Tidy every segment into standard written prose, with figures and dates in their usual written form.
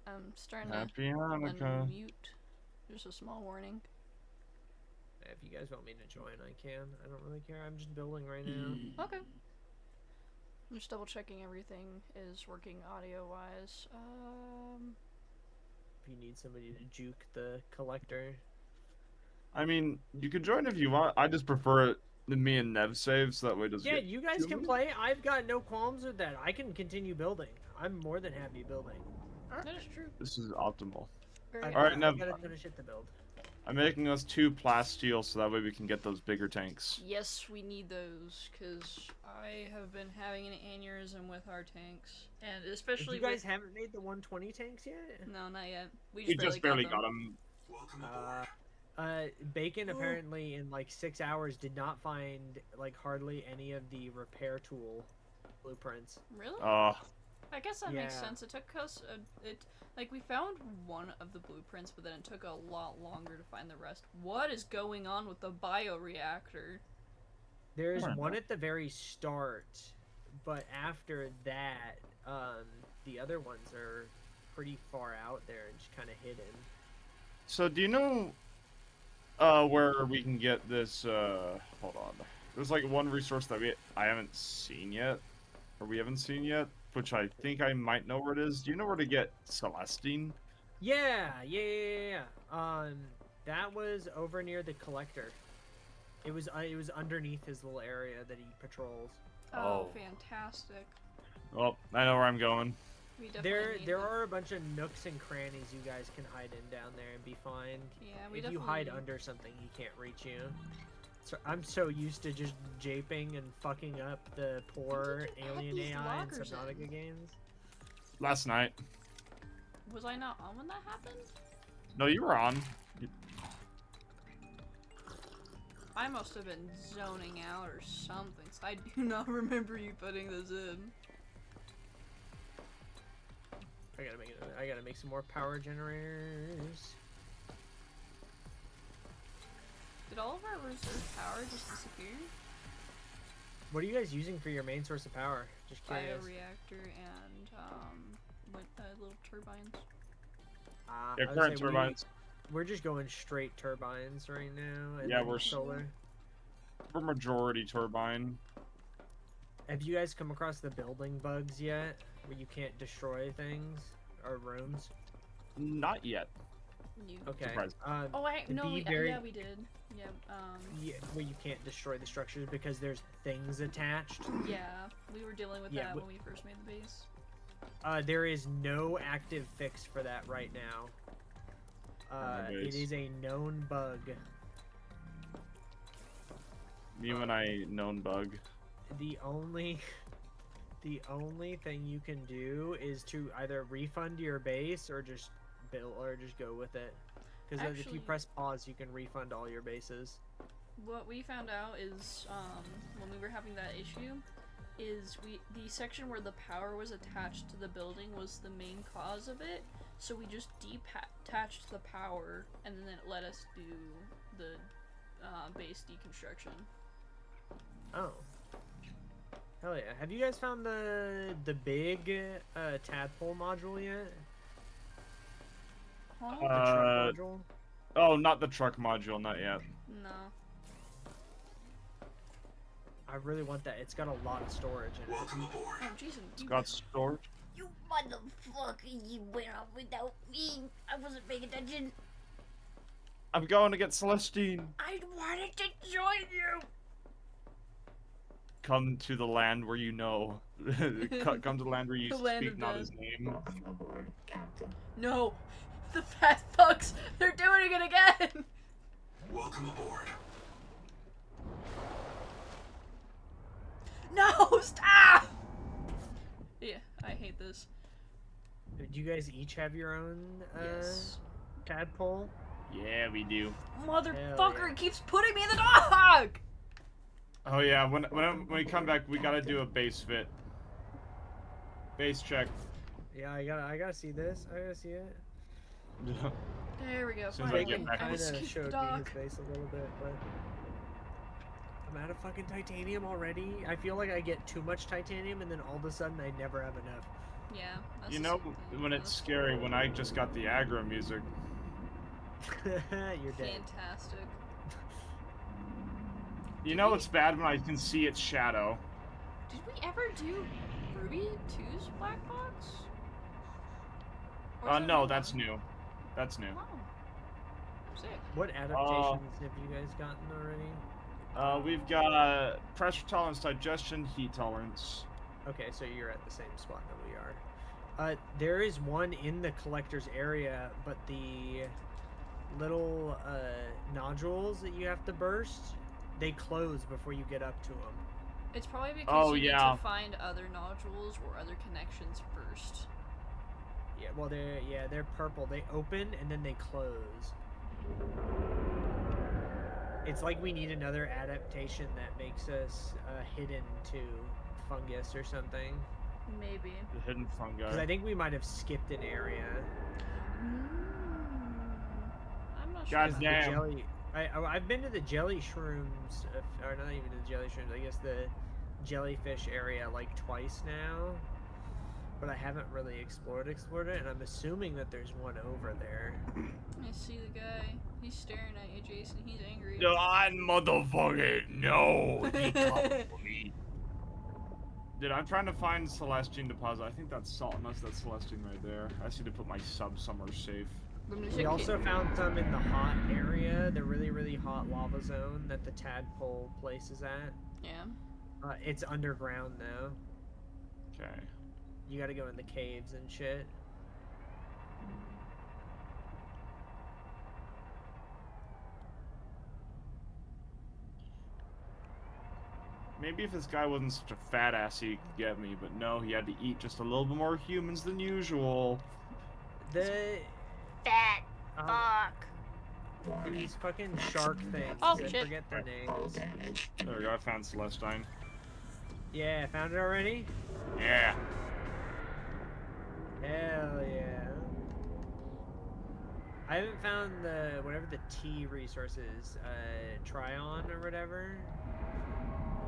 I'm starting Happy to Hanukkah. unmute. Just a small warning. If you guys want me to join, I can. I don't really care. I'm just building right now. Okay. I'm just double checking everything is working audio wise. If you need somebody to juke the collector. I mean, you can join if you want. I just prefer it than me and Nev save, so that way it doesn't Yeah, get you guys too can many. play. I've got no qualms with that. I can continue building. I'm more than happy building. That is true. This is optimal. Very All right, I've Nev, got a ton of shit to build. I'm making us 2 plasteel so that way we can get those bigger tanks. Yes, we need those because I have been having an aneurysm with our tanks, and especially You guys with... haven't made the 120 tanks yet? No, not yet. We We just barely got them. Bacon apparently in like 6 hours did not find like hardly any of the repair tool blueprints. Really? Uh, I guess that makes yeah. sense. It took us like we found one of the blueprints, but then it took a lot longer to find the rest. What is going on with the bioreactor? There's one at the very start, but after that, the other ones are pretty far out there and just kind of hidden. So do you know where we can get this hold on. There's like one resource that I haven't seen yet, or we haven't seen yet, which I think I might know where it is. Do you know where to get Celestine? Yeah. That was over near the collector. It was underneath his little area that he patrols. Oh, fantastic. Well, I know where I'm going. We definitely There are a bunch of nooks and crannies you guys can hide in down there and be fine. Yeah, if you hide under something, he can't reach you. So I'm so used to just japing and fucking up the poor alien AI in Subnautica games. Last night. Was I not on when that happened? No, you were on. I must have been zoning out or something. So I do not remember you putting this in. I gotta make some more power generators. Did all of our reserve power just disappear? What are you guys using for your main source of power? Just curious. Bioreactor and what little turbines. Yeah, current turbines. We're just going straight turbines right now. And yeah, we're solar. We're majority turbine. Have you guys come across the building bugs yet? Where you can't destroy things or rooms? Not yet. Okay. Oh wait, no, yeah, we did. Yeah. Yeah, where you can't destroy the structures because there's things attached. Yeah, we were dealing with that when we first made the base. There is no active fix for that right now. It is a known bug. You and I known bug. The only thing you can do is to either refund your base or just build or just go with it. Because if you press pause, you can refund all your bases. What we found out is when we were having that issue, is the section where the power was attached to the building was the main cause of it. So we just detached the power, and then it let us do the base deconstruction. Oh. Hell yeah. Have you guys found the big tadpole module yet? Huh? The truck module? Oh, not the truck module, not yet. No. I really want that. It's got a lot of storage in it. Welcome aboard. Oh, Jason. It's got storage. You motherfucker, you went out without me. I wasn't paying attention. I'm going to get Celestine. I wanted to join you. Come to the land where you know. Come to the land where you speak not his name. No! The fat fucks! They're doing it again! Welcome aboard. No! Stop! Yeah, I hate this. Do you guys each have your own yes. tadpole? Yeah, we do. Motherfucker, it keeps putting me in the dog! Oh yeah, when we come back, we gotta do a base fit. Base check. Yeah, I gotta see this. I gotta see it. There we go. Since I get back, kind of showed me his face a little bit, but I'm out of fucking titanium already. I feel like I get too much titanium, and then all of a sudden I never have enough. Yeah. That's You the know, same thing. when it's scary, when I just got the aggro music. You're dead. Fantastic. You know it's bad when I can see its shadow. Did we ever do Ruby 2's black box? Or is that No, new that's one? new. That's new. Oh. Sick. What adaptations have you guys gotten already? We've got pressure tolerance, digestion, heat tolerance. Okay, so you're at the same spot that we are. There is one in the collector's area, but the little nodules that you have to burst, they close before you get up to them. It's probably because Oh, you yeah. need to find other nodules or other connections first. Yeah, well, they're purple. They open and then they close. It's like we need another adaptation that makes us hidden to fungus or something. Maybe. The hidden fungi. Because I think we might have skipped an area. I'm not sure. God about damn. The jelly. I've been to the jelly shrooms, or not even the jelly shrooms. I guess the jellyfish area like twice now, but I haven't really explored it. And I'm assuming that there's one over there. I see the guy. He's staring at you, Jason. He's angry. God, motherfucker, no! He come for me. Dude, I'm trying to find Celestine deposit. I think that's salt. Unless that's Celestine right there. I just need to put my sub somewhere safe. We also found some in the hot area, the really, really hot lava zone that the tadpole place is at. Yeah. It's underground though. Okay. You gotta go in the caves and shit. Maybe if this guy wasn't such a fat ass, he could get me, but no, he had to eat just a little bit more humans than usual. The Fat um, fuck. these fucking shark things. Oh, I shit. forget their names. There we go, I found Celestine. Yeah, found it already? Yeah. Hell yeah. I haven't found the whatever the T resource is, Tryon or whatever.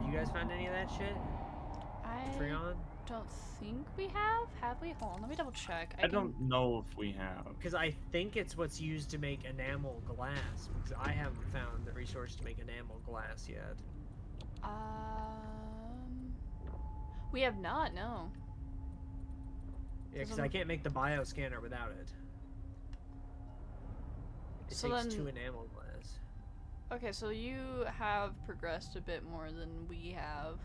You guys found any of that shit? I Tryon? don't think we have. Have we? Hold on, let me double check. I don't know if we have. Because I think it's what's used to make enamel glass. Because I haven't found the resource to make enamel glass yet. We have not. No. Yeah, because Doesn't- I can't make the bioscanner without it. It So takes then- 2 enamel glass. Okay, so you have progressed a bit more than we have.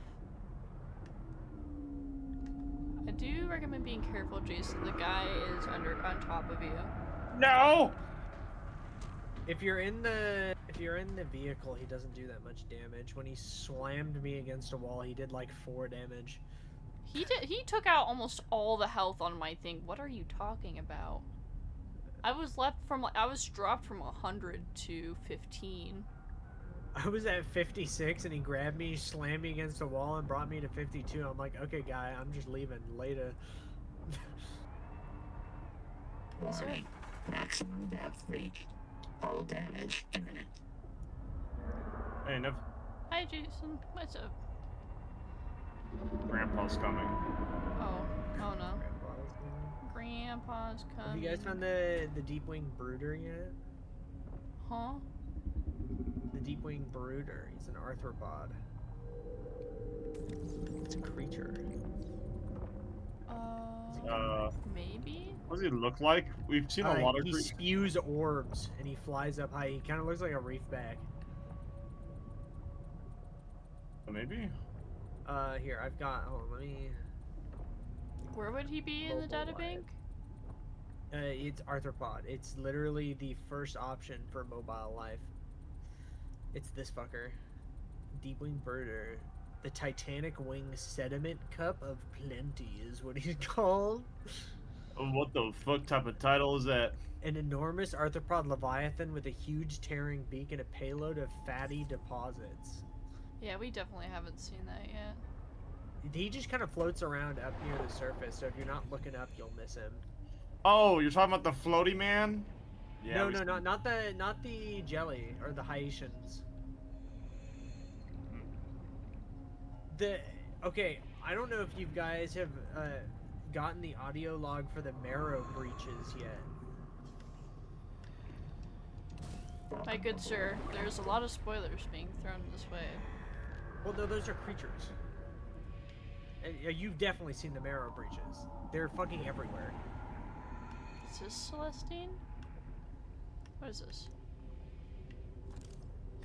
I do recommend being careful, Jason. The guy is on top of you. No! If you're in the vehicle, he doesn't do that much damage. When he slammed me against a wall, he did like 4 damage. He took out almost all the health on my thing. What are you talking about? I was dropped from 100 to 15. I was at 56 and he grabbed me, slammed me against the wall, and brought me to 52. I'm like, okay, guy, I'm just leaving later. Sorry. Maximum death rate. All damage imminent. Hey, Nev. Hi, Jason. What's up? Grandpa's coming. Oh no. Grandpa's coming. Have you guys found the Deepwing Brooder yet? Huh? The Deepwing Brooder. He's an arthropod. It's a creature. Maybe? What does he look like? We've seen a lot of He spews orbs and he flies up high. He kind of looks like a reefback. Maybe? Here, I've got. Hold on, let me. Where would he be in the data bank? It's arthropod. It's literally the first option for mobile life. It's this fucker. Deepwing Birder. The Titanic Wing Sediment Cup of Plenty is what he's called. What the fuck type of title is that? An enormous arthropod leviathan with a huge tearing beak and a payload of fatty deposits. Yeah, we definitely haven't seen that yet. He just kind of floats around up near the surface, so if you're not looking up, you'll miss him. Oh, you're talking about the floaty man? No, we- not the jelly or the Haitians. Okay, I don't know if you guys have gotten the audio log for the marrow breaches yet. My good sir, there's a lot of spoilers being thrown this way. Well, no, those are creatures. And, you've definitely seen the marrow breaches. They're fucking everywhere. Is this Celestine? What is this?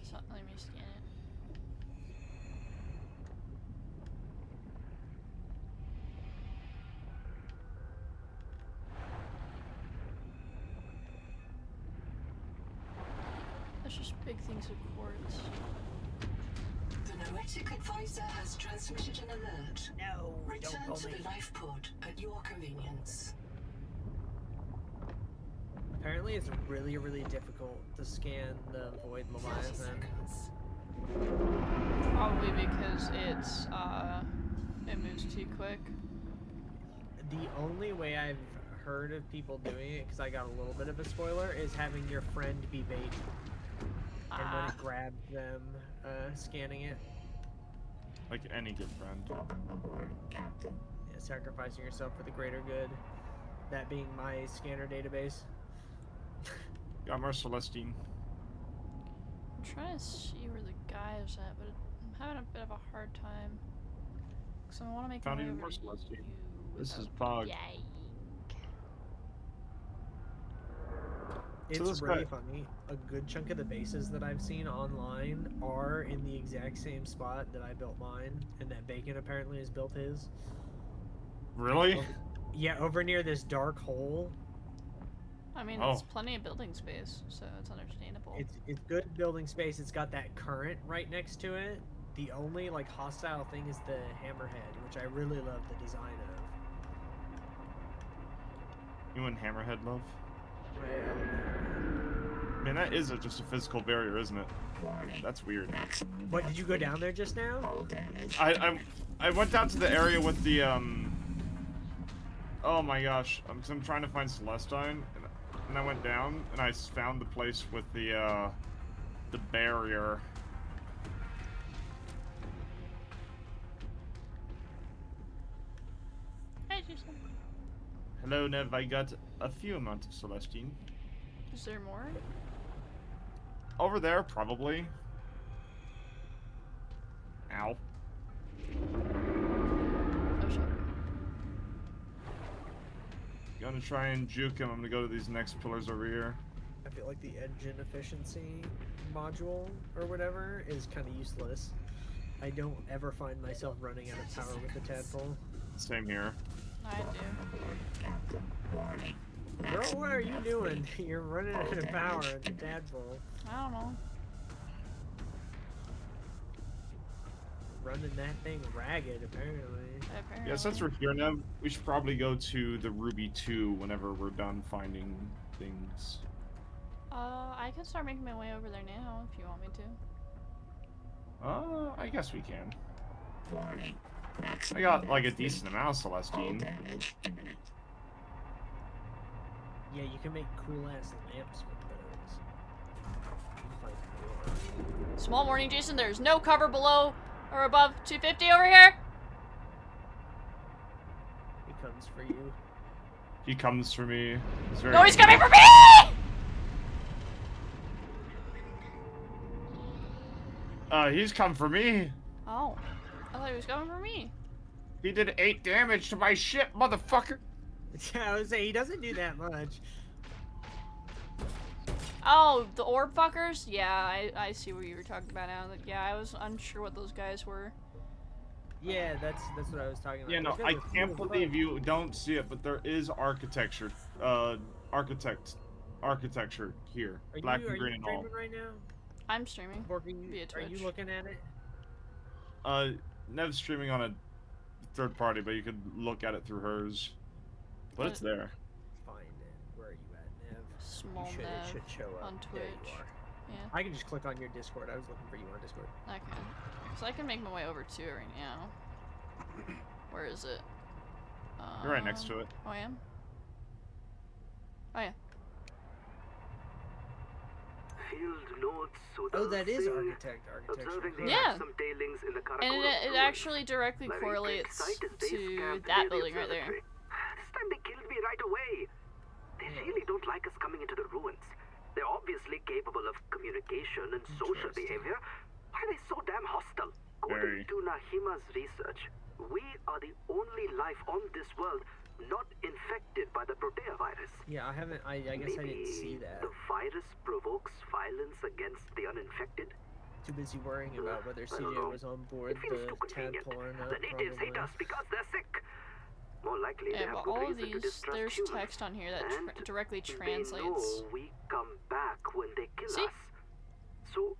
So, let me scan it. That's just big things of quartz. The Noetic advisor has transmitted an alert. No, Return don't to call me. the life pod at your convenience. Apparently, it's really, really difficult to scan the Void 30 Leviathan. seconds. Probably because it's, it moves too quick. The only way I've heard of people doing it, because I got a little bit of a spoiler, is having your friend be bait. And when it grabs them, scanning it. Like any good friend. Yeah, sacrificing yourself for the greater good. That being my scanner database. Got more Celestine. I'm trying to see where the guy is at, but I'm having a bit of a hard time. So I want to make Found my way even over more to Celestine. you This is without- Pog. Yike. It's this really guy- funny. A good chunk of the bases that I've seen online are in the exact same spot that I built mine, and that Bacon apparently has built his. Really? Yeah, over near this dark hole. I mean, Oh. it's plenty of building space, so it's understandable. It's good building space. It's got that current right next to it. The only like hostile thing is the hammerhead, which I really love the design of. You and Hammerhead love? Right, I love the hammerhead. Man, that is just a physical barrier, isn't it? That's weird. What, did you go down there just now? I went down to the area with the oh my gosh, I'm trying to find Celestine, and I went down and I found the place with the barrier. Hey, Jason. Hello, Nev. I got a few amount of Celestine. Is there more? Over there, probably. Ow. Oh, shit. Gonna try and juke him. I'm gonna go to these next pillars over here. I feel like the engine efficiency module or whatever is kind of useless. I don't ever find myself running out of power with the tadpole. Same here. I do. Bro, what are you doing? You're running out of power with the tadpole. I don't know. Running that thing ragged, apparently. Apparently. Yeah, since we're here, Nev, we should probably go to the Ruby 2 whenever we're done finding things. I can start making my way over there now if you want me to. I guess we can. I got like a decent amount of Celestine. Yeah, you can make cool ass lamps with those. You can find more. Small warning, Jason. There's no cover below or above 250 over here. He comes for you. He comes for me. He's very No, he's coming for me! He's come for me. Oh, I thought he was coming for me. He did 8 damage to my ship, motherfucker. Yeah, I would say he doesn't do that much. Oh, the orb fuckers? Yeah, I see what you were talking about now. Yeah, I was unsure what those guys were. Yeah, that's what I was talking about. Yeah, no, Those guys I are can't cool as believe fuck. you don't see it, but there is architecture, architecture here, black and green and all. streaming right now? I'm streaming. Working, Via are you Twitch. looking at it? Nev's streaming on a third party, but you could look at it through hers. But it's there. Find it. Where are you at, Nev? Small It Nev should show up. on There you Twitch. are. Yeah, I can just click on your Discord. I was looking for you on Discord. okay. So I can make my way over to it right now. Where is it? You're right next to it. Oh, I am? Oh, yeah. Oh, that is architecture. Yeah. Some tailings in the And Karakura it fluid. actually directly Very correlates great site is base to camp that near the building right there. observatory. time they killed me right away. They really don't like us coming into the ruins. They're obviously capable of communication and social behavior. Why are they so damn hostile? According to Nahima's research, we are the only life on this world not infected by the Protea virus. Yeah, I haven't. I guess I didn't see that. The virus provokes violence against the uninfected. Too busy worrying about whether I don't CJ know. was on board It feels the too convenient. tadpole or not. The natives hate us because they're sick. More likely they Yeah, have but good all of reason to these, distrust there's humans. text on here that And directly They translates. know we come back when they kill See? us. So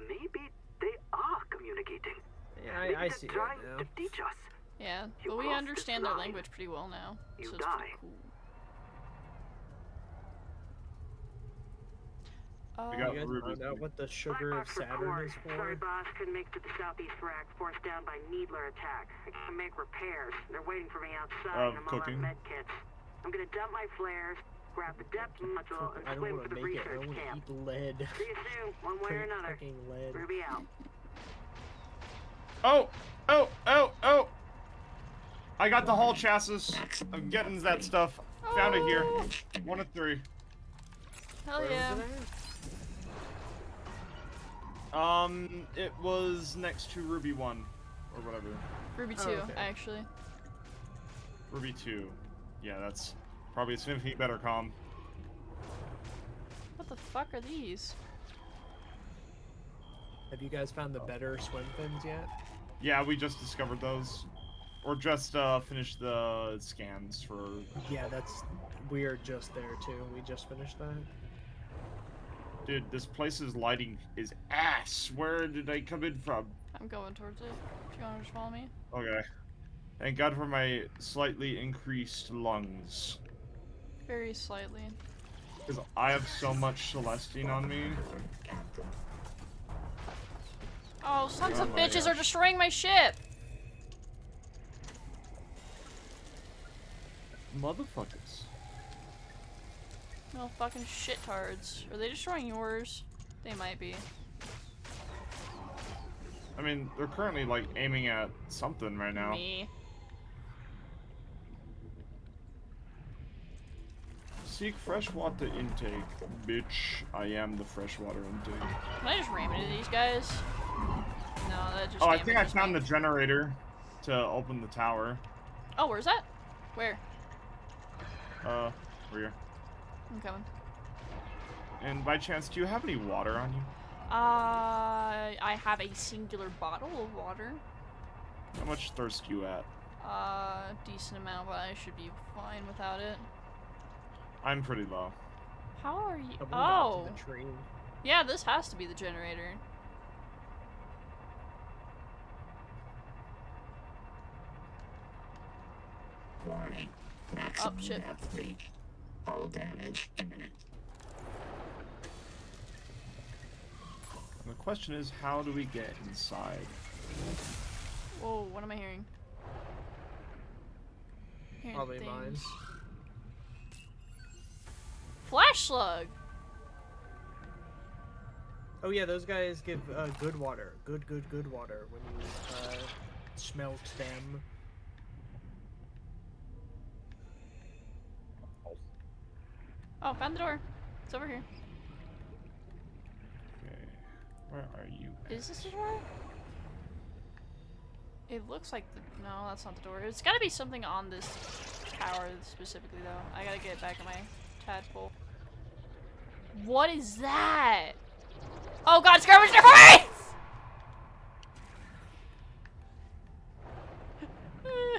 maybe they are communicating. Yeah, Maybe I they're see trying that now. to teach us. Yeah, You but we cross this understand their line, language pretty well now, you so it's die. pretty cool. We got You guys Ruby's found out thing. what the sugar of Saturn is Sorry, for? boss. Couldn't make it to the southeast rack. Forced down by needler attack. I gotta make repairs. They're waiting for me outside, and I'm all out cooking. of med kits. I'm gonna dump my flares, grab the depth module, and I don't swim want for to the make it. I research want camp. to eat lead. See you soon, one way or Drink another. fucking lead. Ruby out. Oh! Oh! Oh! Oh! I got the hull chassis. I'm getting that stuff. Found it here. 1 of 3. Hell Where yeah. was it at? It was next to Ruby 1. Or whatever. Ruby 2, Oh, okay. actually. Ruby 2. Yeah, that's probably a significantly better comm. What the fuck are these? Have you guys found the better swim fins yet? Yeah, we just discovered those. Or just finished the scans for... Yeah, we are just there too. We just finished that. Dude, this place's lighting is ass. Where did I come in from? I'm going towards it. Do you want to just follow me? Okay. Thank God for my slightly increased lungs. Very slightly. Because I have so much Celestine on me. Oh, sons Oh of my bitches are gosh. destroying my ship! Motherfuckers. No fucking shit-tards. Are they destroying yours? They might be. I mean, they're currently, like, aiming at something right now. Me. Seek freshwater intake. Bitch, I am the freshwater intake. Can I just ram into these guys? No, that just Oh, I think I damages found me. the generator to open the tower. Oh, where's that? Where? Over here. I'm coming. And by chance, do you have any water on you? I have a singular bottle of water. How much thirst you at? Decent amount, but I should be fine without it. I'm pretty low. How are you? Someone got Oh! to the tree. Yeah, this has to be the generator. Warning. Oh, Maximum shit. depth reached. Hull damage imminent. And the question is, how do we get inside? Whoa, what am I hearing? Hearing Probably mine. things. Flash slug! Oh yeah, those guys give good water. Good water when you smelt them. Oh, found the door. It's over here. Okay. Where are you? Is this the door? It looks like the... No, that's not the door. It's gotta be something on this tower specifically, though. I gotta get back on my tadpole. What is that? Oh god, skirmish for me!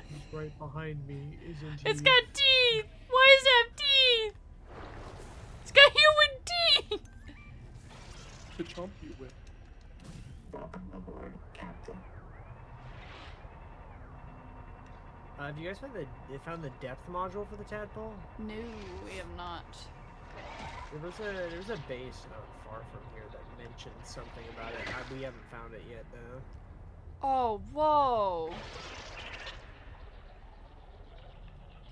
He's right behind me, isn't he? It's got teeth! Why does it have teeth? It's got human teeth! To chomp you with. Welcome aboard, Captain. Have you guys found the depth module for the tadpole? No, we have not. There was a base not far from here that mentioned something about it. We haven't found it yet though. Oh, whoa!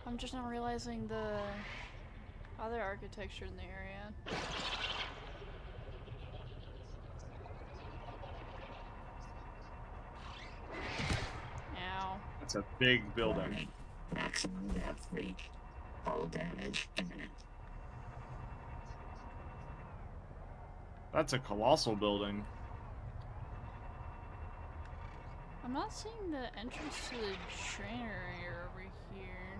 I'm just not realizing the other architecture in the area. Ow. That's a big building. Maximum depth reached. Hull damage imminent. That's a colossal building. I'm not seeing the entrance to the trainer area over here.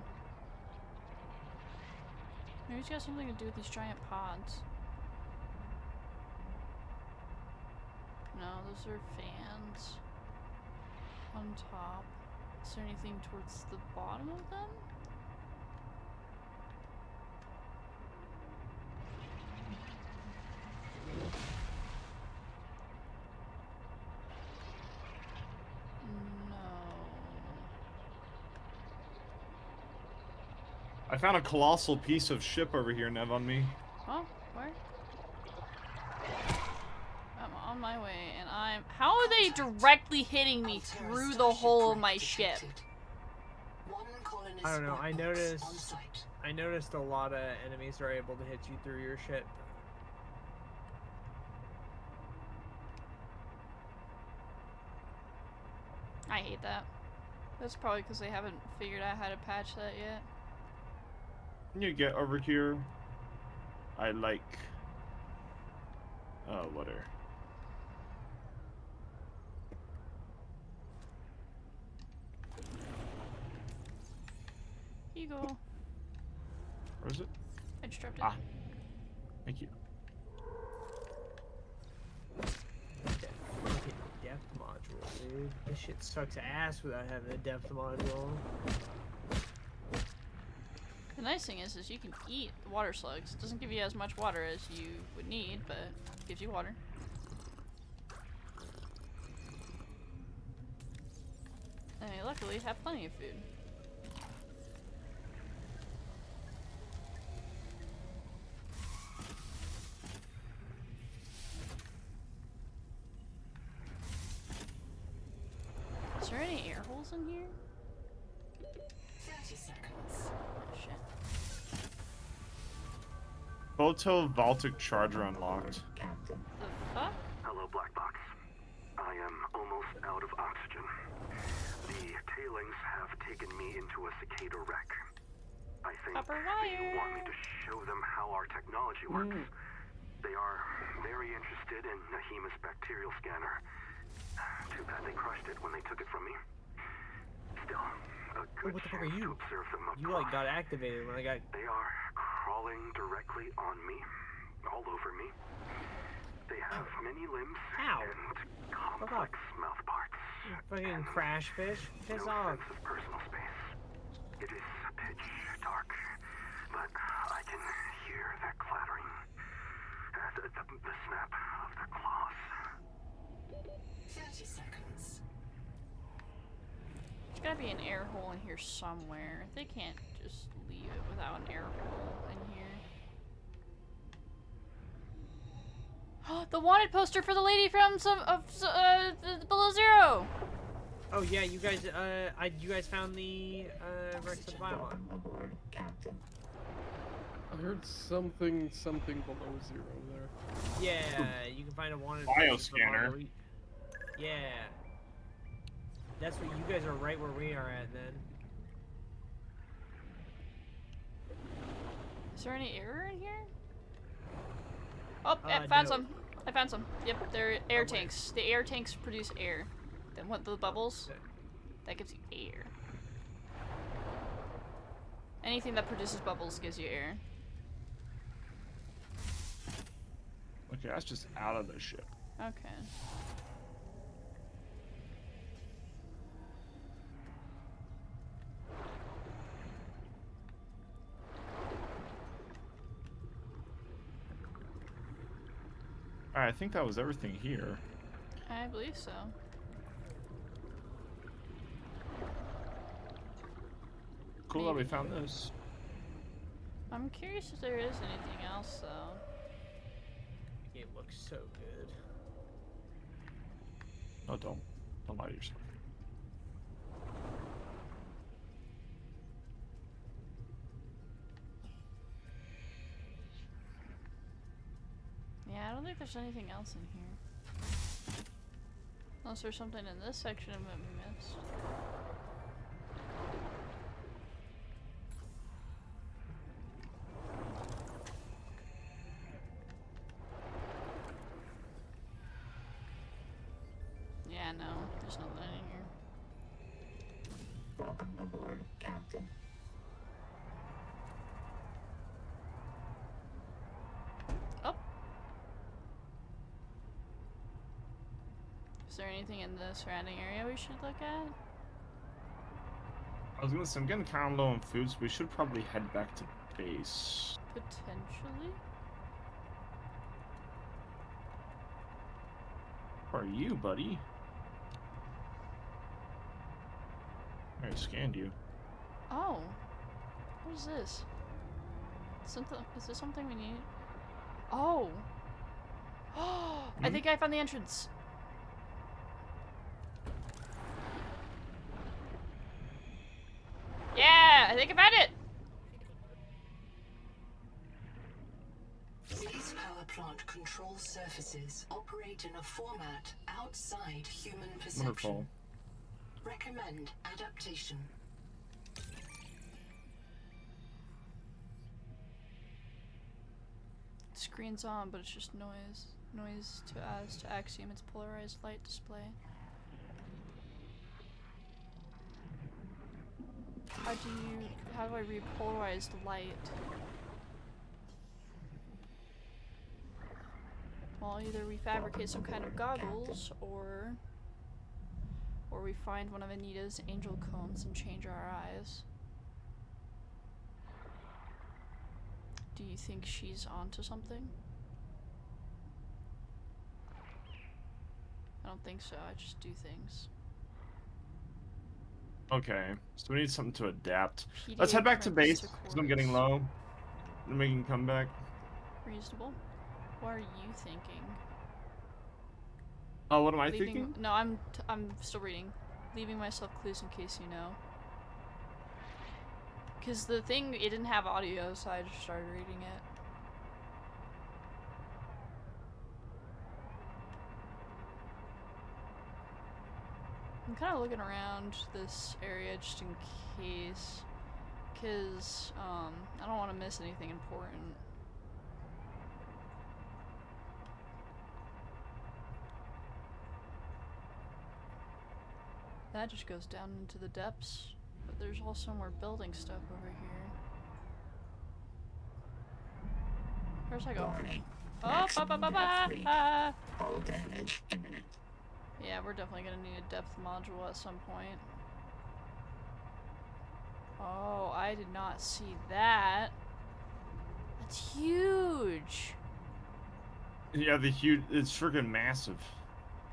Maybe it's got something to do with these giant pods. No, those are fans on top. Is there anything towards the bottom of them? No. I found a colossal piece of ship over here, Nev, on me. Oh, where? I'm on my way, and I'm... How are they directly hitting me through the hole of my ship? I don't know. I noticed a lot of enemies are able to hit you through your ship. I hate that. That's probably because they haven't figured out how to patch that yet. Can you get over here? I like... Oh, whatever. Here you go. Where is it? I just dropped it. Ah. Thank you. That fucking depth module, dude. This shit sucks ass without having a depth module. The nice thing is you can eat the water slugs. It doesn't give you as much water as you would need, but it gives you water. And you luckily have plenty of food. Is there any air holes in here? 30 seconds. Oh, shit. Photovoltaic charger unlocked. Captain. The fuck? Hello, Black Box. I am almost out of oxygen. The tailings have taken me into a cicada wreck. I think Copper they want me wire. to show them how our technology works. They are very interested in Nahima's bacterial scanner. Too bad they crushed it when they took it from me. Still, a good what the fuck are chance you? to observe them up You close. like got activated when I got. They are crawling directly on me, all over me. They have many limbs Ow. and complex mouth parts. Fucking crash fish. Piss No off. sense of personal space. It is pitch dark, but I can hear their clattering. The snap of their claws. 30 seconds. There's gotta be an air hole in here somewhere. They can't just leave it without an air hole in here. The wanted poster for the lady from Below Zero! Oh yeah, you guys. You guys found the Rex of the Biomon. Welcome aboard, Captain. I heard something below zero there. Yeah, you can find a wanted Bioscanner. poster. Yeah. That's what you guys are right where we are at then. Is there any error in here? Oh, I found no. some. I found some. Yep, they're air where? tanks. The air tanks produce air. Then what? The bubbles? That gives you air. Anything that produces bubbles gives you air. Okay, that's just out of the ship. Okay. Alright, I think that was everything here. I believe so. Cool that we Maybe. found this. I'm curious if there is anything else though. The game looks so good. No, don't. Don't lie to yourself. Yeah, I don't think there's anything else in here. Unless there's something in this section that we missed. Yeah, no, there's nothing in here. Welcome aboard, Captain. Oh. Is there anything in the surrounding area we should look at? I was gonna say, I'm getting kind of low on food, so we should probably head back to base. Potentially. Who are you, buddy? I scanned you. Oh. What is this? Something, is this something we need? Oh. I think I found the entrance. Yeah, I think I found it. These power plant control surfaces operate in a format outside human perception. Wonderful. Recommend adaptation. Screen's on, but it's just noise. Noise to as to axiom. It's polarized light display. How do I read polarized light? Well, either we fabricate some kind of goggles, or we find one of Anita's angel cones and change our eyes. Do you think she's onto something? I don't think so, I just do things. Okay, so we need something to adapt. Let's head back to base, because I'm getting low. Then we can come back. Reasonable. What are you thinking? Oh, what am I thinking? No, I'm still reading. Leaving myself clues in case you know. Because the thing, it didn't have audio, so I just started reading it. I'm kind of looking around this area just in case. Because, I don't want to miss anything important. That just goes down into the depths, but there's also more building stuff over here. Where's I go? Oh, All damage imminent. Yeah, we're definitely gonna need a depth module at some point. Oh, I did not see that. That's huge. Yeah, it's freaking massive.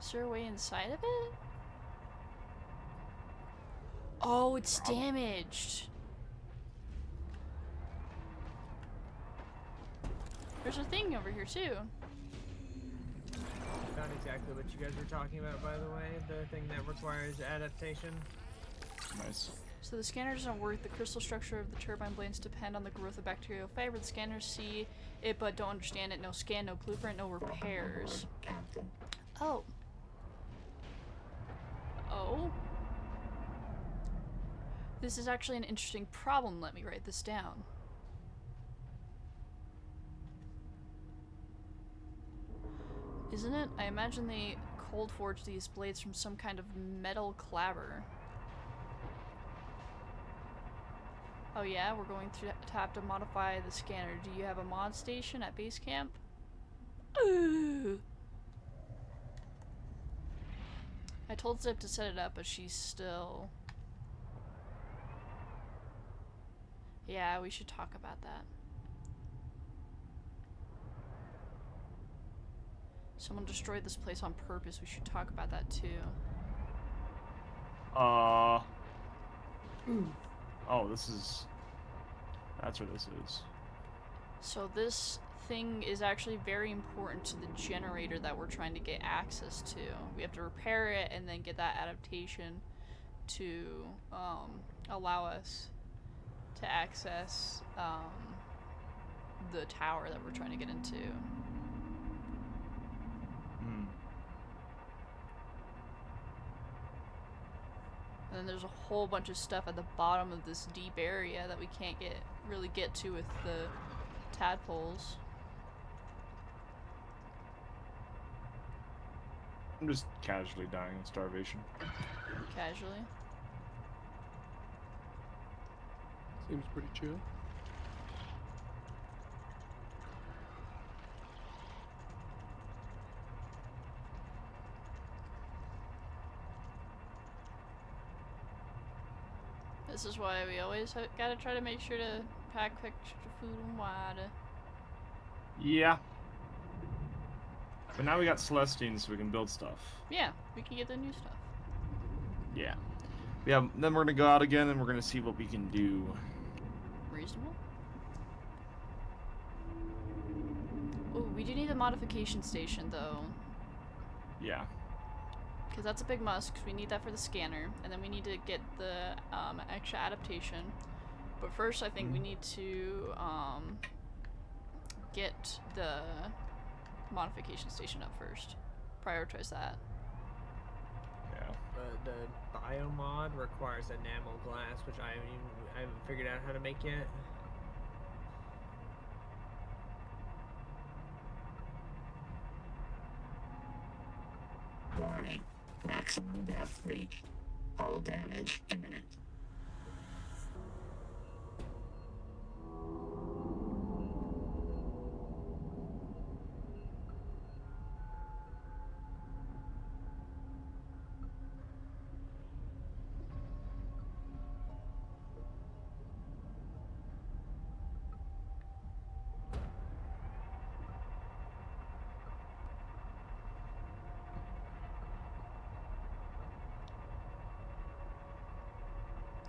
Is there a way inside of it? Oh, it's damaged. There's a thing over here too. Not exactly what you guys were talking about, by the way. The thing that requires adaptation. Nice. So the scanner doesn't work. The crystal structure of the turbine blades depend on the growth of bacterial fiber. The scanners see it but don't understand it. No scan, no blueprint, no repairs. Oh. Oh. This is actually an interesting problem. Let me write this down. Isn't it? I imagine they cold forged these blades from some kind of metal clabber. Oh yeah, we're going to have to modify the scanner. Do you have a mod station at base camp? Ooh. I told Zip to set it up, but she's still... Yeah, we should talk about that. Someone destroyed this place on purpose. We should talk about that too. Oh, this is... That's where this is. So this thing is actually very important to the generator that we're trying to get access to. We have to repair it and then get that adaptation to allow us to access the tower that we're trying to get into. And then there's a whole bunch of stuff at the bottom of this deep area that we can't really get to with the tadpoles. I'm just casually dying of starvation. Casually. Seems pretty chill. This is why we always gotta try to make sure to pack extra food and water. Yeah. But now we got Celestines, so we can build stuff. Yeah, we can get the new stuff. Yeah. Yeah, then we're gonna go out again and we're gonna see what we can do. Reasonable. Oh, we do need a modification station though. Yeah. Because that's a big must, because we need that for the scanner. And then we need to get the extra adaptation. But first I think we need to get the modification station up first. Prioritize that. Yeah. The biomod requires enamel glass, which I haven't figured out how to make yet. Warning. Maximum depth reached. Hull damage imminent.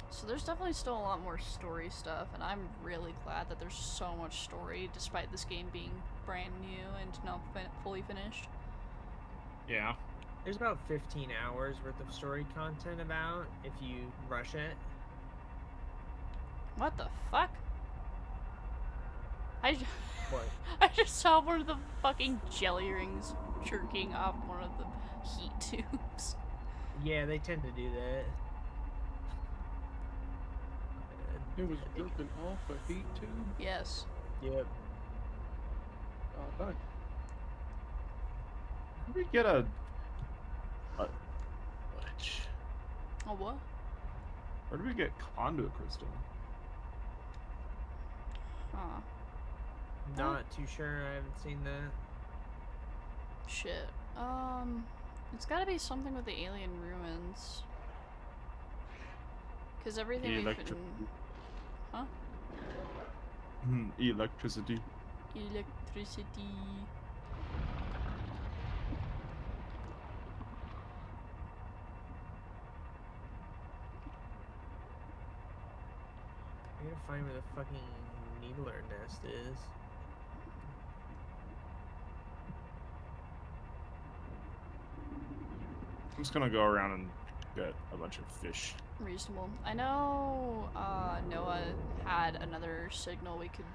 So there's definitely still a lot more story stuff, and I'm really glad that there's so much story, despite this game being brand new and not fully finished. Yeah. There's about 15 hours worth of story content about if you rush it. What the fuck? What? I just saw one of the fucking jelly rings jerking off one of the heat tubes. Yeah, they tend to do that. It was jerking off a heat tube? Yes. Yep. Oh, nice. Can we get a glitch? A what? Where do we get conduit crystal? Huh. Not too sure. I haven't seen that. Shit. It's gotta be something with the alien ruins. Cause everything we've been... Huh? Electricity. Electricity. I gotta find where the fucking needler nest is. I'm just gonna go around and get a bunch of fish. Reasonable. I know Noah had another signal we could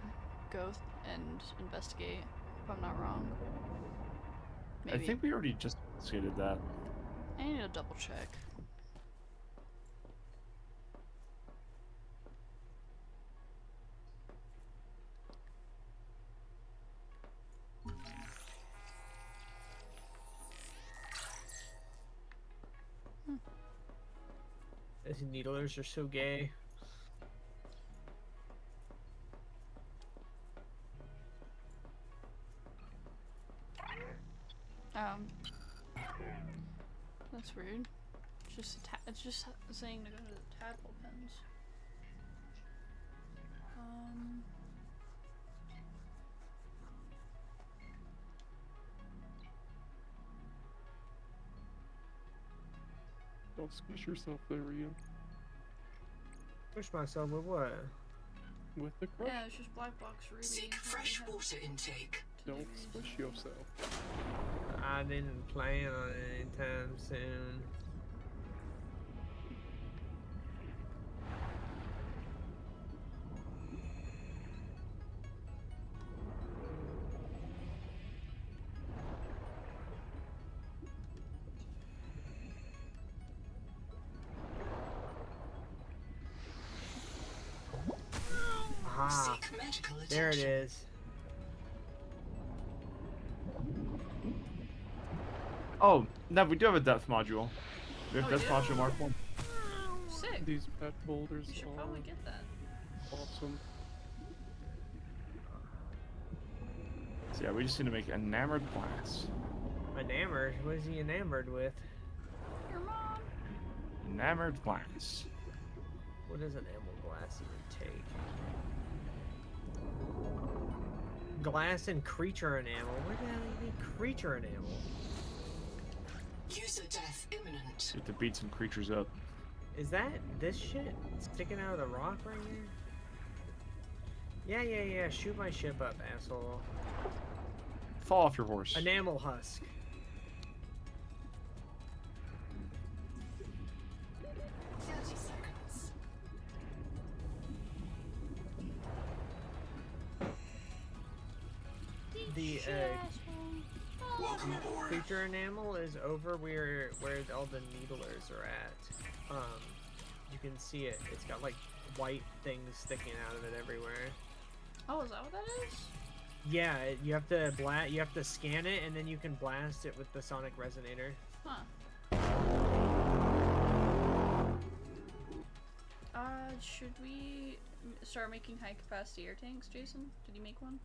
go and investigate, if I'm not wrong. Maybe. I think we already just investigated that. I need to double check. These needlers are so gay. That's weird. It's just saying to go to the tadpole pens. Don't squish yourself there, Ian. Push myself with what? With the crush. Yeah, it's just black box reading. Seek fresh water intake. Don't squish yourself. I didn't plan on it anytime soon. Aha, Seek medical attention. there it is. Oh, no, we do have a depth module. We have Oh, we depth do? module Mark 1. Sick. These pet boulders You should are probably get that. awesome. So yeah, we just need to make enamored glass. Enamored? What is he enamored with? Your mom. Enamored glass. What does enamel glass even take? Glass and creature enamel. Where the hell do you need creature enamel? User death imminent. Get to beat some creatures up. Is that this shit sticking out of the rock right here? Yeah. Shoot my ship up, asshole. Fall off your horse. Enamel husk. 30 seconds. The Welcome aboard. creature enamel is over where all the needlers are at. You can see it. It's got like white things sticking out of it everywhere. Oh, is that what that is? Yeah, you have to scan it, and then you can blast it with the sonic resonator. Huh. Should we start making high capacity air tanks, Jason? Did you make one?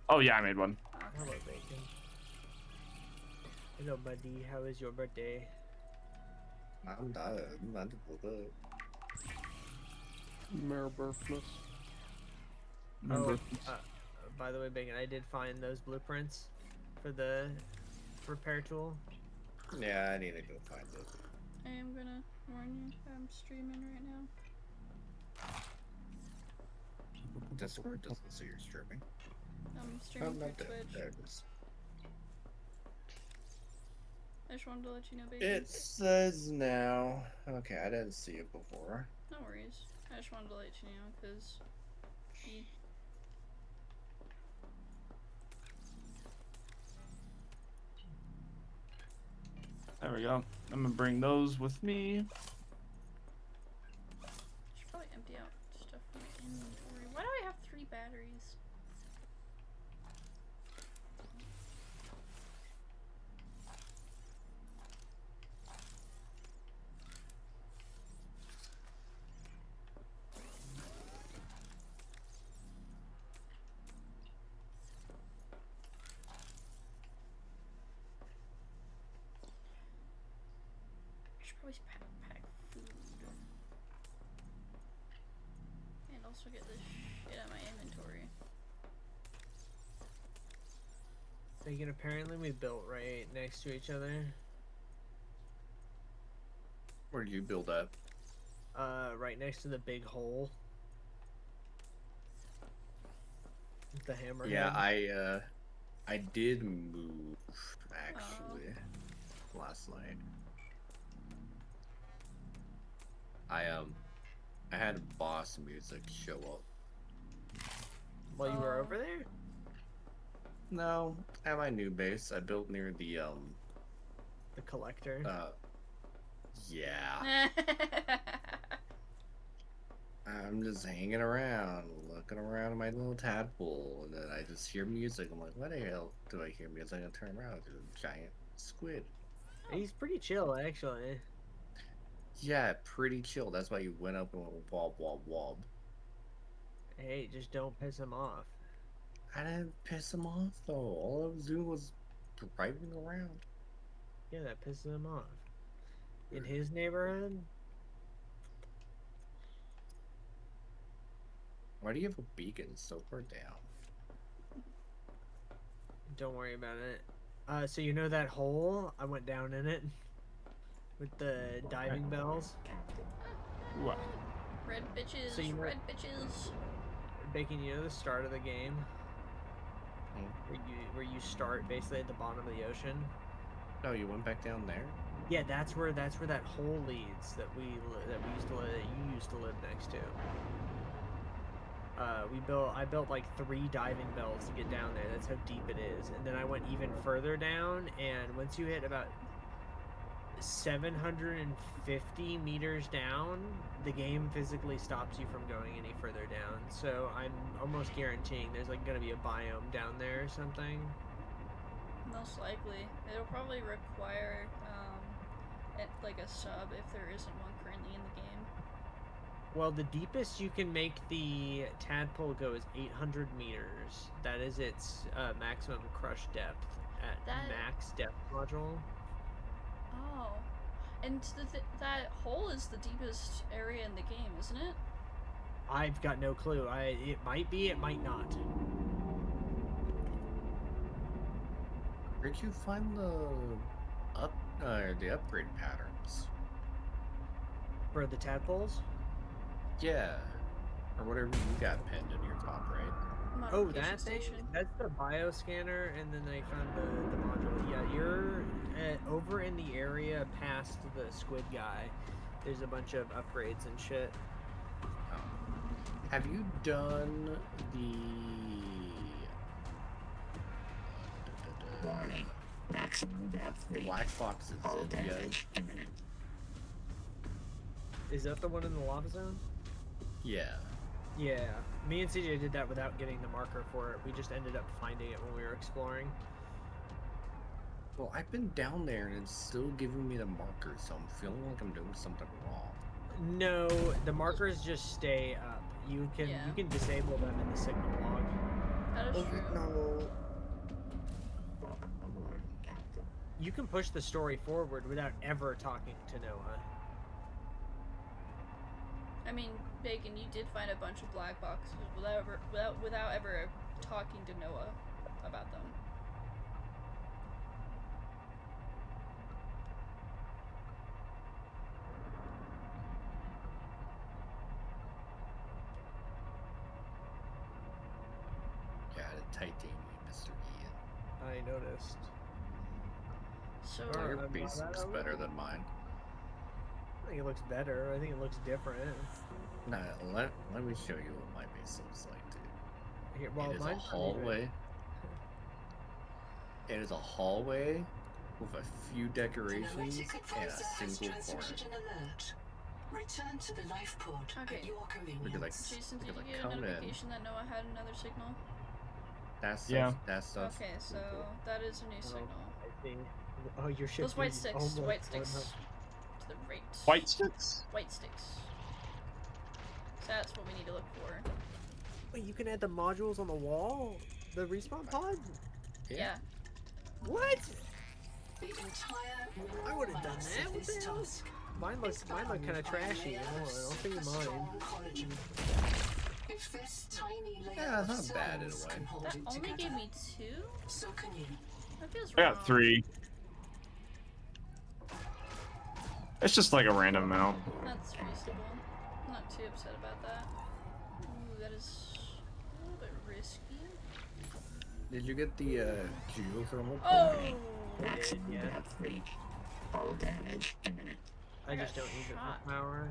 Oh yeah, I made one. Hello, Bacon. Hello, buddy. How is your birthday? I'm tired. I'm about to pull up. Merry birthmas. Oh, by the way, Bacon, I did find those blueprints for the repair tool. Yeah, I need to go find it. I am gonna warn you, I'm streaming right now. Discord doesn't say you're streaming. I'm streaming through not there. Twitch. There it is. I just wanted to let you know, Bacon. It says now. Okay, I didn't see it before. No worries. I just wanted to let you know, because... There we go. I'm gonna bring those with me. Should probably empty out stuff from my inventory. Why do I have 3 batteries? Should probably pack food. And also get this shit out of my inventory. Bacon, apparently we built right next to each other. Where do you build up? Right next to the big hole. The hammerhead. Yeah, I did move actually last night. I had boss music show up. While you were over there? No, at my new base, I built near the collector. Yeah. I'm just hanging around, looking around in my little tadpole, and then I just hear music. I'm like, what the hell do I hear music? I turn around, there's a giant squid. He's pretty chill, actually. Yeah, pretty chill. That's why you went up and went wob wob wob. Hey, just don't piss him off. I didn't piss him off though. All I was doing was driving around. Yeah, that pisses him off. In his neighborhood? Why do you have a beacon so far down? Don't worry about it. So you know that hole? I went down in it. With the diving bells. What? Red bitches, So you know- red bitches. Bacon, you know the start of the game? Where you start basically at the bottom of the ocean? Oh, you went back down there? Yeah, that's where that hole leads that you used to live next to. I built like 3 diving bells to get down there. That's how deep it is. And then I went even further down, and once you hit about 750 meters down, the game physically stops you from going any further down. So I'm almost guaranteeing there's like gonna be a biome down there or something. Most likely. It'll probably require, like a sub if there isn't one currently in the game. Well, the deepest you can make the tadpole go is 800 meters. That is its maximum crush depth at max depth module. Oh. And that hole is the deepest area in the game, isn't it? I've got no clue. It might be, it might not. Where'd you find the upgrade patterns? For the tadpoles? Yeah. Or whatever you got pinned in your top right. Oh, that thing? That's the bioscanner, and then I found the module. Yeah, you're over in the area past the squid guy. There's a bunch of upgrades and shit. Have you done the... Warning. Maximum depth reached. Black box Hull is in yet? damage imminent. Is that the one in the lava zone? Yeah. Yeah. Me and CJ did that without getting the marker for it. We just ended up finding it when we were exploring. Well, I've been down there and it's still giving me the markers, so I'm feeling like I'm doing something wrong. No, the markers just stay up. You can disable them in the signal log. That is true. No. You can push the story forward without ever talking to Noah. I mean, Bacon, you did find a bunch of black boxes without ever talking to Noah about them. Yeah, the titanium, Mr. Ian. I noticed. So Oh, your base looks better than mine. I think it looks better. I think it looks different. Nah, let me show you what my base looks like, dude. Here, well, it is a mine's hallway. It is a hallway with a few decorations and a single corner. Return to the life pod at your convenience. Jason, did you get a notification that Noah had another signal? That's yeah. That's stuff. Okay, so that is a new signal. I think. Oh, your ship. Those white sticks. White sticks. To the right. White sticks? White sticks. So that's what we need to look for. Wait, you can add the modules on the wall? The respawn pod? Yeah. What? The entire I would have done that. What the hell? Mine looks kind of trashy. Hold on, I'll show you mine. If this tiny layer Yeah, it's of not bad in a cells way. can hold That it only together, gave me 2? so can you. That feels I wrong. got 3. It's just like a random amount. That's reasonable. I'm not too upset about that. Ooh, that is a little bit risky. Did you get the geothermal? Oh! Yeah. Depth reached. Hull damage imminent. I just don't use it for power.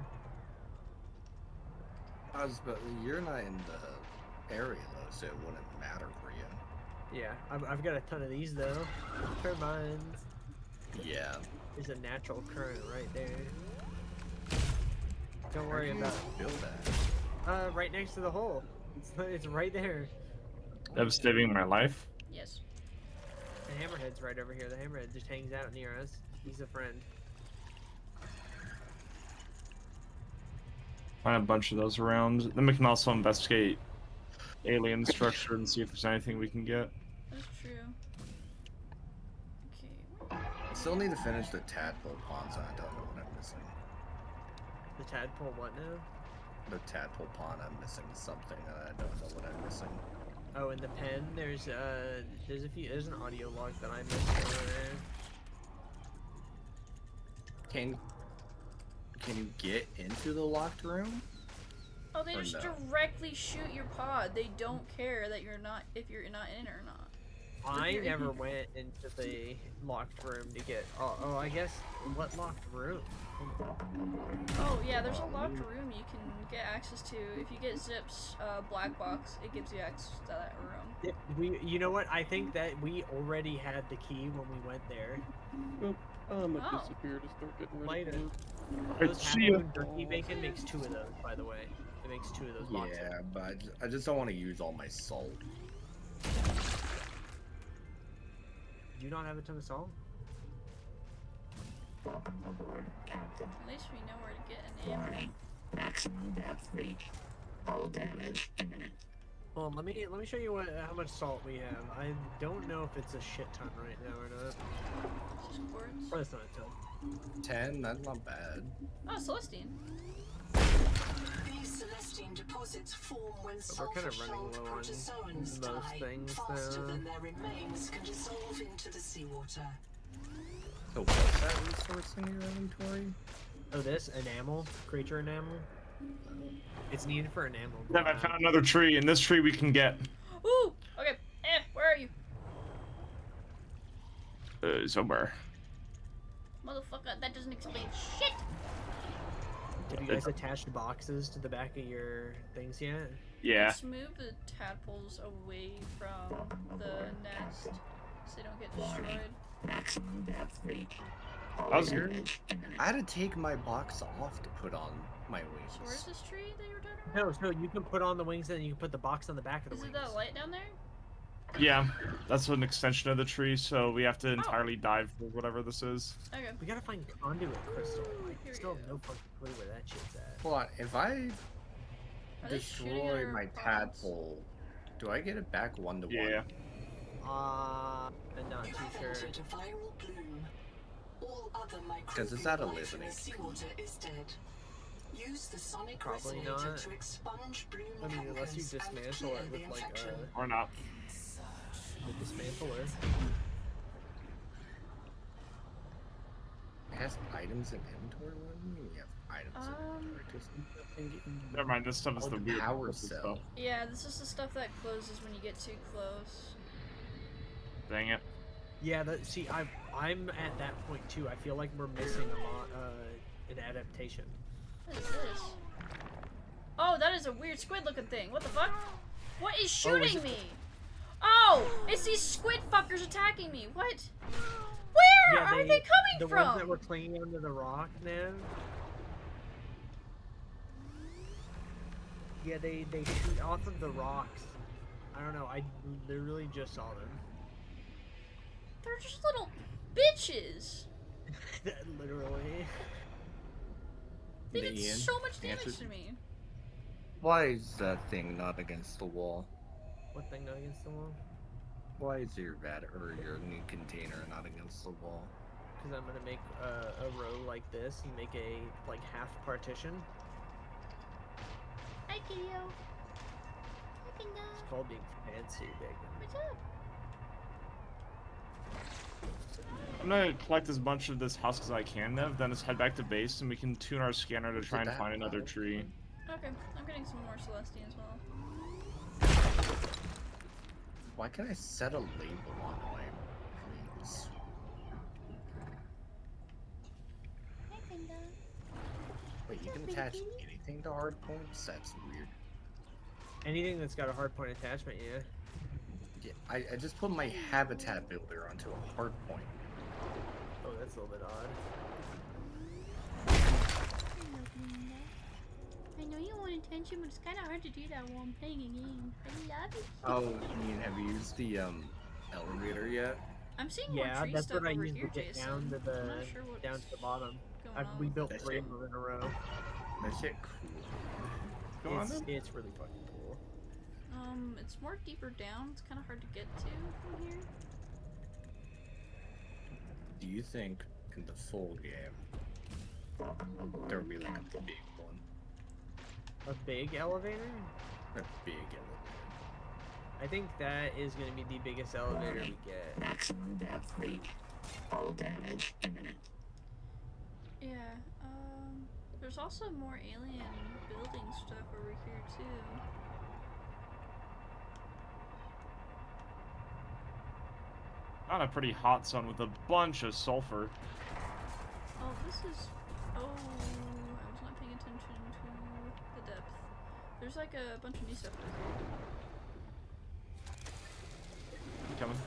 But you're not in the area though, so it wouldn't matter for you. Yeah, I've got a ton of these though. Turbines. Yeah. There's a natural current right there. Don't Where worry do you about build that. right next to the hole. It's right there. That was saving my life. Yes. The hammerhead's right over here. The hammerhead just hangs out near us. He's a friend. Find a bunch of those around. Then we can also investigate alien structure and see if there's anything we can get. That's true. Okay. I still need to finish the tadpole ponds, and I don't know what I'm missing. The tadpole what now? The tadpole pond, I'm missing something, and I don't know what I'm missing. Oh, in the pen, there's an audio log that I missed over there. Can you get into the locked room? Oh, they Or just no? directly shoot your pod. They don't care that you're not, if you're not in or not. I never went into the locked room to get. Oh, I guess what locked room? Oh yeah, there's a locked room you can get access to. If you get Zip's black box, it gives you access to that room. You know what? I think that we already had the key when we went there. Well, I'm gonna Oh. disappear to start getting ready Might for have. work. Those See ya. Half-Moon Turkey bacon makes 2 of those, by the way. It makes 2 of those boxes. Yeah, but I just don't want to use all my salt. Do you not have a ton of salt? At least we know where to get an ammo. Maximum depth reach. Hull damage imminent. Well, let me show you how much salt we have. I don't know if it's a shit ton right now or not. It's just quartz. But it's not a ton. 10, that's not bad. Oh, Celestine. These Celestine deposits form when But we're kind of running sulfur-shoaled low on protozoans most die things faster now. than their remains can dissolve into the seawater. So what's that resource in your inventory? Oh, this enamel, creature enamel. It's needed for enamel. Then I found another tree, and this tree we can get. Ooh! Okay. Where are you? Somewhere. Motherfucker, that doesn't explain shit! Have you guys attached boxes to the back of your things yet? Yeah. Let's move the tadpoles away from the nest so they don't get destroyed. Maximum depth reach. I had to take my box off to put on my wings. So where's this tree that you were talking about? No, so you can put on the wings and you can put the box on the back of the Is wings. it that light down there? Yeah, that's an extension of the tree, so we have to entirely dive for whatever this is. Okay. We gotta find conduit crystal. I Here still we have no fucking clue where that shit's at. Hold on, if I Are they shooting at destroy our my bombs? tadpole, do I get it back 1 to 1? Yeah. I'm not You too have sure. entered a viral bloom. All other Because it's out of microbial life in living. the seawater is dead. Use the sonic Probably resonator not. to expunge bloom I mean, unless you chemicals and dismantle clear it the with like infection. Or not. a dismantler. It has items in inventory. What do you mean you have items in inventory? Just nothing. Never mind, this stuff is Oh, the the weird power purple cell. stuff. Yeah, this is the stuff that closes when you get too close. Dang it. Yeah, see, I'm at that point too. I feel like we're missing an adaptation. What is this? Oh, that is a weird squid-looking thing. What the fuck? What is shooting me? Oh, it's these squid fuckers attacking me. What? Where are they coming the from? ones that were clinging onto the rock, man. Yeah, they shoot off of the rocks. I don't know. I literally just saw them. They're just little bitches. Literally. They did Ian, so much damage answer- to me. Why is that thing not against the wall? What thing not against the wall? Why is your your new container not against the wall? Because I'm gonna make a row like this and make a like half partition. Hi, Kiddo. Hi, Kiddo. It's called being fancy, big. What's up? I'm gonna collect as much of this husk as I can, Nev, then let's head back to base and we can tune our scanner to try and find another tree. Okay, I'm getting some more Celestine as well. Why can't I set a label on my wings? Hi, Kiddo. Wait, you can attach anything to hard points? That's weird. Anything that's got a hard point attachment, yeah. Yeah, I just put my habitat builder onto a hard point. Oh, that's a little bit odd. Hello, Linda. I know you want attention, but it's kind of hard to do that while I'm playing a game. I love it. Oh, you mean, have you used the elevator yet? I'm seeing more Yeah, tree that's stuff what I over used here, to get Jason. down to the I'm not sure what's down to the bottom. going on We with built That 3 shit- of them in a row. That shit cool. Go on then. It's really fucking cool. It's more deeper down. It's kind of hard to get to from here. Do you think in the full game there will be like a big one? A big elevator? A big elevator. I think that is going to be the biggest elevator we get. Maximum depth reach. Hull damage imminent. Yeah, there's also more alien building stuff over here too. On a pretty hot sun with a bunch of sulfur. Oh, this is... Oh, I was not paying attention to the depth. There's like a bunch of new stuff over here. Coming.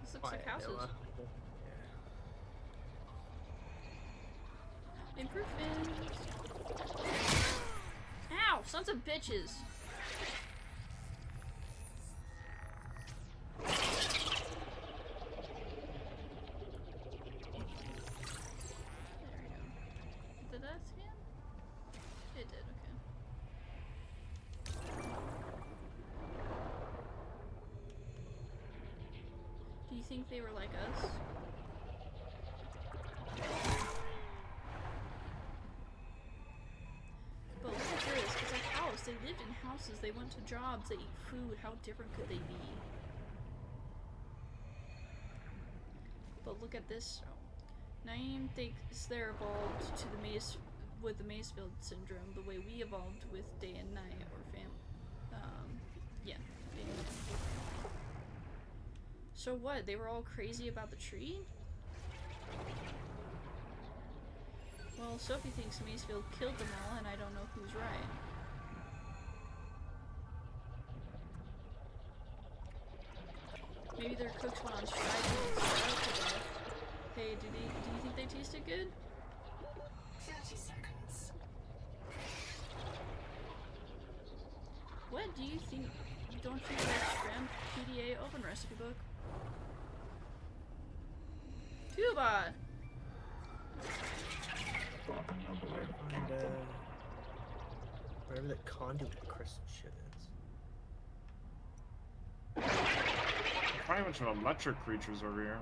This looks like houses. Improvements. Ow! Sons of bitches! Did that scan? It did, okay. Do you think they were like us? But look at this, it's a house. They lived in houses, they went to jobs, they eat food. How different could they be? But look at this. Naeem thinks they're evolved to the with the Macefield syndrome, the way we evolved with day and night, or yeah, day and night. So what? They were all crazy about the tree? Well, Sophie thinks Macefield killed them all, and I don't know who's right. Maybe their cooks went on strike and starved to death. Hey, do you think they tasted good? 30 seconds. What do you think? Don't you like shrimp? PDA open recipe book. Tuba! Find whatever that conduit crystal shit is. Probably a bunch of electric creatures over here.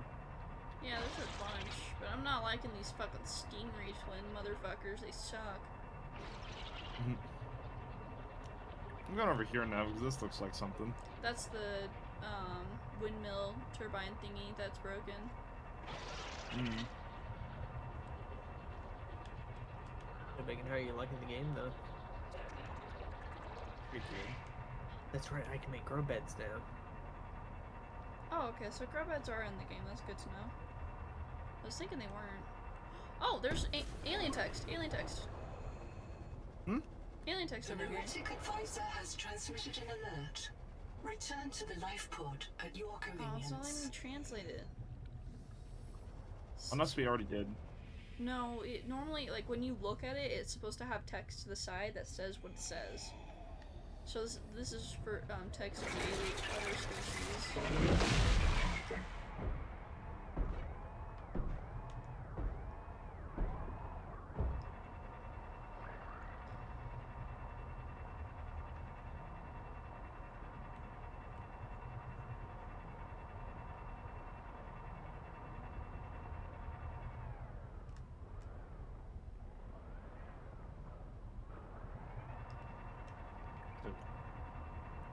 Yeah, there's a bunch, but I'm not liking these fucking stingray twin motherfuckers. They suck. I'm going over here now because this looks like something. That's the windmill turbine thingy that's broken. Megan, how are you liking the game though? Pretty cool. That's right, I can make grow beds now. Oh, okay, so grow beds are in the game. That's good to know. I was thinking they weren't. Oh, there's alien text. Alien text. Alien text over here. The Noetic advisor has transmitted an alert. Return to the life pod at your Oh, convenience. it's not letting me translate it. Unless we already did. No, it normally, like, when you look at it, it's supposed to have text to the side that says what it says. So this is for text of the other species.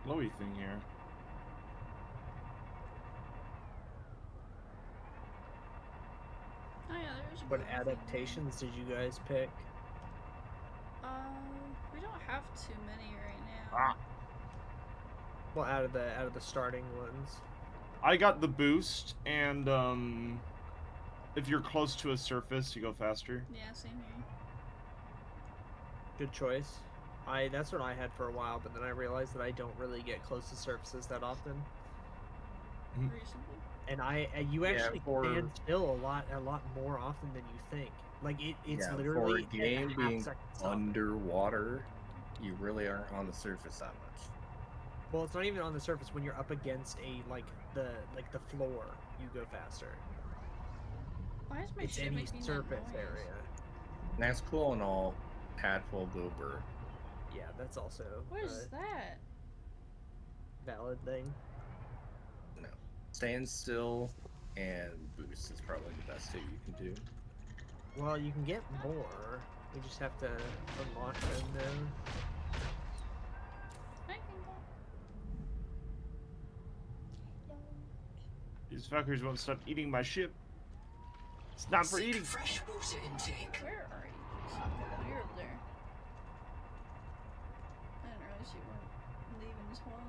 Glowy thing here. Oh yeah, there's a What glowing thing. adaptations did you guys pick? We don't have too many right now. Well, out of the starting ones. I got the boost, and if you're close to a surface, you go faster. Yeah, same here. Good choice. That's what I had for a while, but then I realized that I don't really get close to surfaces that often. Reasonable. And you actually for- stand still a lot more often than you think. Like it's Yeah, literally for a game half being second stop. underwater, you really aren't on the surface that much. Well, it's not even on the surface. When you're up against the floor, you go faster. Why is my It's shit any making that surface noise? area. And that's cool and all. Tadpole goober. Yeah, that's also What is a that? valid thing. No. Stand still and boost is probably the best thing you can do. Well, you can get more. We just have to unlock them then. I can go. These fuckers won't stop eating my ship. It's not for Seek eating. fresh water intake. Where are you? You're over there. I didn't realize you weren't leaving as well.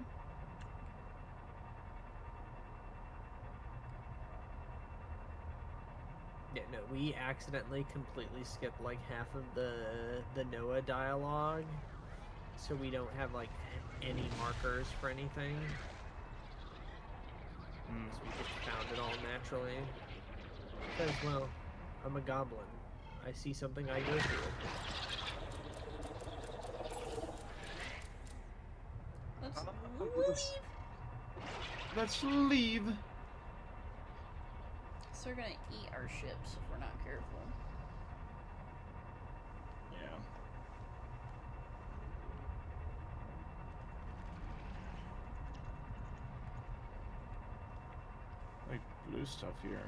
Yeah, no, we accidentally completely skipped like half of the Noah dialogue, so we don't have like any markers for anything. So we just found it all naturally. Because, well, I'm a goblin. I see something, I go for it. Let's let's- Let's leave. So they're gonna eat our ships if we're not careful. Yeah. Like blue stuff here.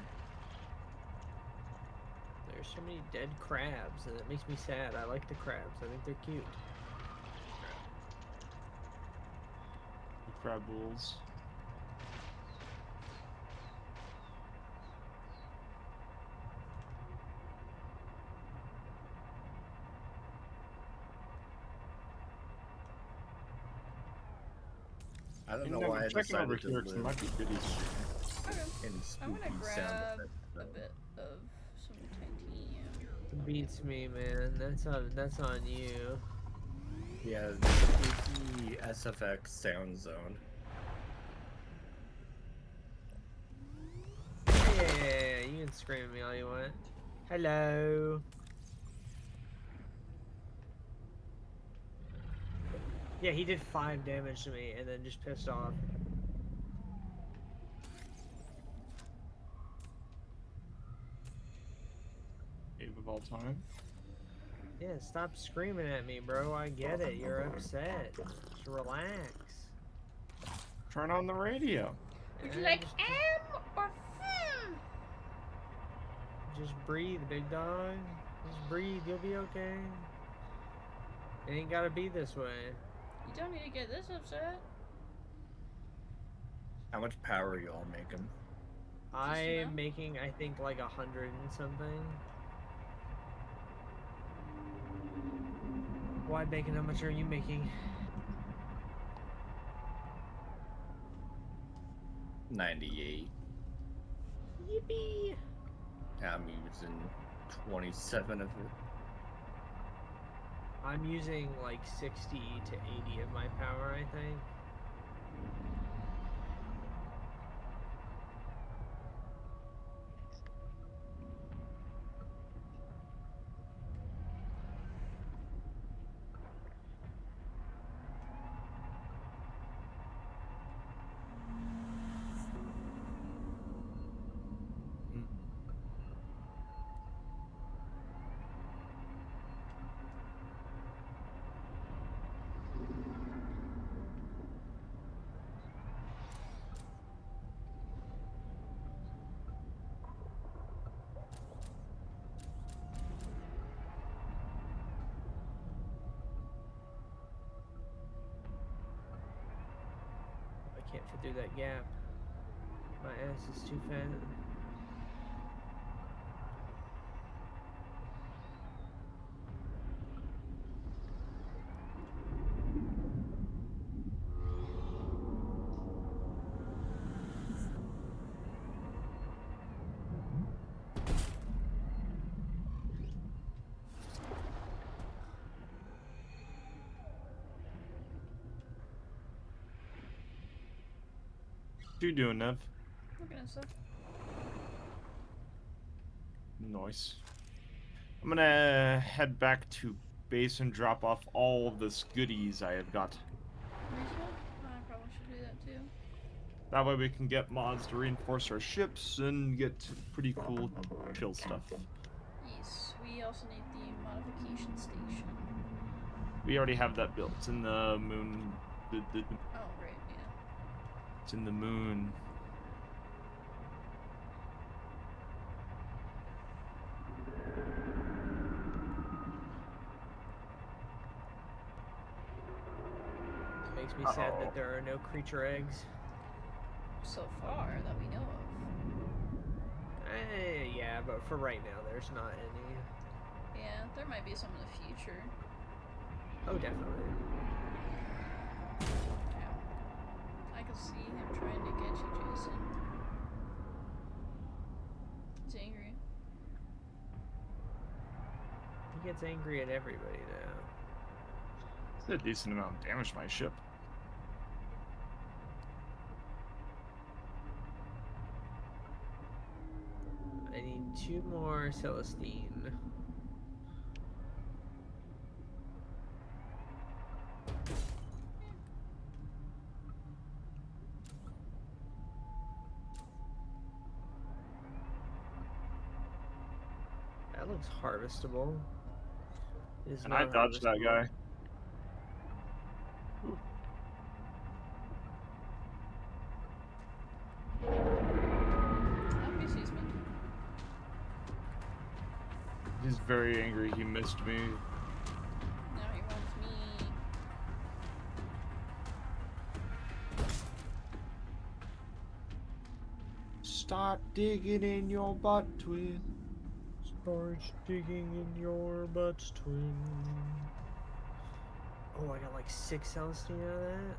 There's so many dead crabs, and it makes me sad. I like the crabs. I think they're cute. The crab bulls. I don't You know know, why I checking over decided to here 'cause there live might be goodies. Okay. in I'm spooky gonna sound grab effects. a bit of some titanium. Beats me, man. That's on you. Yeah, the spooky SFX sound zone. Yeah, you can scream at me all you want. Hello. Yeah, he did 5 damage to me and then just pissed off. Ave of all time. Yeah, stop screaming at me, bro. I get it. You're upset. Just relax. Turn on the radio. Would you Yeah, like just- M or F? Just breathe, big dog. Just breathe. You'll be okay. It ain't gotta be this way. You don't need to get this upset. How much power are y'all making? I'm making, I think, like 100 and something. Why bacon? How much are you making? 98. Yippee! I'm using 27 of it. I'm using like 60 to 80 of my power, I think. I can't fit through that gap. My ass is too fat. What you doing, Nev? Looking at stuff. Nice. I'm gonna head back to base and drop off all of this goodies I have got. Reasonable? I probably should do that too. That way we can get mods to reinforce our ships and get pretty cool chill stuff. Yes, we also need the modification station. We already have that built. It's in the moon. Oh, right, yeah. It's in the moon. Makes me sad that there are no creature eggs. So far that we know of. Yeah, but for right now, there's not any. Yeah, there might be some in the future. Oh, definitely. I can see him trying to get you, Jason. He's angry. He gets angry at everybody now. Did a decent amount of damage to my ship. I need 2 more Celestine. That looks harvestable. It is And I not dodged that harvestable. guy. Oh, he sees me. He's very angry. He missed me. Now he wants me. Stop digging in your butt, twin. Start digging in your butts, twin. Oh, I got like 6 Celestine out of that.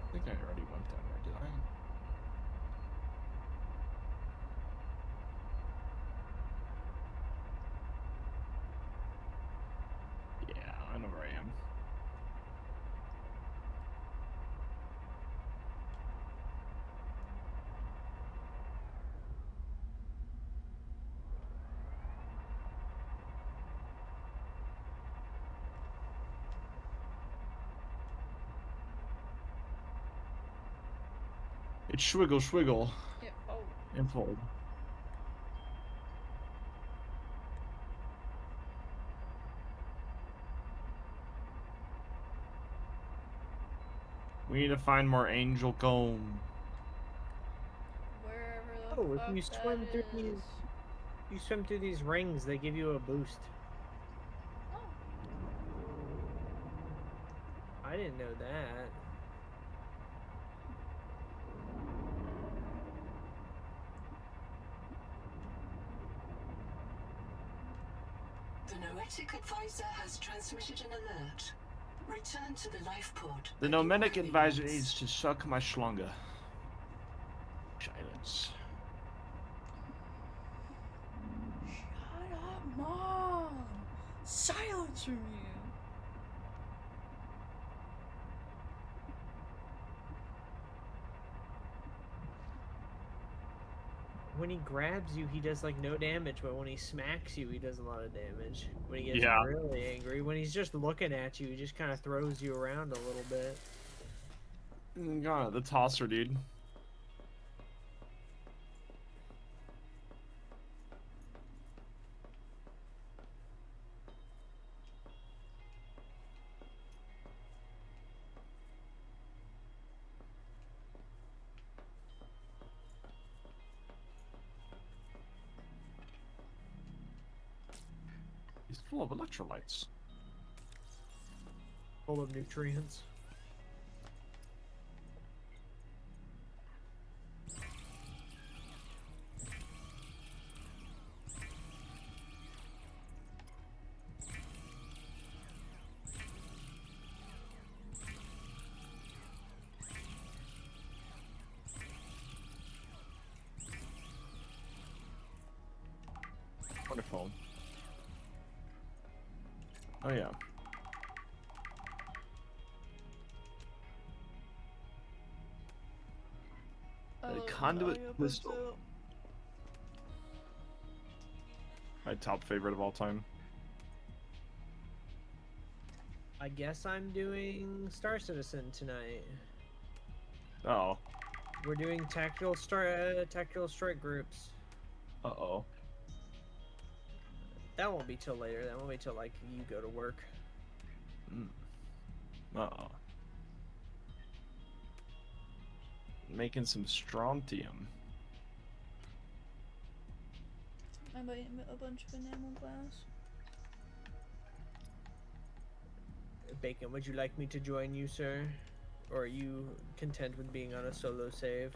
I think I already went down there, did I? Yeah, I know where I am. It's Schwiggle Schwiggle. Yeah. Oh. And fold. We need to find more angel comb. Wherever the Oh, if fuck you that swim through is. these, you swim through these rings, they give you a boost. Oh. I didn't know that. The Noetic advisor has transmitted an alert. Return to the life pod. The Nomadic advisor needs to suck my schlonga. Silence. Shut up, Mom! Silence from you! When he grabs you, he does like no damage, but when he smacks you, he does a lot of damage. When he gets Yeah. really angry, when he's just looking at you, he just kind of throws you around a little bit. Got it, the tosser, dude. He's full of electrolytes. Full of nutrients. Wonderful. Oh yeah. A conduit pistol. My top favorite of all time. I guess I'm doing Star Citizen tonight. Uh-oh. We're doing tactical strike groups. Uh-oh. That won't be till later. That won't be till like you go to work. Uh-oh. Making some strontium. I bought a bunch of enamel glass. Bacon, would you like me to join you, sir? Or are you content with being on a solo save?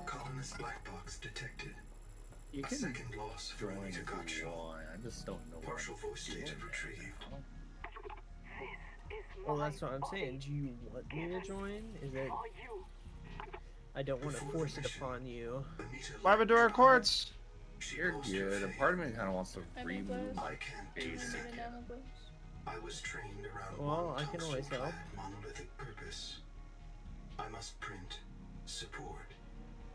Colonist black box detected. You A can second loss for join Anita if you Gotcha. want. I just don't know. Partial what voice to do. data retrieved. Well, that's what I'm saying. Do you want me to join? Is it? I don't want to force it upon you. Lavadora quartz! You're good. A part of me kind of wants to I made remove glass. I can't do Basic that. enamel glass. I was trained around Well, one I can always tungsten help. clad monolithic purpose. I must print support,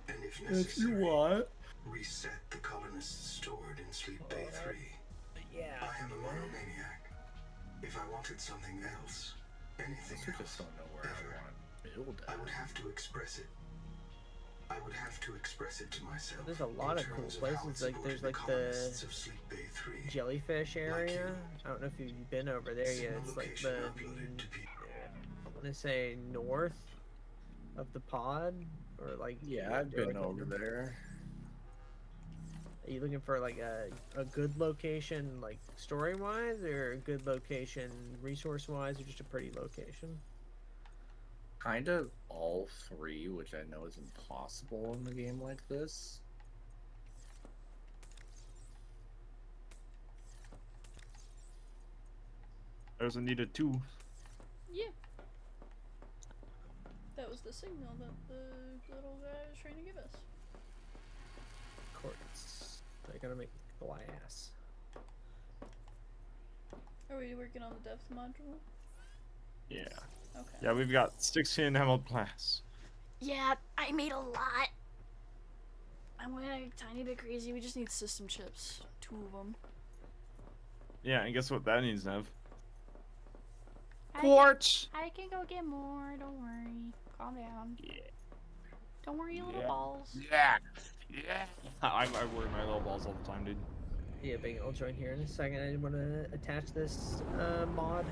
and if If necessary, you want. reset the colonists stored in Sleep Bay 3. Yeah. I am a monomaniac. If I wanted something else, anything I just else, don't know where ever, I want to build I at. would have to express it. I would have to express it to myself. There's a lot of cool places. Like there's like the jellyfish area. I don't know if you've been over there yet. It's like the I want to say north of the pod, or like Yeah, I've been over there. Are you looking for like a good location, like story wise, or a good location resource wise, or just a pretty location? Kind of all three, which I know is impossible in a game like this. There's Anita too. Yeah. That was the signal that the little guy was trying to give us. Quartz. I gotta make glass. Are we working on the depth module? Yeah. Okay. Yeah, we've got 16 emerald glass. Yeah, I made a lot. I'm going a tiny bit crazy. We just need system chips. 2 of them. Yeah, and guess what that needs, Nev? I Quartz! I can go get more. Don't worry. Calm down. Yeah. Don't worry, you little balls. Yeah. Yeah. I worry my little balls all the time, dude. Yeah, Big, I'll join here in a second. I want to attach this mod.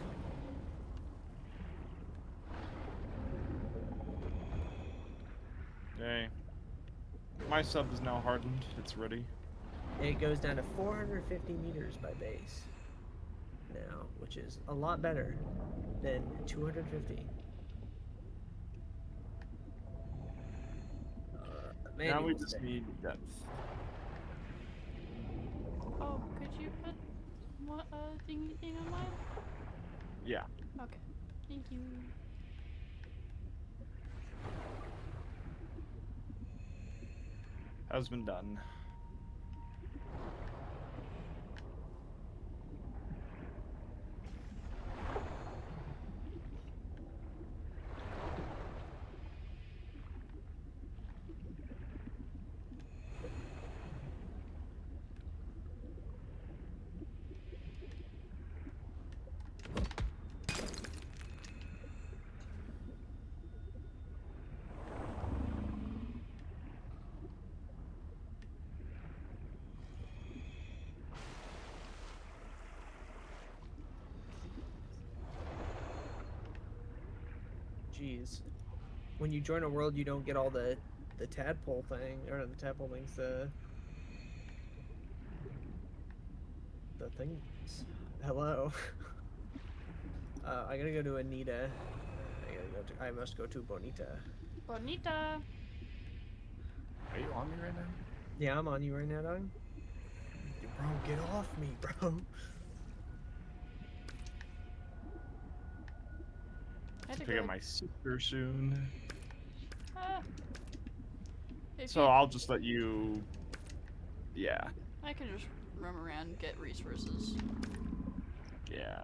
Okay. My sub is now hardened. It's ready. It goes down to 450 meters by base now, which is a lot better than 250. Now we just need depth. Oh, could you put what thing on mine? Yeah. Okay. Thank you. Has been done. Jeez. When you join a world, you don't get all the tadpole thing, or not the tadpole things, the things. Hello. I gotta go to Anita. I must go to Bonita. Bonita. Are you on me right now? Yeah, I'm on you right now, dog. Bro, get off me, bro. Pick up my sister soon. So I'll just let you. Yeah. I can just roam around and get resources. Yeah.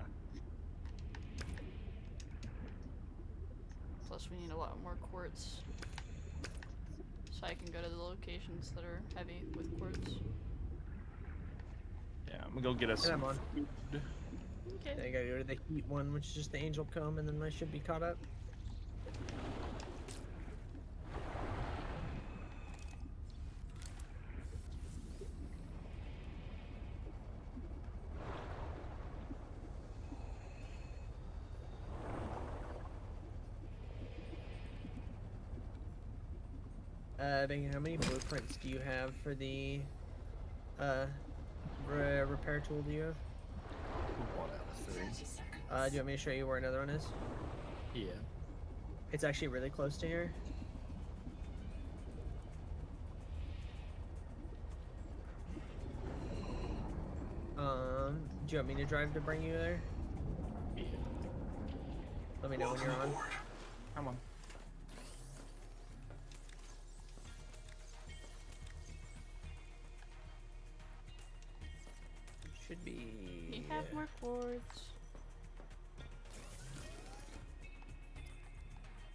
Plus, we need a lot more quartz. So I can go to the locations that are heavy with quartz. Yeah, I'm gonna go get us And I'm some on. food. Okay. I gotta go to the heat one, which is just the angel comb, and then I should be caught up. Bang, how many blueprints do you have for the repair tool? Do you have? 1 out of 3. Do you want me to show you where another one is? Yeah. It's actually really close to here. Do you want me to drive to bring you there? Yeah. Let me know when you're on. Come on. Should be. You have more quartz.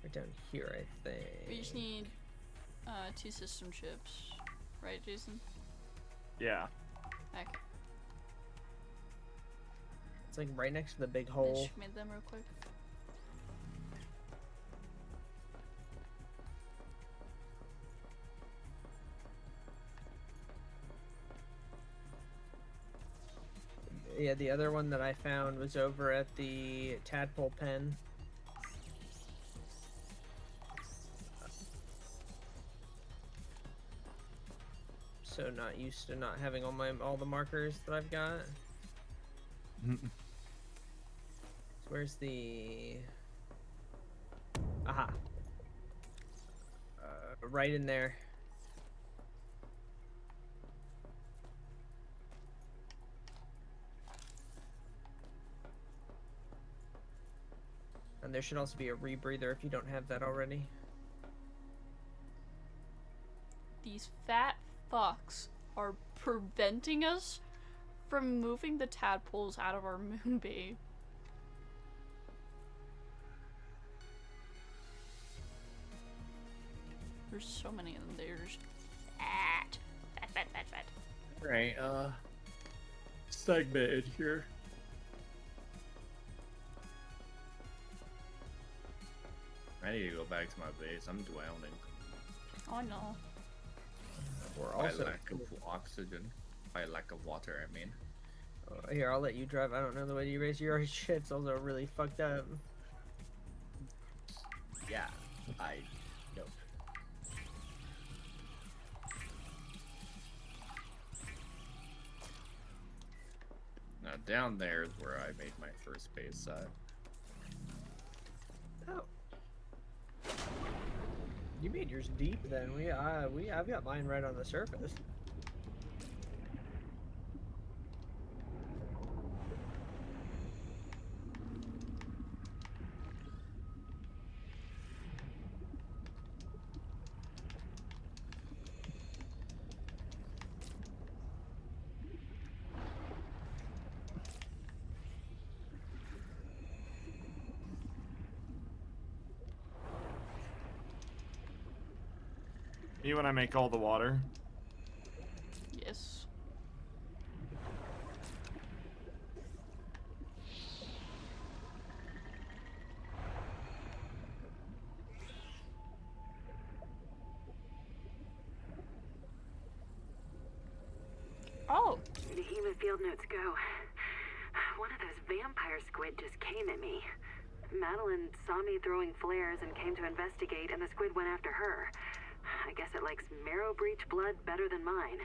Right down here, I think. We just need 2 system chips. Right, Jason? Yeah. Okay. It's like right next to the big I hole. just made them real quick. Yeah, the other one that I found was over at the tadpole pen. So not used to not having all the markers that I've got. So where's the... Aha. Right in there. And there should also be a rebreather if you don't have that already. These fat fucks are preventing us from moving the tadpoles out of our moon base. There's so many of them. They're just fat. Fat. Right, Segmented here. I need to go back to my base. I'm drowning. Oh no. We're By also... lack of oxygen. By lack of water, I mean. Here, I'll let you drive. I don't know the way you raise your shit's also really fucked up. Yeah, I know. Now down there is where I made my first base at. Oh. You made yours deep then. I've got mine right on the surface. Me when I make all the water. Yes. Oh! The human field notes go. One of those vampire squid just came at me. Madeline saw me throwing flares and came to investigate, and the squid went after her. I guess it likes marrow breach blood better than mine.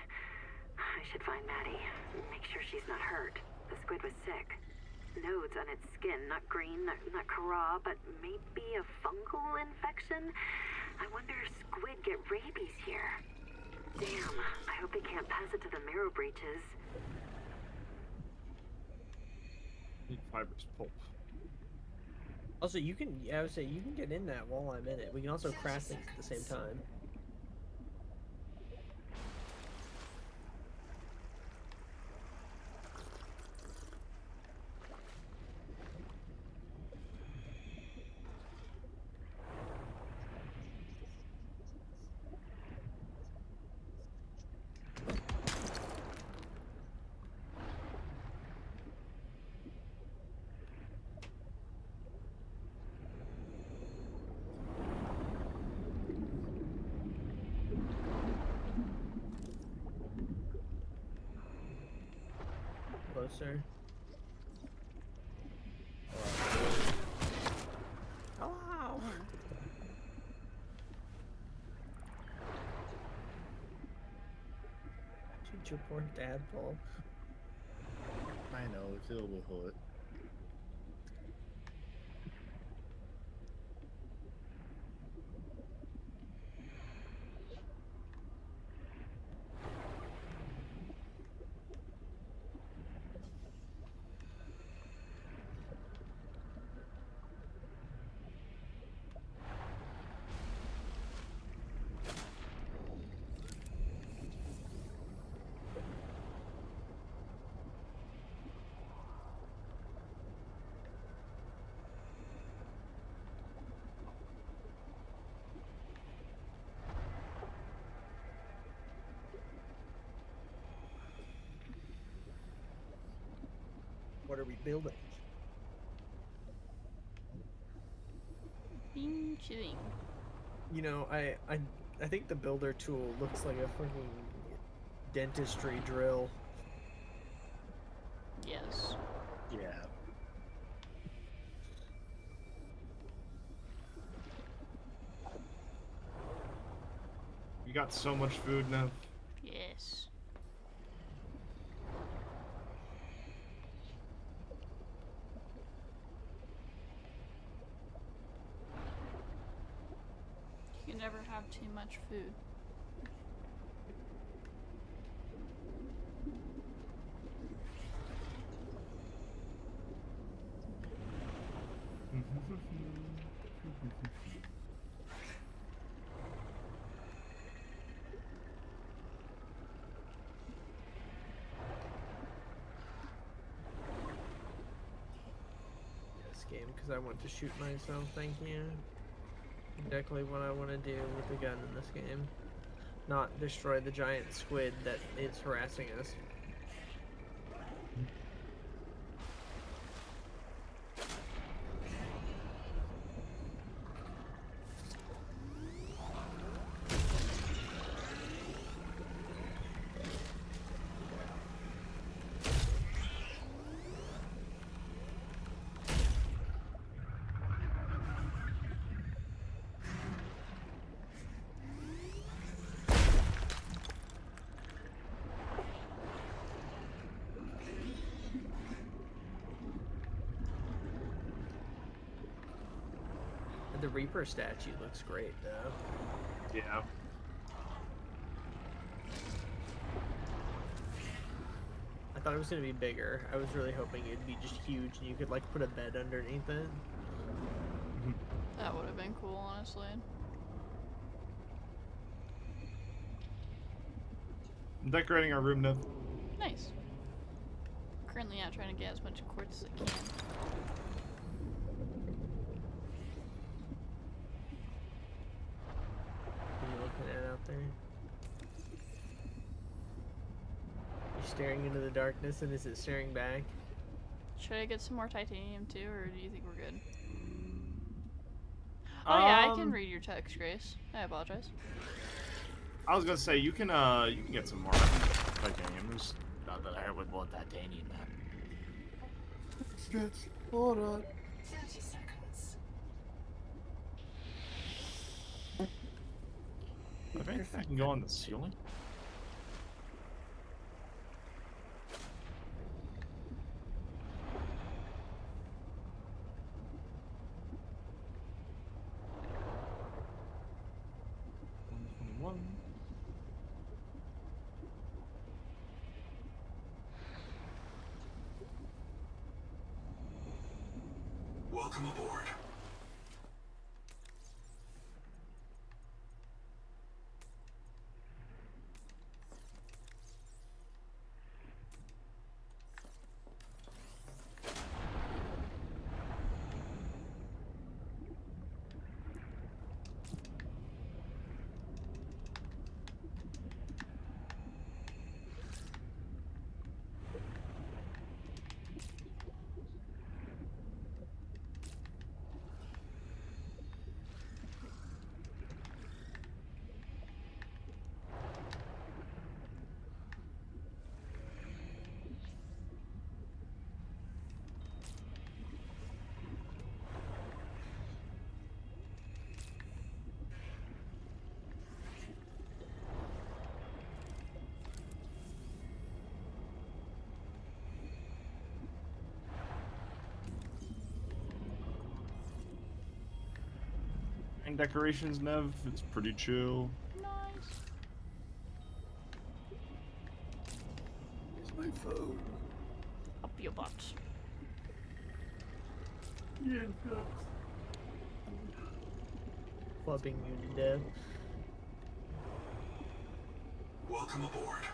I should find Maddie. Make sure she's not hurt. The squid was sick. Nodes on its skin, not green, not Kara, but maybe a fungal infection? I wonder if squid get rabies here. Damn, I hope they can't pass it to the marrow breaches. Need fibrous pulp. Also, you can, I would say, you can get in that while I'm in it. We can also craft things at the same time. Closer. Oh! Shoot your poor tadpole. I know, it's a little bit hot. what are we building? Bing chilling. You know, I think the builder tool looks like a fucking dentistry drill. Yes. Yeah. You got so much food now. Yes. You can never have too much food. This game, because I want to shoot myself, thank you. Exactly what I want to do with the gun in this game. Not destroy the giant squid that is harassing us. The Reaper statue looks great, though. Yeah. I thought it was going to be bigger. I was really hoping it'd be just huge and you could, like, put a bed underneath it. That would have been cool, honestly. I'm decorating our room now. Nice. Currently out trying to get as much quartz as I can. What are you looking at out there? You're staring into the darkness and is it staring back? Should I get some more titanium too, or do you think we're good? Oh yeah, I can read your text, Grace. I apologize. I was gonna say you can get some more titanium. There's Not that I heard with more titanium, man. Hold on. 30 seconds. I think I can go on the ceiling. One. Welcome aboard. And decorations, Nev. It's pretty chill. Nice. It's my phone. Up your butt. Yeah, Clubbing you to death. Welcome aboard.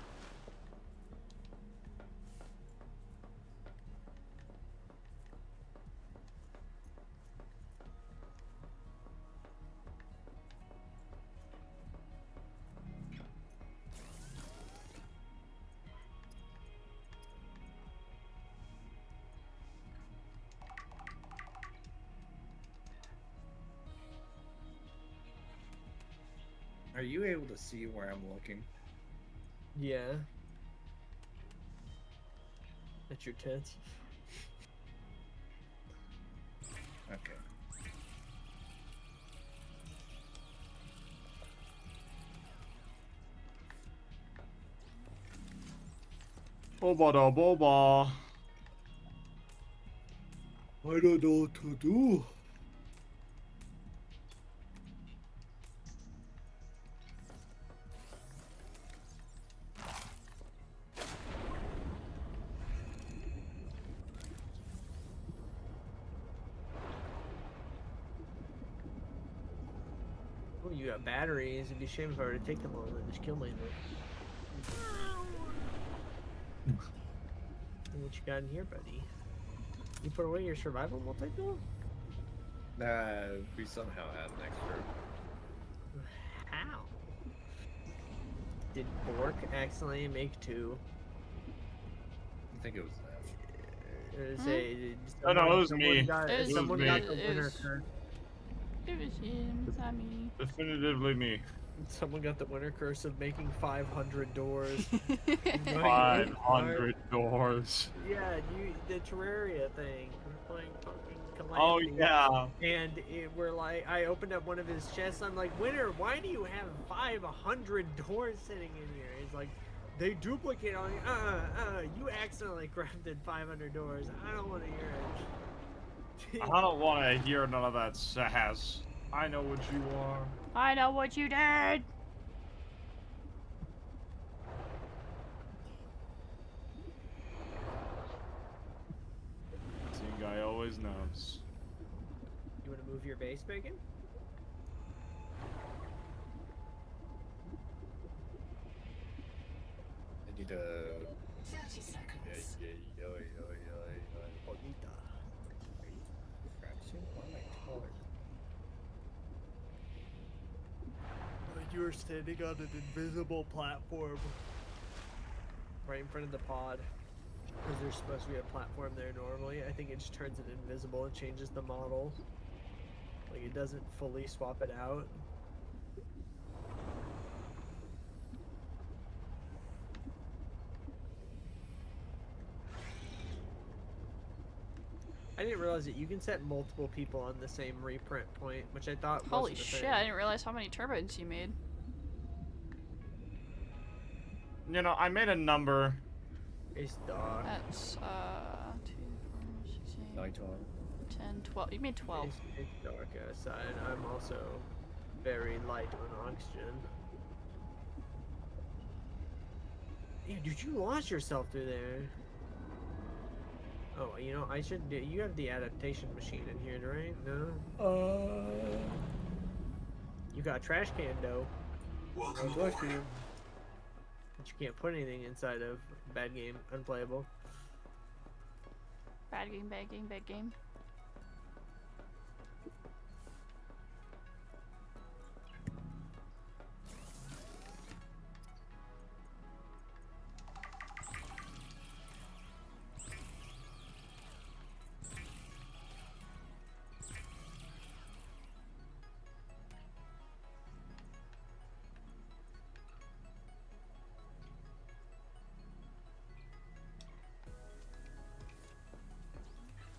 Are you able to see where I'm looking? Yeah. That's your tits. Okay. Boba da boba. I don't know what to do. Oh, you got batteries. It'd be a shame if I were to take them all and just kill myself. What you got in here, buddy? You put away your survival multi-tool? We somehow had an extra. How? Did Bork accidentally make 2? I think it was that. Oh, no, it was me. Someone me. got the winner curse. It was him, not me. Definitively me. Someone got the winner curse of making 500 doors. 500 doors. Yeah, the Terraria thing. We're playing fucking Oh, Calamity. yeah. And we're like, I opened up one of his chests. I'm like, Winner, why do you have 500 doors sitting in here? He's like, they duplicate on you. You accidentally crafted 500 doors. I don't want to hear it. I don't want to hear none of that sass. I know what you are. I know what you did! Same guy always knows. You want to move your base, Bacon? I need to. 30 seconds. Bonita. Fraction? Why am I taller? You were standing on an invisible platform right in front of the pod. Because there's supposed to be a platform there normally. I think it just turns it invisible and changes the model. Like, it doesn't fully swap it out. I didn't realize that you can set multiple people on the same reprint point, which I thought Holy wasn't a shit, thing. I didn't realize how many turbines you made. You know, I made a number. It's dark. That's, 2, 4, 6, 8, 9, 12. 10, 12. You made 12. It's dark outside. I'm also very light on oxygen. Ew, did you launch yourself through there? Oh, you know, I should do. You have the adaptation machine in here, right? No? You got a trash can, though. Welcome I'll talk aboard. to you. But you can't put anything inside of bad game, unplayable. Bad game, bad game, bad game.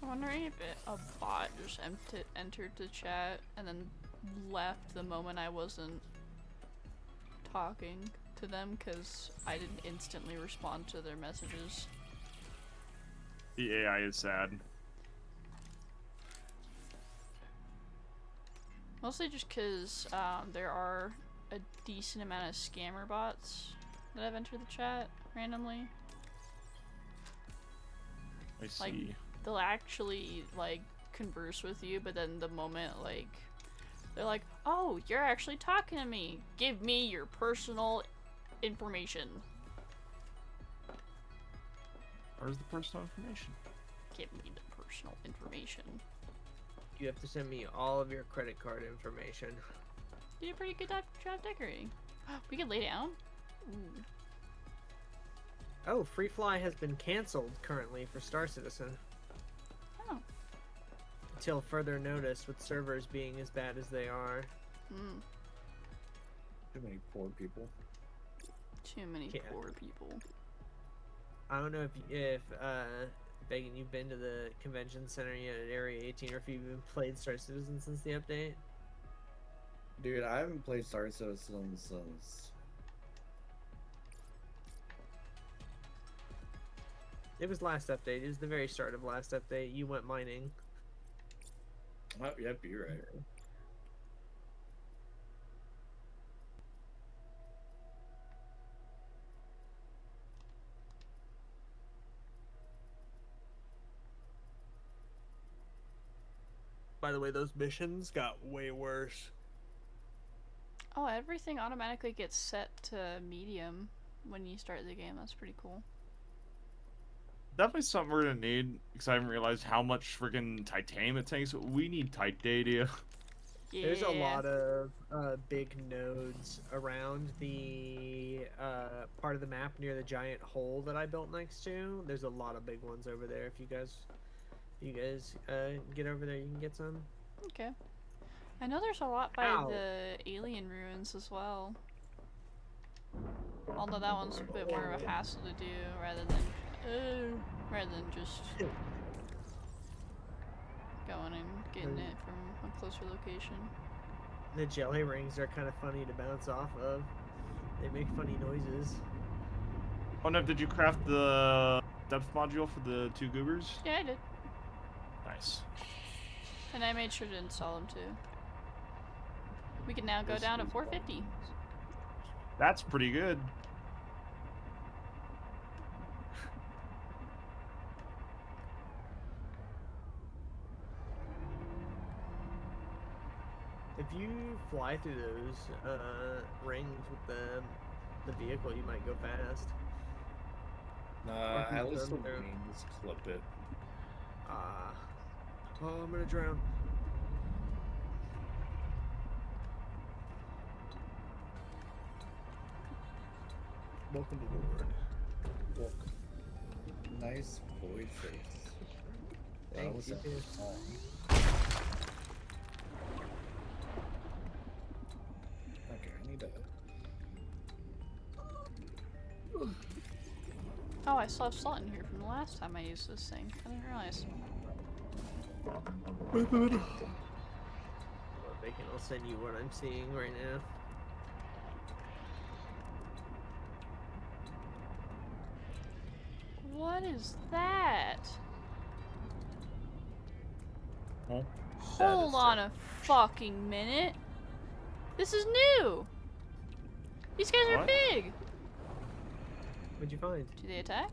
I'm wondering if a bot just entered the chat and then left the moment I wasn't talking to them because I didn't instantly respond to their messages. The AI is sad. Mostly just because there are a decent amount of scammer bots that have entered the chat randomly. I see. Like, they'll actually, like, converse with you, but then the moment, like, they're like, oh, you're actually talking to me. Give me your personal information. Where's the personal information? Give me the personal information. You have to send me all of your credit card information. You did a pretty good job decorating. We could lay down? Ooh. Oh, Free Fly has been canceled currently for Star Citizen. Oh. Until further notice, with servers being as bad as they are. Hmm. Too many poor people. Too many Yeah. poor people. I don't know if Megan, you've been to the convention center yet at Area 18, or if you've even played Star Citizen since the update. Dude, I haven't played Star Citizen since. It was last update. It was the very start of last update. You went mining. Oh, yep, you're right. By the way, those missions got way worse. Oh, everything automatically gets set to medium when you start the game. That's pretty cool. Definitely something we're gonna need, because I haven't realized how much freaking titanium it takes. We need titanium. Yeah. There's a lot of big nodes around the part of the map near the giant hole that I built next to. There's a lot of big ones over there. If you guys get over there, you can get some. Okay. I know there's a lot by Ow. the alien ruins as well. Although that one's a bit more of a hassle to do rather than just going and getting it from a closer location. The jelly rings are kind of funny to bounce off of. They make funny noises. Oh no, did you craft the depth module for the 2 goobers? Yeah, I did. Nice. And I made sure to install them too. We can now go down to 450. That's pretty good. If you fly through those rings with the vehicle, you might go fast. Nah, Or at least the confirm their- wings clip it. Oh, I'm gonna drown. Welcome aboard. Welcome. Nice void face. That was you a too. song. Okay, I need to. Oh, I still have salt in here from the last time I used this thing. I didn't realize. Well, Bacon, I'll send you what I'm seeing right now. What is that? Huh? Hold on a fucking minute. This is new. These guys are What? big. What'd you find? Do they attack?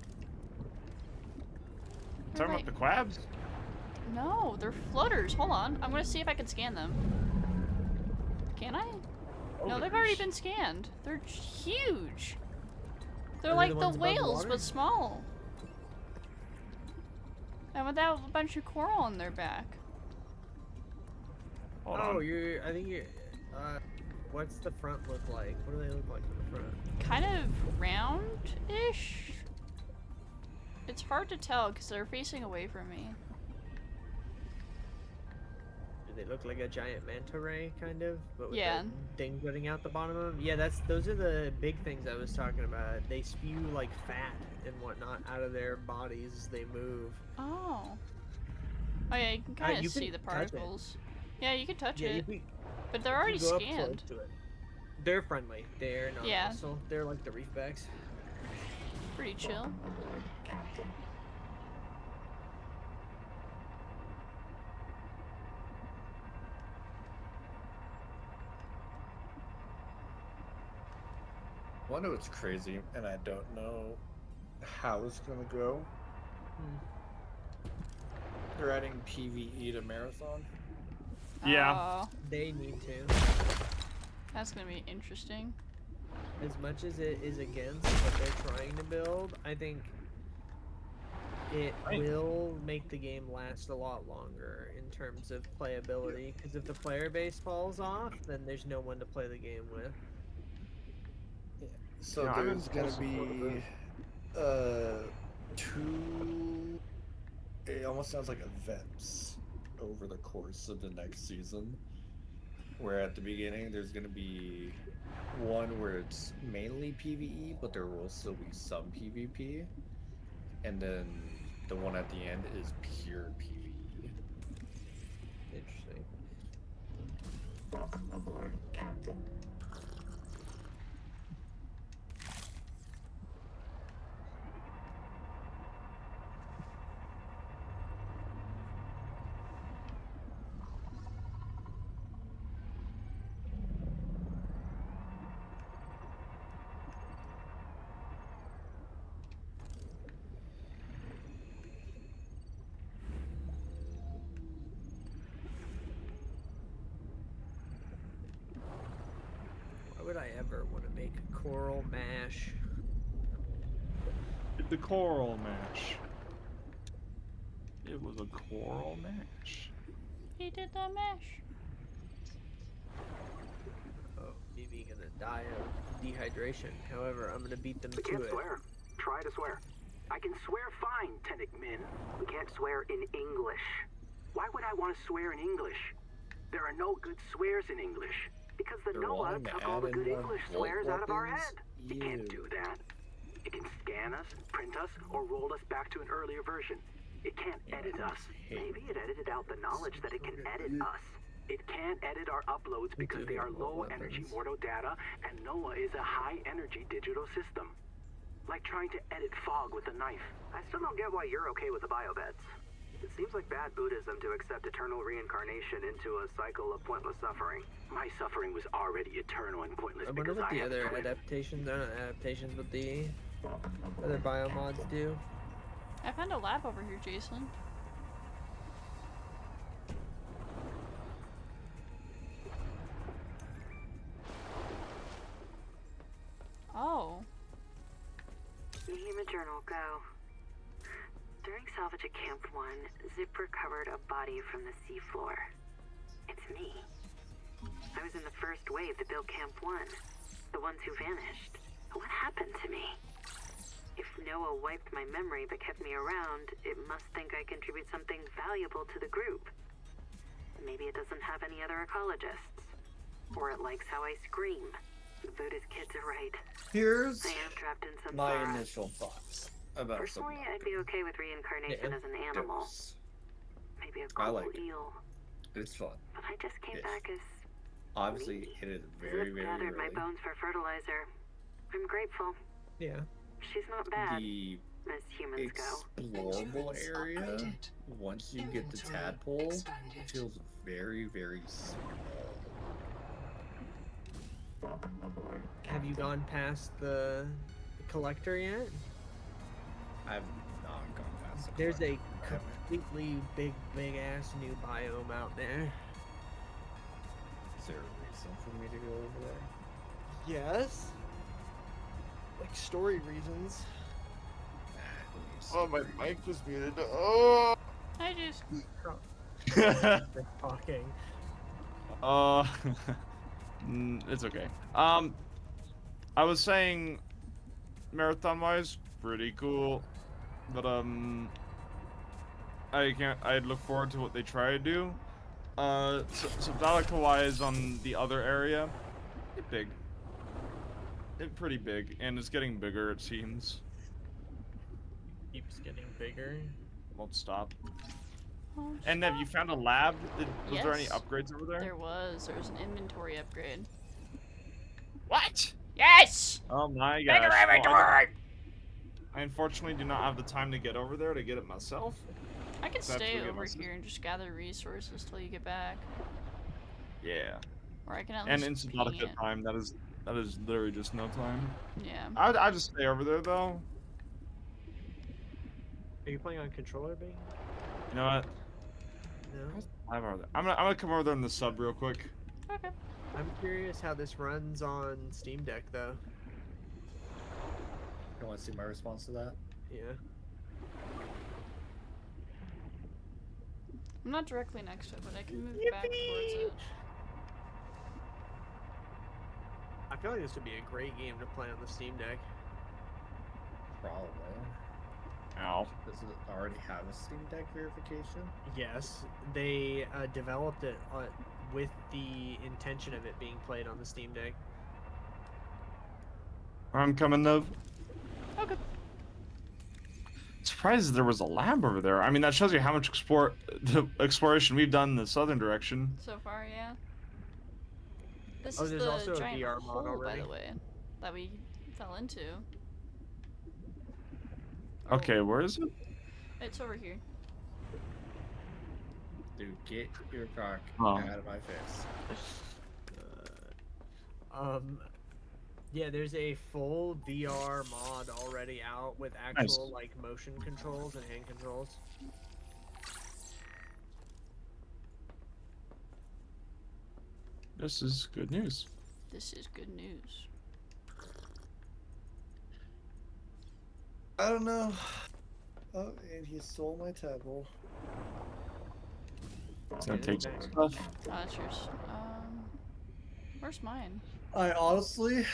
Talking about the crabs? No, they're flutters. Hold on. I'm gonna see if I can scan them. Can I? No, they've already been scanned. They're huge. They're Are they like the the ones above the whales, water? but small. And without a bunch of coral on their back. Hold Oh, on. I think you're, what's the front look like? What do they look like from the front? Kind of round-ish. It's hard to tell because they're facing away from me. Do they look like a giant manta ray, kind of? But with Yeah. that thing putting out the bottom of them? Yeah, those are the big things I was talking about. They spew, like, fat and whatnot out of their bodies as they move. Oh. Oh yeah, you can kind of you see can the touch it. particles. Yeah, you can touch Yeah, it. you can, But they're you already can go up scanned. close to it. They're friendly. They're not Yeah. hostile. They're like the reefbacks. Pretty chill. I wonder what's crazy, and I don't know how it's gonna go. They're adding PvE to Marathon. Yeah. Oh, They need to. that's gonna be interesting. As much as it is against what they're trying to build, I think it will make the game last a lot longer in terms of playability. Because if the player base falls off, then there's no one to play the game with. So Yeah, I'm in there's gonna full support of be two. It almost sounds like events over the course of the next season. where at the beginning there's gonna be one where it's mainly PvE, but there will still be some PvP, and then the one at the end is pure PvE. Interesting. Welcome aboard, Captain. Why would I ever want to make coral mash? The coral mash. It was a coral mash. He did the mash. Oh, maybe gonna die of dehydration. However, I'm gonna beat them We to can't it. swear. Try to swear. I can swear fine, Tennick Min. We can't swear in English. Why would I want to swear in English? There are no good swears in English. Because the They're NOAA wanting to took all the add good in more English volt swears out of our weapons? head. It can't do that. It can scan us, print us, or roll us back to an earlier version. It can't edit us. Maybe it edited out the knowledge that it can edit us. It can't edit our uploads because they are low energy mortal data, and NOAA is a high energy digital system. Like trying to edit fog with a knife. I still don't get why you're okay with the biobeds. It seems like bad Buddhism to accept eternal reincarnation into a cycle of pointless suffering. My suffering was already eternal and pointless I wonder because what I the had other to quit. adaptations, what the other biomods do. I found a lab over here, Jason. Oh. Nehema Journal, go. During salvage at Camp 1, Zip recovered a body from the seafloor. It's me. I was in the first wave that built Camp 1. The ones who vanished. What happened to me? If Noah wiped my memory but kept me around, it must think I contribute something valuable to the group. Maybe it doesn't have any other ecologists. Or it likes how I scream. The Buddhist kids are right. Here's I am trapped in some my sorrow. initial thoughts about Personally, Subnautica. I'd be okay with reincarnation as an animal. Maybe a I cool like it. eel. It's fun. But I just came back as Obviously, it is very, Zip very gathered my early. bones for fertilizer. I'm grateful. Yeah. She's not bad, The as humans go. explorable area, once you get the tadpole, feels very, very small. Have you gone past the collector yet? I've not gone past the There's a collector. completely big ass new biome out there. Is there a reason for me to go over there? Yes. Like story reasons. Oh, my mic was muted. Oh. I just. They're talking. It's okay. I was saying, marathon-wise, pretty cool, but I look forward to what they try to do. Subnautica-wise, on the other area, it's big. It's pretty big, and it's getting bigger, it seems. Keeps getting bigger. Won't stop. Oh, And have you found a lab? Was there any Yes. upgrades over there? There was an inventory upgrade. What? Yes! Oh my gosh. Bigger Oh, inventory! I unfortunately do not have the time to get over there to get it myself. I could So I have to stay go get over my sis- here and just gather resources till you get back. Yeah. Or I can at And least in ping Subnautica it. time, that is literally just no time. Yeah. I'd just stay over there though. Are you playing on controller, Bing? You know what? No. I'm over there. I'm gonna come over there in the sub real quick. Okay. I'm curious how this runs on Steam Deck, though. You want to see my response to that? Yeah. I'm not directly next to it, but I can move back towards it. I feel like this would be a great game to play on the Steam Deck. Probably. Ow. Does it already have a Steam Deck verification? Yes, they developed it with the intention of it being played on the Steam Deck. I'm coming, Nov. Okay. Surprised there was a lab over there. I mean, that shows you how much exploration we've done in the southern direction. So far, yeah. This Oh, is there's the also a giant VR mod hole, by already. the way, that we fell into. Okay, where is it? It's over here. Dude, get your cock Oh. out of my face. Yeah, there's a full VR mod already out with actual like motion controls and hand controls. This is good news. This is good news. I don't know. Oh, and he stole my table. It's gonna take some stuff. Oh, that's yours. Where's mine? I honestly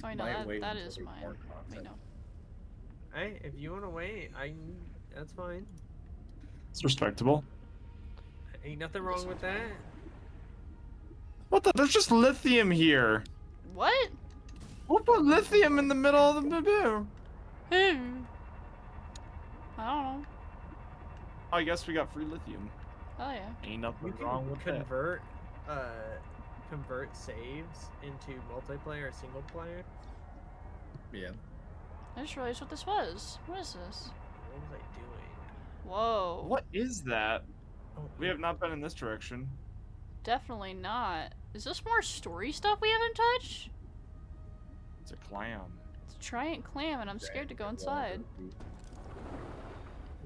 Oh, I know might wait that until is there's mine. more Wait, no. Hey, if you wanna wait, that's fine. It's respectable. Ain't nothing wrong with that. What the? There's just lithium here. What? We'll put lithium in the middle of the boo. I don't know. I guess we got free lithium. Oh yeah. Ain't nothing You can wrong with that. convert saves into multiplayer or single player. Yeah. I just realized what this was. What is this? What was I doing? Whoa. What is that? Oh, We have not been in this direction. Definitely not. Is this more story stuff we haven't touched? It's a clam. It's a giant clam, and I'm scared to go inside.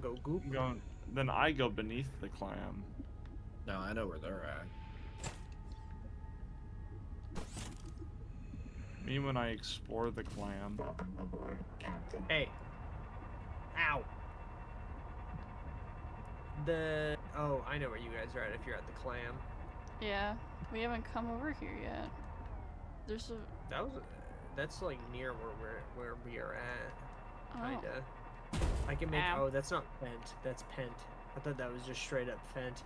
Go goop. Then I go beneath the clam. No, I know where they're at. Me when I explore the clam. Hey. Ow. Oh, I know where you guys are at if you're at the clam. Yeah, we haven't come over here yet. There's a. That's like near where we are at. Oh. Kinda. I can make. Ow. Oh, that's not Fent. That's Pent. I thought that was just straight up Fent.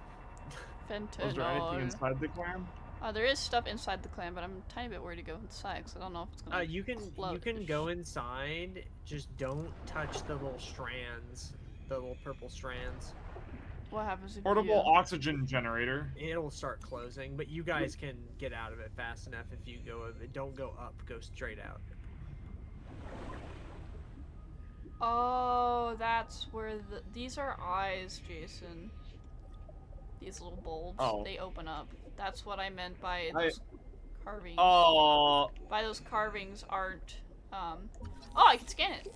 Fentanyl. Was there anything inside the clam? There is stuff inside the clam, but I'm a tiny bit worried to go inside because I don't know if it's gonna. You can go inside. Just don't touch the little strands, the little purple strands. What happens if Portable you... oxygen generator. It'll start closing, but you guys can get out of it fast enough if you go. Don't go up. Go straight out. Oh, that's where these are eyes, Jason. These little bulbs, they open up. That's what I meant by those carvings. Oh. By those carvings aren't, Oh, I can scan it.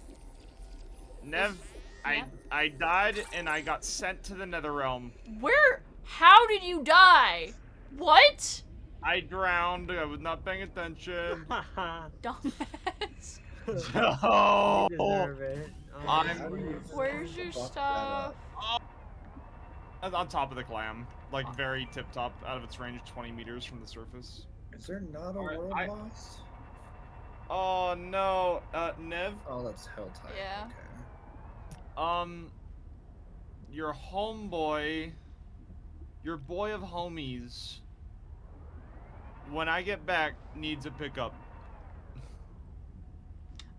Nev, Yeah? I died and I got sent to the nether realm. Where? How did you die? What? I drowned. I was not paying attention. Dumbass. Oh. You deserve it. Where's your stuff? On top of the clam. Like very tip top, out of its range, 20 meters from the surface. Is there not a world boss? Oh no, Nev? Oh, that's hell tight. Yeah. Okay. Your homeboy, your boy of homies, when I get back, needs a pickup.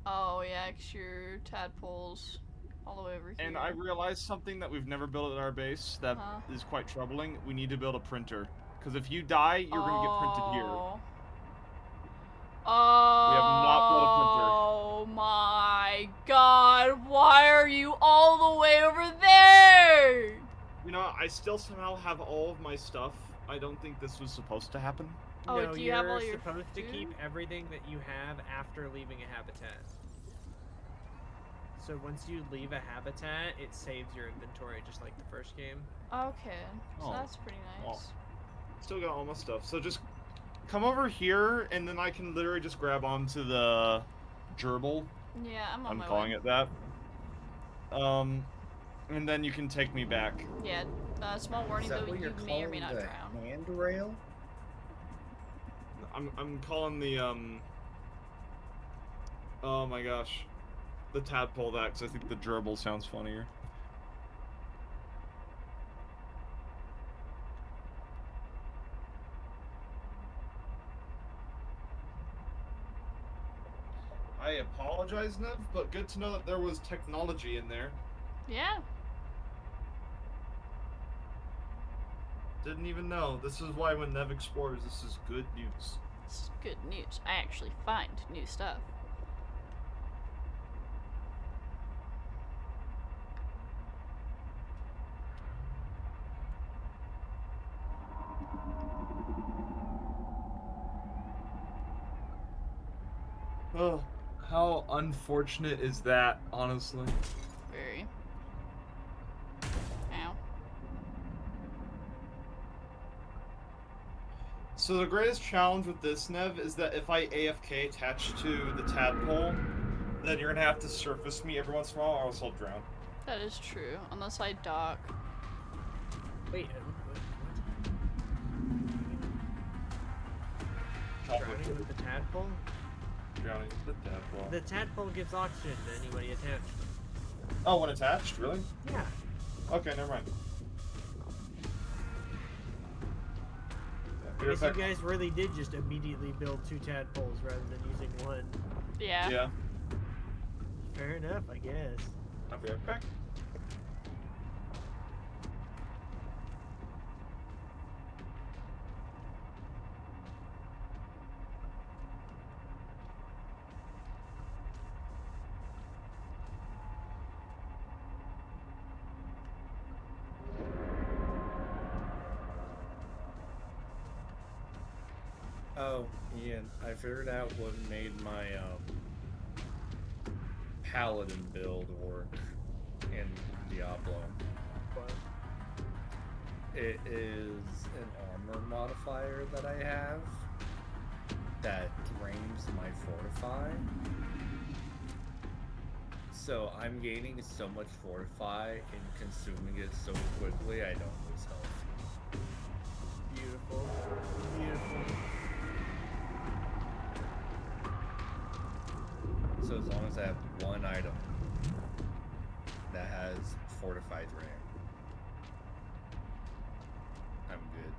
Oh yeah, 'cause your tadpoles all the way over here. And I realized something that we've never built at our base that is quite troubling. We need to build a printer. Because if you die, you're going to get printed here. Oh. We have not built a printer. Oh my god, why are you all the way over there? You know, I still somehow have all of my stuff. I don't think this was supposed to happen. Oh, no, do you have all your supposed to food? keep everything that you have after leaving a habitat. So once you leave a habitat, it saves your inventory just like the first game. Okay, so Oh. that's pretty nice. Well, still got all my stuff. So just come over here, and then I can literally just grab onto the gerbil. Yeah, I'm on I'm my calling way. it that. And then you can take me back. Yeah, small warning Is that though, what you you're may or calling may not the drown. handrail? I'm calling the oh my gosh, the tadpole that, 'cause I think the gerbil sounds funnier. I apologize, Nev, but good to know that there was technology in there. Yeah. Didn't even know. This is why when Nev explores, this is good news. It's good news. I actually find new stuff. Oh, how unfortunate is that, honestly? Very. Ow. So the greatest challenge with this, Nev, is that if I AFK attached to the tadpole, then you're gonna have to surface me every once in a while, or else I'll drown. That is true. Unless I dock. Wait, What? drowning with the tadpole? Drowning with the tadpole. The tadpole gives oxygen to anybody attached. Oh, when attached? Really? Yeah. Okay, never mind. I guess you guys really did just immediately build 2 tadpoles rather than using 1. Yeah. Yeah. Fair enough, I guess. I'll be right back. Oh, Ian, I figured out what made my paladin build work in Diablo. But It is an armor modifier that I have that drains my fortify. So I'm gaining so much fortify and consuming it so quickly I don't lose health. beautiful. Beautiful. So as long as I have one item that has fortified ram, I'm good.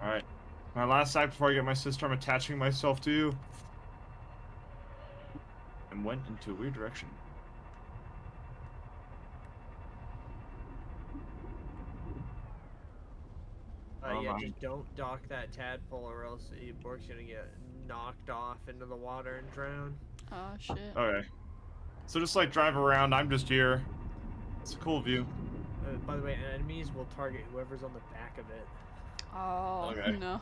Alright. My last act before I get my sister, I'm attaching myself to you. And went into a weird direction. Yeah, just don't dock that tadpole or else Bork's gonna get knocked off into the water and drown. Oh shit. Okay. So just like drive around, I'm just here. It's a cool view. By the way, enemies will target whoever's on the back of it. Oh Okay. no.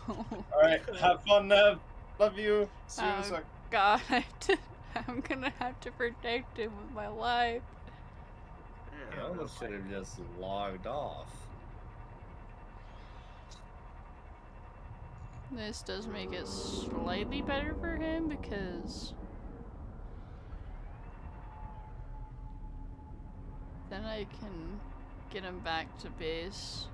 Alright, have fun, Nev. Love you. See you in a Oh sec. god, I'm gonna have to protect him with my life. I almost should have just logged off. This does make it slightly better for him because then I can get him back to base.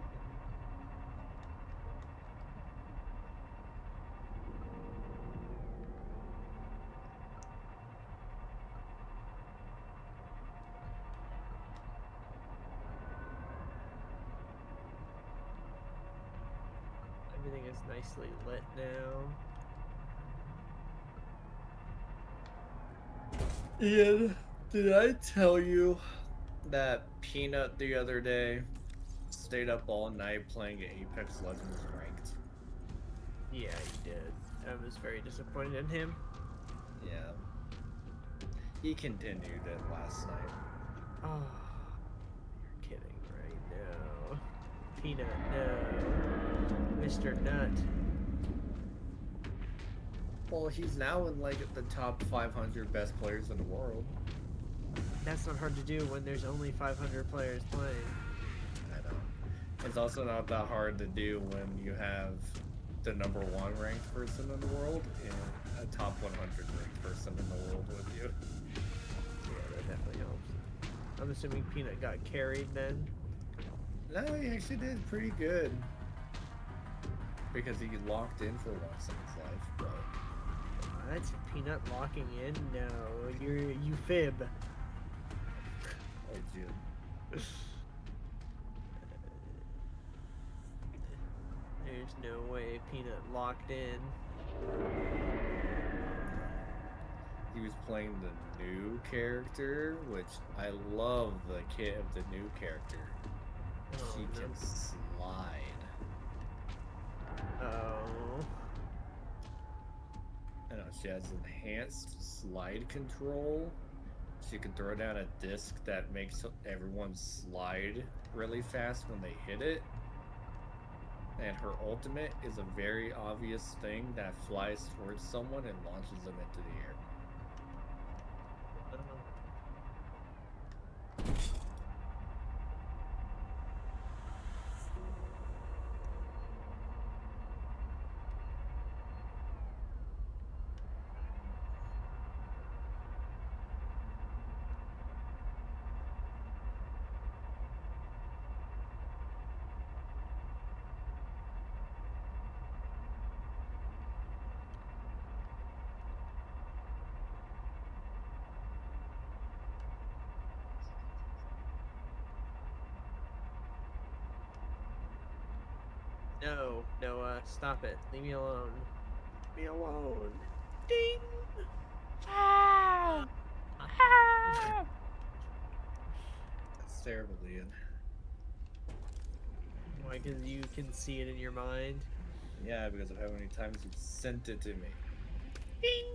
Everything is nicely lit now. Ian, did I tell you that Peanut the other day stayed up all night playing Apex Legends Ranked? Yeah, he did. I was very disappointed in him. Yeah. He continued it last night. Oh, you're kidding right now. Peanut, no. Mr. Nut. Well, he's now in like the top 500 best players in the world. That's not hard to do when there's only 500 players playing. I know. It's also not that hard to do when you have the #1 ranked person in the world and a top 100 ranked person in the world with you. Yeah, that definitely helps. I'm assuming Peanut got carried then. No, he actually did pretty good. because he locked in for once in his life, but What? Peanut locking in? No, you fib. I do. There's no way Peanut locked in. He was playing the new character, which I love the kit of the new character. Oh, She no. can slide. Oh. I know, she has enhanced slide control. She can throw down a disc that makes everyone slide really fast when they hit it. And her ultimate is a very obvious thing that flies towards someone and launches them into the air. No, Noah, stop it. Leave me alone. Leave me alone. Ding! Ah! Ah! That's terrible, Ian. Why? Because you can see it in your mind. Yeah, because of how many times you've sent it to me. Ding!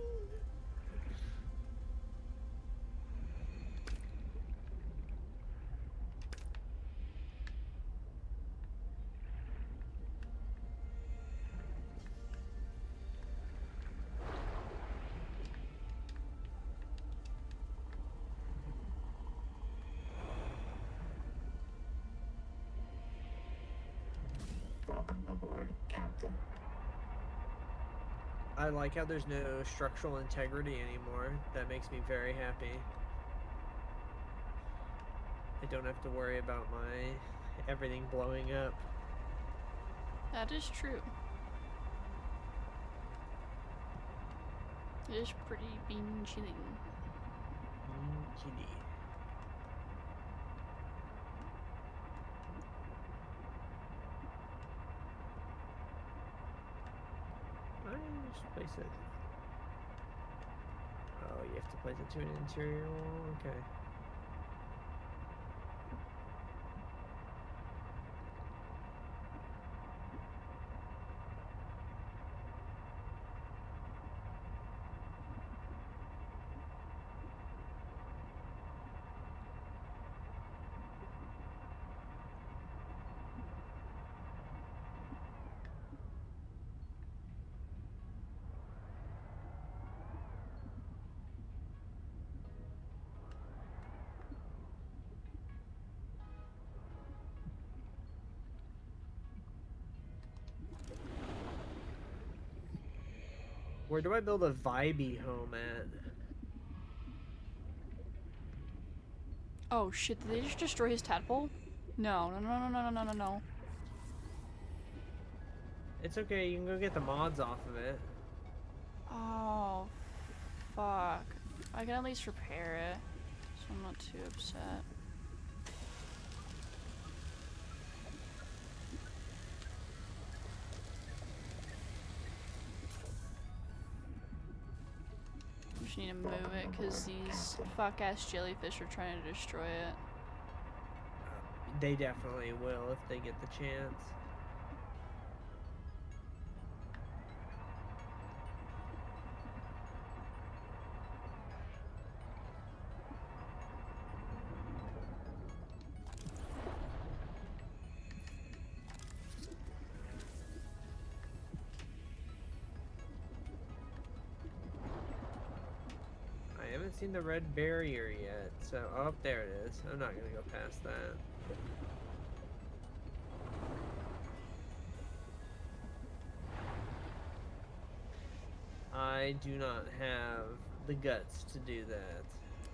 Welcome aboard, Captain. I like how there's no structural integrity anymore. That makes me very happy. I don't have to worry about my everything blowing up. That is true. It is pretty bean chilling. Chili. I just place it. Oh, you have to place it to an interior wall? Okay. Where do I build a vibey home at? Oh shit, did they just destroy his tadpole? No, no, no, no, no, no, no, no. It's okay, you can go get the mods off of it. Oh, fuck. I can at least repair it, so I'm not too upset. Just need to move it, because these fuck-ass jellyfish are trying to destroy it. They definitely will if they get the chance. I haven't seen the red barrier yet, so oh, there it is. I'm not gonna go past that. I do not have the guts to do that.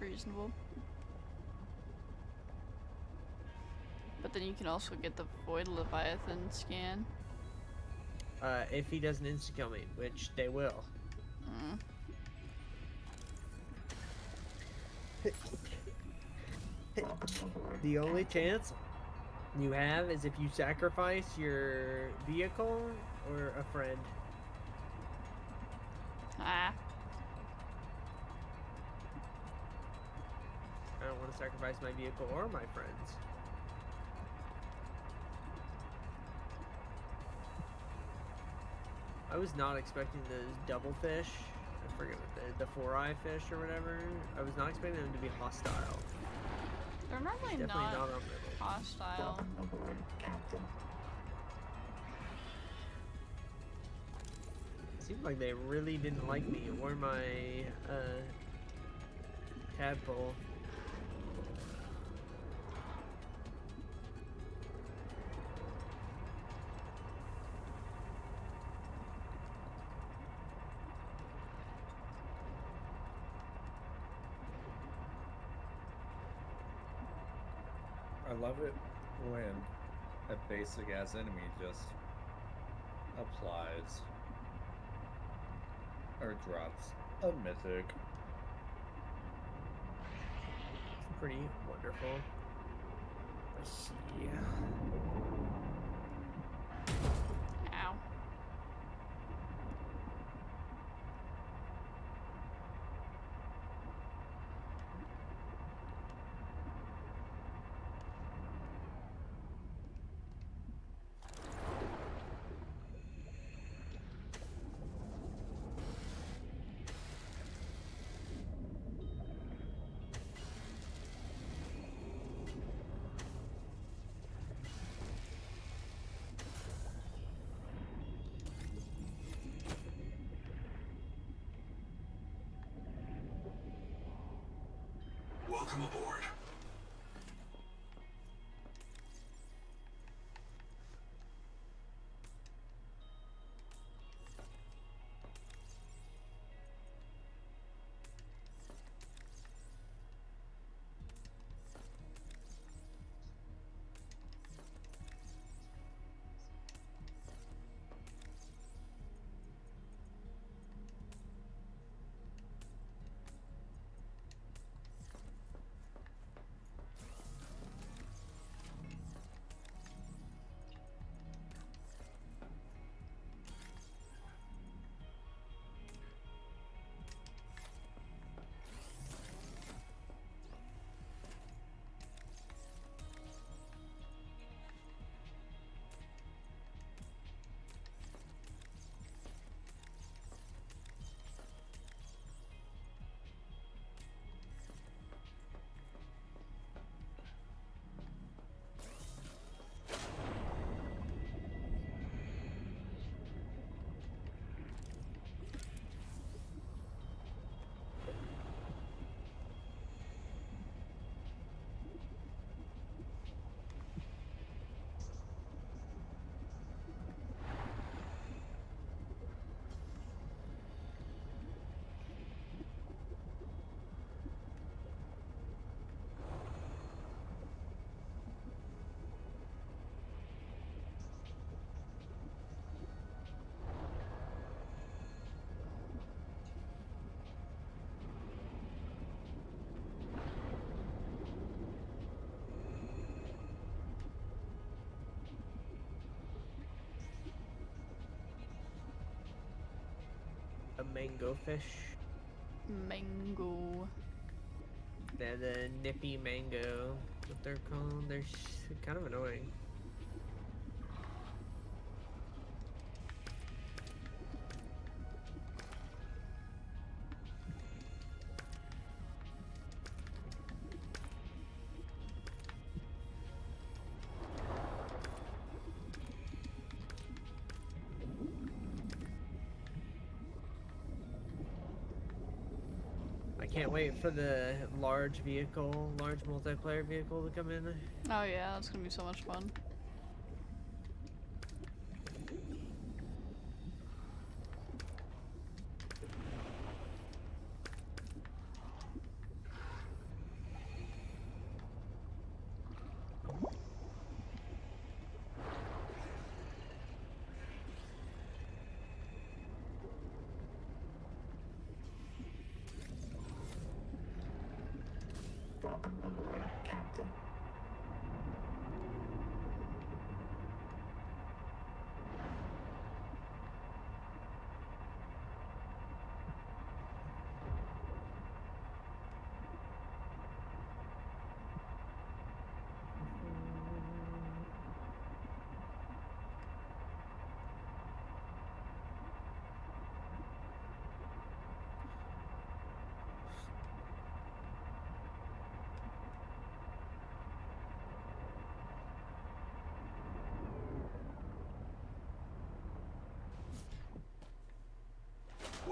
Reasonable. But then you can also get the Void Leviathan scan. If he doesn't insta kill me, which they will. The only chance you have is if you sacrifice your vehicle or a friend. Ah. I don't want to sacrifice my vehicle or my friends. I was not expecting those double fish. I forget what the four-eye fish or whatever. I was not expecting them to be hostile. They're normally Definitely not not on river. hostile. Welcome aboard, Captain. Seemed like they really didn't like me or my tadpole. I love it when a basic ass enemy just applies or drops a mythic. It's pretty wonderful. Let's see. Ow. Welcome aboard. A mango fish. Mango. They're the nippy mango. What they're called. They're kind of annoying. I can't wait for the large multiplayer vehicle to come in. Oh yeah, that's gonna be so much fun.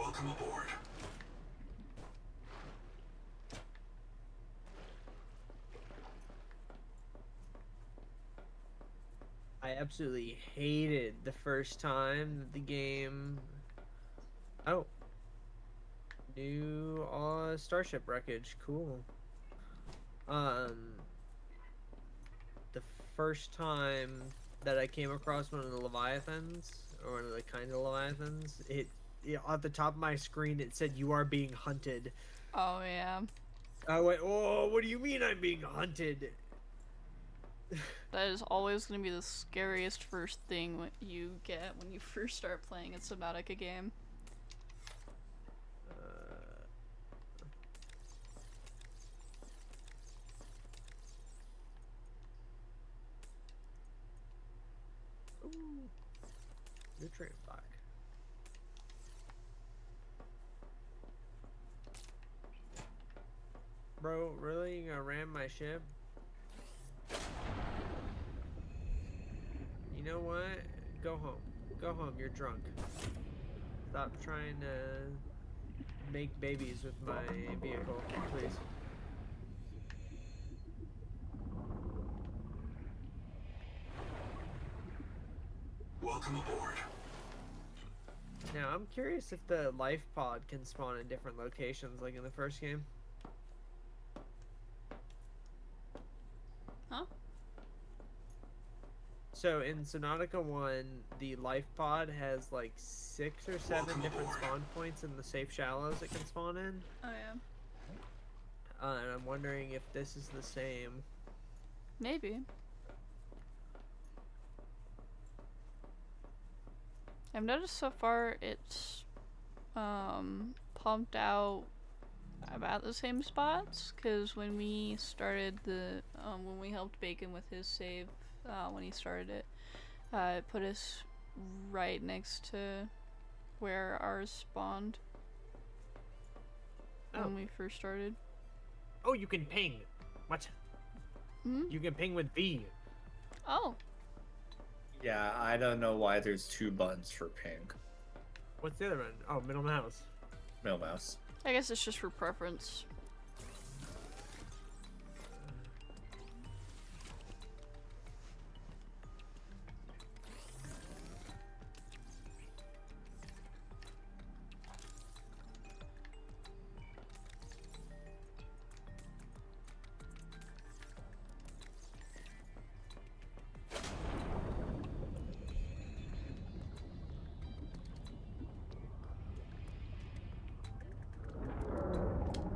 Welcome aboard. I absolutely hated the first time that the game. Oh. New starship wreckage. Cool. The first time that I came across one of the Leviathans, or one of the kind of Leviathans, it at the top of my screen it said you are being hunted. Oh yeah. I went, oh, what do you mean I'm being hunted? That is always going to be the scariest first thing you get when you first start playing a Subnautica game. Ooh, nutrient pack. Bro, really? You gonna ram my ship? You know what? Go home. Go home, you're drunk. Stop trying to make babies with my vehicle, please. Welcome aboard. Now, I'm curious if the life pod can spawn in different locations like in the first game. Huh? So in Subnautica 1, the life pod has like 6 or 7 different spawn points in the safe shallows it can spawn in. Oh yeah. And I'm wondering if this is the same. Maybe. I've noticed so far it's pumped out about the same spots, because when we started the when we helped Bacon with his save when he started it, it put us right next to where ours spawned when we first started. Oh, you can ping. What? Hmm? You can ping with V. Oh. Yeah, I don't know why there's 2 buttons for ping. What's the other one? Oh, middle mouse. Middle mouse. I guess it's just for preference.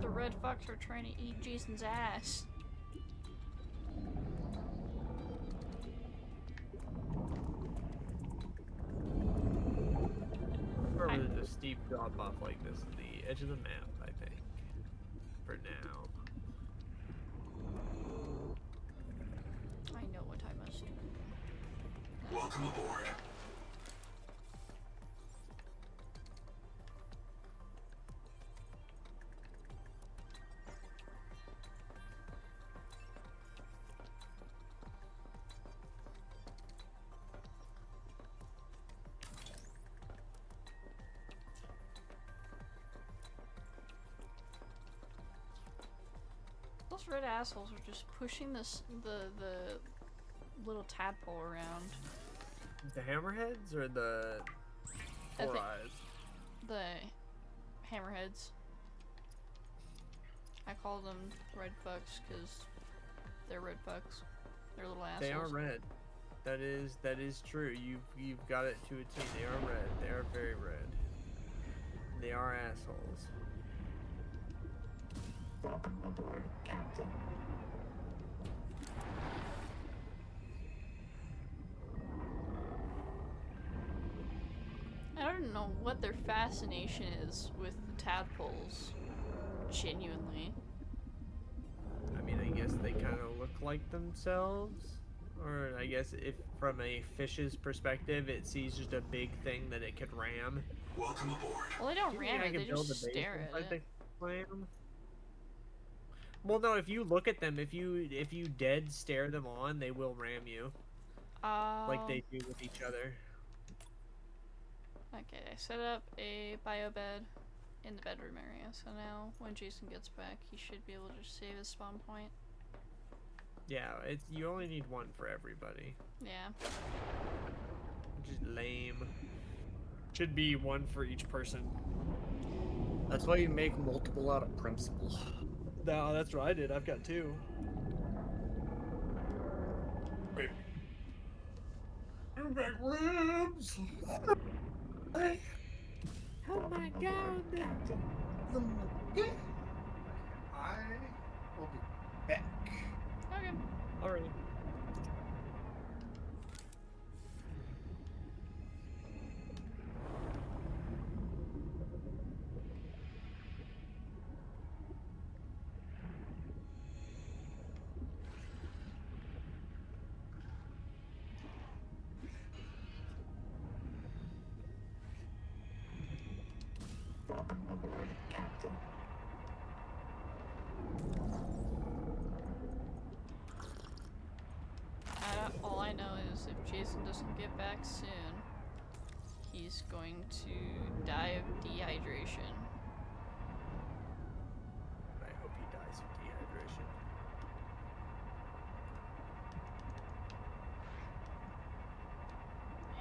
The red fox are trying to eat Jason's ass. Probably a steep drop off like this is the edge of the map, I think. For now. I know what I must do. Welcome aboard. Those red assholes are just pushing the little tadpole around. The hammerheads or the I four think- eyes? The hammerheads. I call them red fucks because they're red fucks. They're little assholes. They are red. That is true. You've got it to a T. They are red. They are very red. They are assholes. Welcome aboard, Captain. I don't know what their fascination is with the tadpoles. Genuinely. I mean, I guess they kind of look like themselves. Or I guess if from a fish's perspective, it sees just a big thing that it could ram. Welcome aboard. Well, they don't Do you think ram I it, could they build just a base stare at inside it. the clam? Well, no. If you look at them, if you dead stare them on, they will ram you, like they do with each other. Okay, I set up a bio bed in the bedroom area, so now when Jason gets back, he should be able to just save his spawn point. Yeah, it's you only need one for everybody. Yeah. Which is lame. Should be one for each person. That's why you make multiple out of principle. No, that's what I did. I've got 2. Back ribs. Oh my god! I will be back. Okay. Alright. Welcome aboard, Captain. All I know is if Jason doesn't get back soon, he's going to die of dehydration. I hope he dies of dehydration.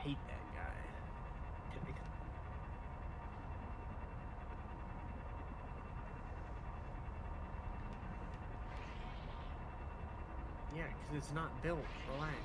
Hate that guy. Typical. Yeah, because it's not built. Relax.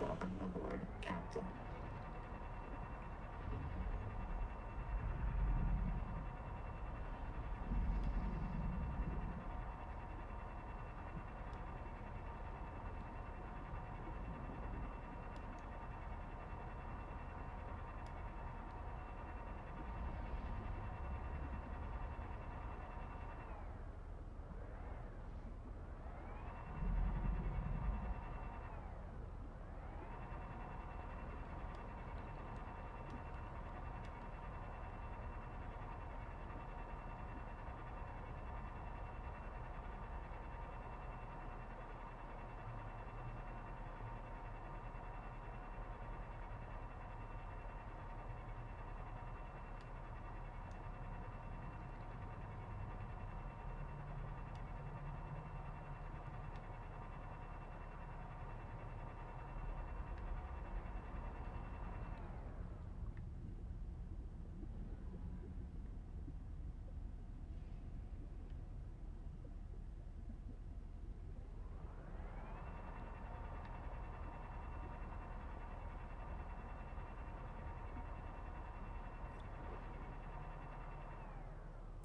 Welcome aboard, Captain.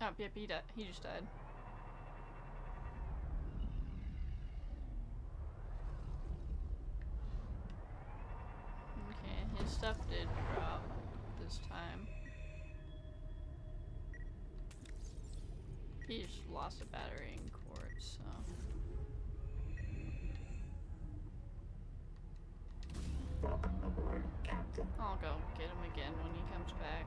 Oh, yep, he died. He just died. Okay, his stuff did drop this time. He just lost a battery in court, so. Welcome aboard, Captain. I'll go get him again when he comes back.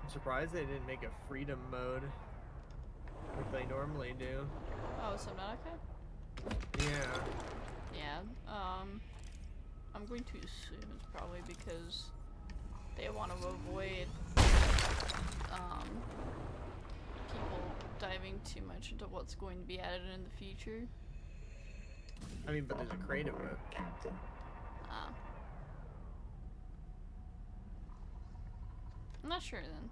I'm surprised they didn't make a freedom mode like they normally do. Oh, Subnautica? Yeah. Yeah, I'm going to assume it's probably because they want to avoid, people diving too much into what's going to be added in the future. I mean, but there's a creative mode. Captain. I'm not sure then.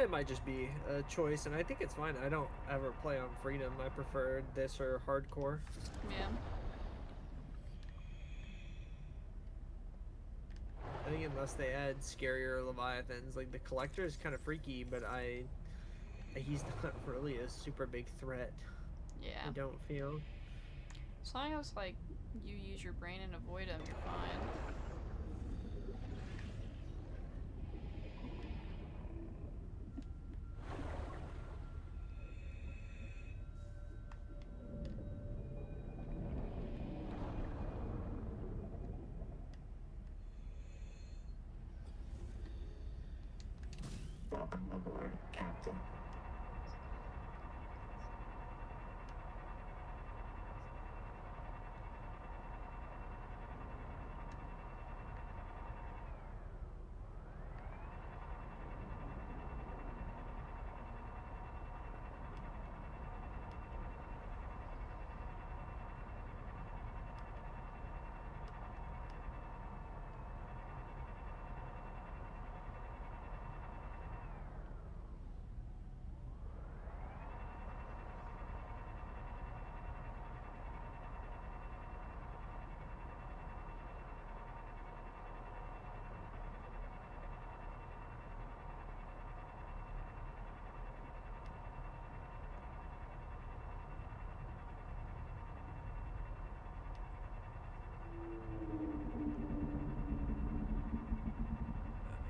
It might just be a choice, and I think it's fine. I don't ever play on freedom. I prefer this or hardcore. Yeah. I think unless they add scarier Leviathans, like the Collector is kind of freaky, but he's not really a super big threat. Yeah. I don't feel. As long as, like, you use your brain and avoid them, you're fine. Welcome aboard, Captain.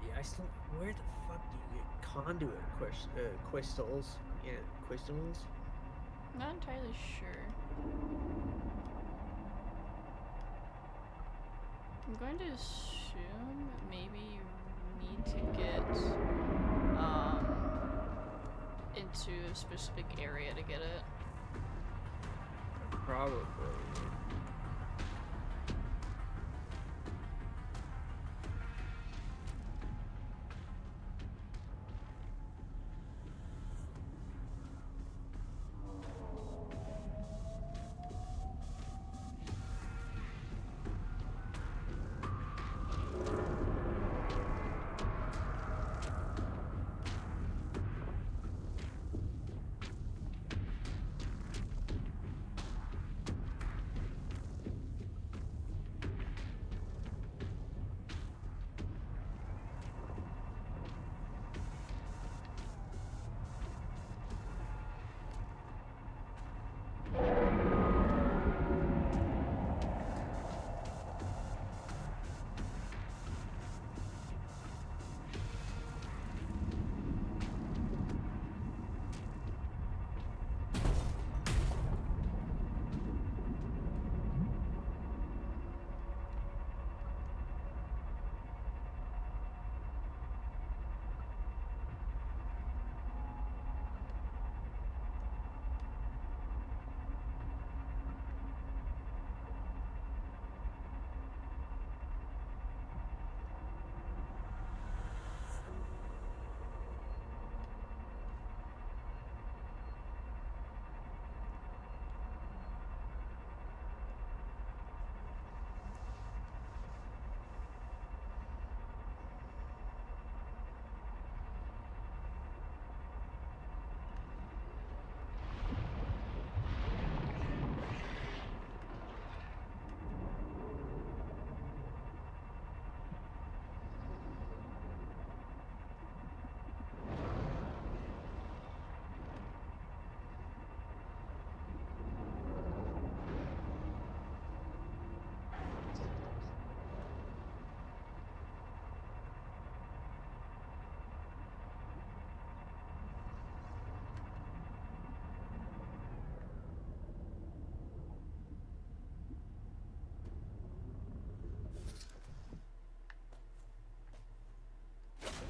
Yeah, I still. Where the fuck do you get conduit crystals? Yeah, crystals. Not entirely sure. I'm going to assume maybe you need to get into a specific area to get it. Probably.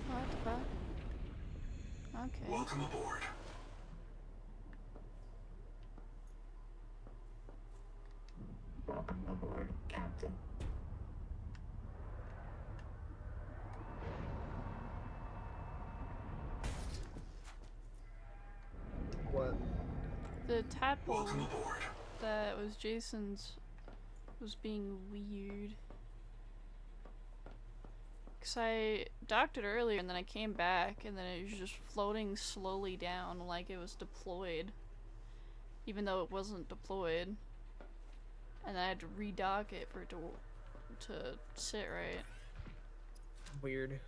What the fuck? Okay. Welcome aboard. Welcome aboard, Captain. What? The tadpole Welcome aboard. that was Jason's was being weird. Cause I docked it earlier and then I came back and then it was just floating slowly down like it was deployed. Even though it wasn't deployed. And I had to redock it for it to sit right. weird.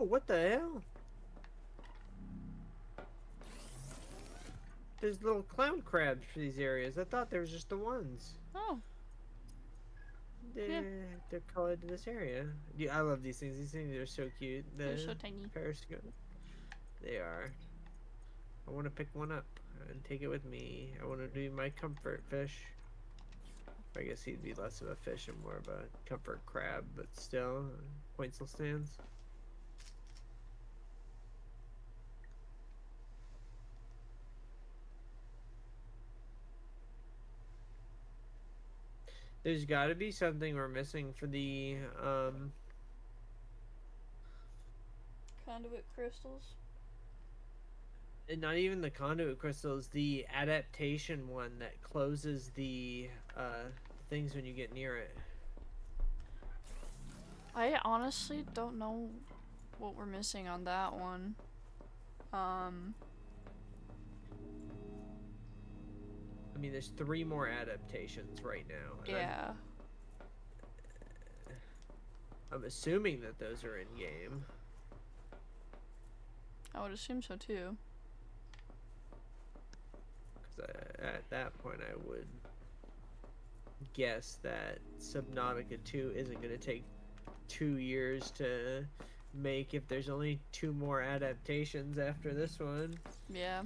Oh, what the hell? There's little clown crabs for these areas. I thought there was just the ones. Oh. They're colored to this area. Yeah, I love these things. These things are so cute. They're so tiny. Periscope. They are. I want to pick one up and take it with me. I want to do my comfort fish. I guess he'd be less of a fish and more of a comfort crab, but still, point still stands. There's got to be something we're missing for the conduit crystals. And not even the conduit crystals, the adaptation one that closes the things when you get near it. I honestly don't know what we're missing on that one. I mean, there's 3 more adaptations right now. Yeah. I'm assuming that those are in game. I would assume so too. Because at that point, I would guess that Subnautica 2 isn't going to take 2 years to make if there's only 2 more adaptations after this one. Yeah.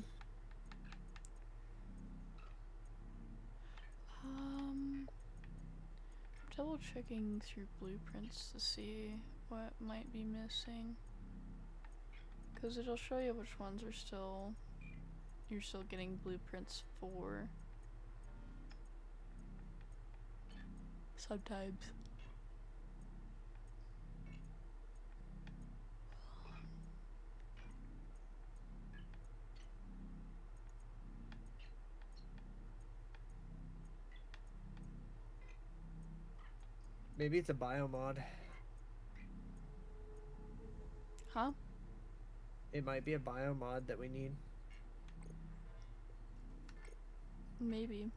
Double checking through blueprints to see what might be missing. Because it'll show you which ones are still... you're still getting blueprints for. Sometimes. Maybe it's a biomod. Huh? It might be a biomod that we need. Maybe.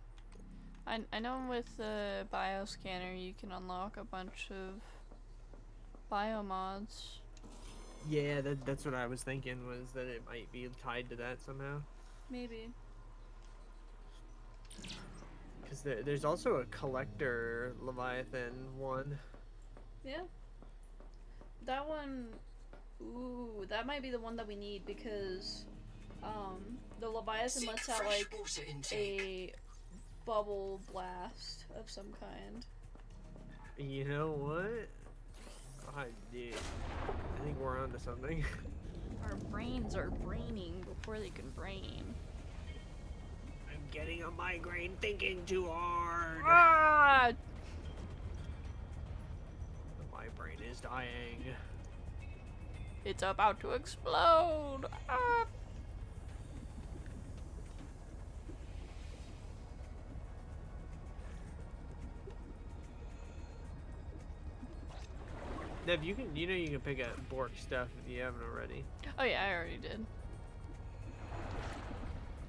I know with the bioscanner you can unlock a bunch of biomods. Yeah, that's what I was thinking, was that it might be tied to that somehow. Maybe. Because there's also a collector Leviathan one. Yeah. That one... ooh, that might be the one that we need because the Leviathan lets out like a bubble blast of some kind. You know what? Dude, I think we're onto something. Our brains are braining before they can brain. I'm getting a migraine thinking too hard. Ah! just dying. It's about to explode! Ah! Nev, you can pick up Bork stuff if you haven't already. Oh yeah, I already did.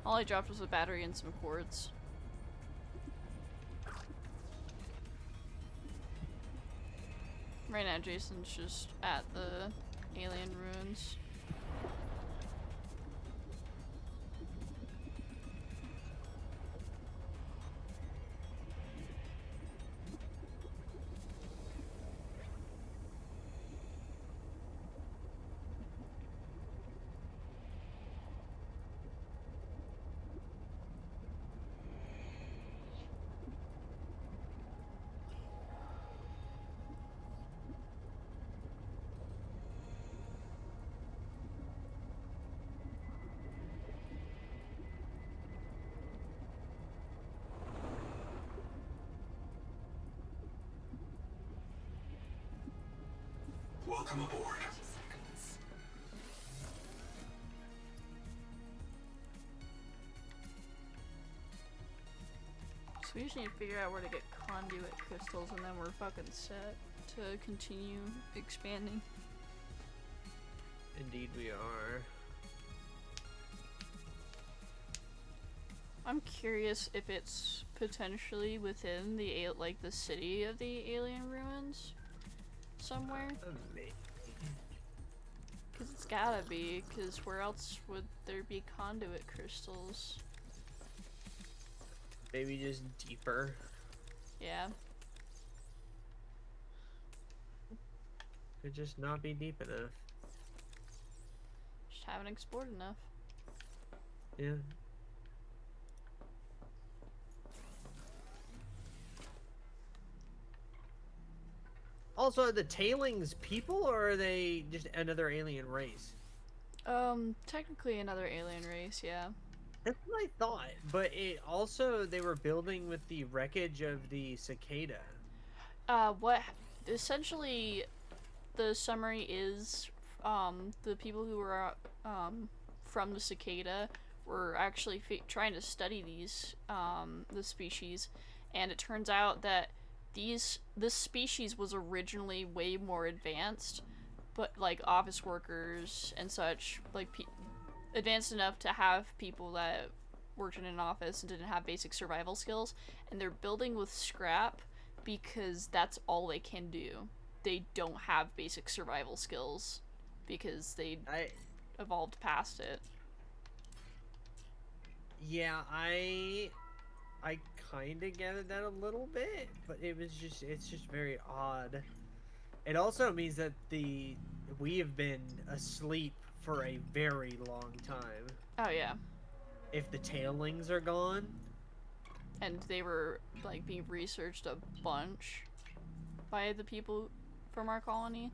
All I dropped was a battery and some cords. Right now, Jason's just at the alien ruins. Welcome aboard. So we just need to figure out where to get conduit crystals, and then we're fucking set to continue expanding. Indeed we are. I'm curious if it's potentially within the like the city of the alien ruins somewhere. Cause it's gotta be, cause where else would there be conduit crystals? Maybe just deeper. Yeah. Could just not be deep enough. Just haven't explored enough. Yeah. Also, are the tailings people, or are they just another alien race? Technically another alien race, yeah. That's what I thought, but it also, they were building with the wreckage of the cicada. What essentially the summary is, the people who were, from the cicada were actually trying to study these, the species, and it turns out that this species was originally way more advanced, but like office workers and such, like advanced enough to have people that worked in an office and didn't have basic survival skills, and they're building with scrap because that's all they can do. They don't have basic survival skills because they evolved past it. Yeah, I kind of gathered that a little bit, but it's just very odd. It also means that we have been asleep for a very long time. Oh yeah. If the tailings are gone. And they were like being researched a bunch by the people from our colony.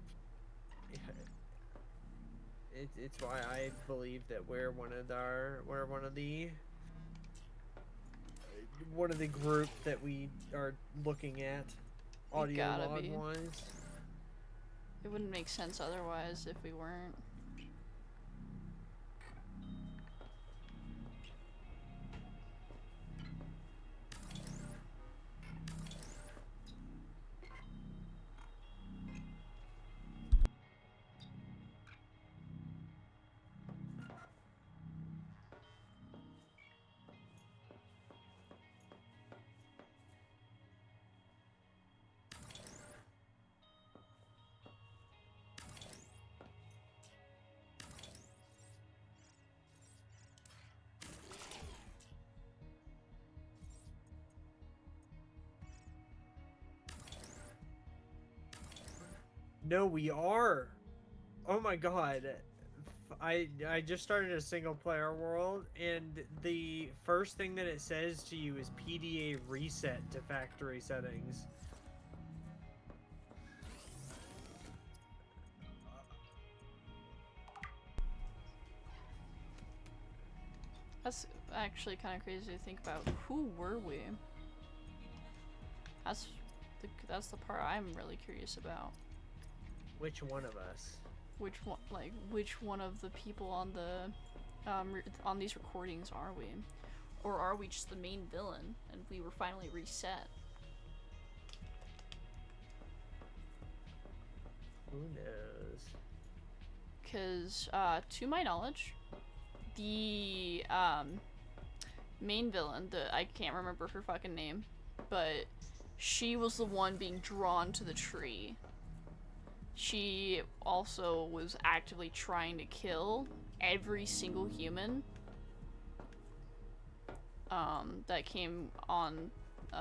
It's why I believe that we're one of the group that we are looking at, audio log wise. It wouldn't make sense otherwise if we weren't. No, we are. Oh my god. I just started a single player world, and the first thing that it says to you is PDA reset to factory settings. That's actually kind of crazy to think about. Who were we? That's the part I'm really curious about. Which one of us? Which one, like, which one of the people on the, on these recordings are we? Or are we just the main villain, and we were finally reset? Who knows? Because, to my knowledge, the, main villain, I can't remember her fucking name, but she was the one being drawn to the tree. She also was actively trying to kill every single human that came on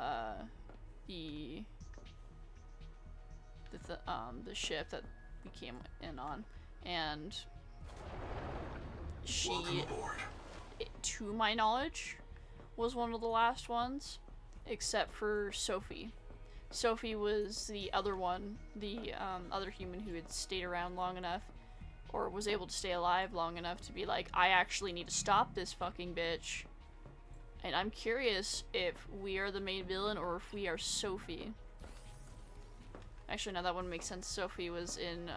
the ship that we came in on, and she, to my knowledge, was one of the last ones, except for Sophie. Sophie was the other one, the other human who had stayed around long enough, or was able to stay alive long enough to be like, I actually need to stop this fucking bitch. And I'm curious if we are the main villain or if we are Sophie. Actually, no, that wouldn't make sense. Sophie was in,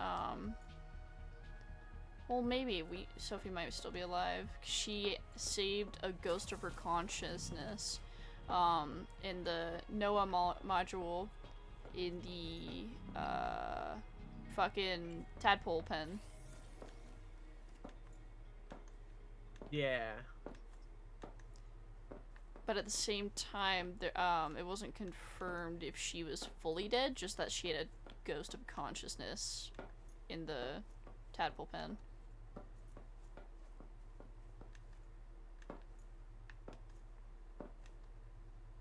well, maybe Sophie might still be alive. She saved a ghost of her consciousness, in the Noah module, in the, fucking tadpole pen. Yeah. But at the same time, there, it wasn't confirmed if she was fully dead, just that she had a ghost of consciousness in the tadpole pen.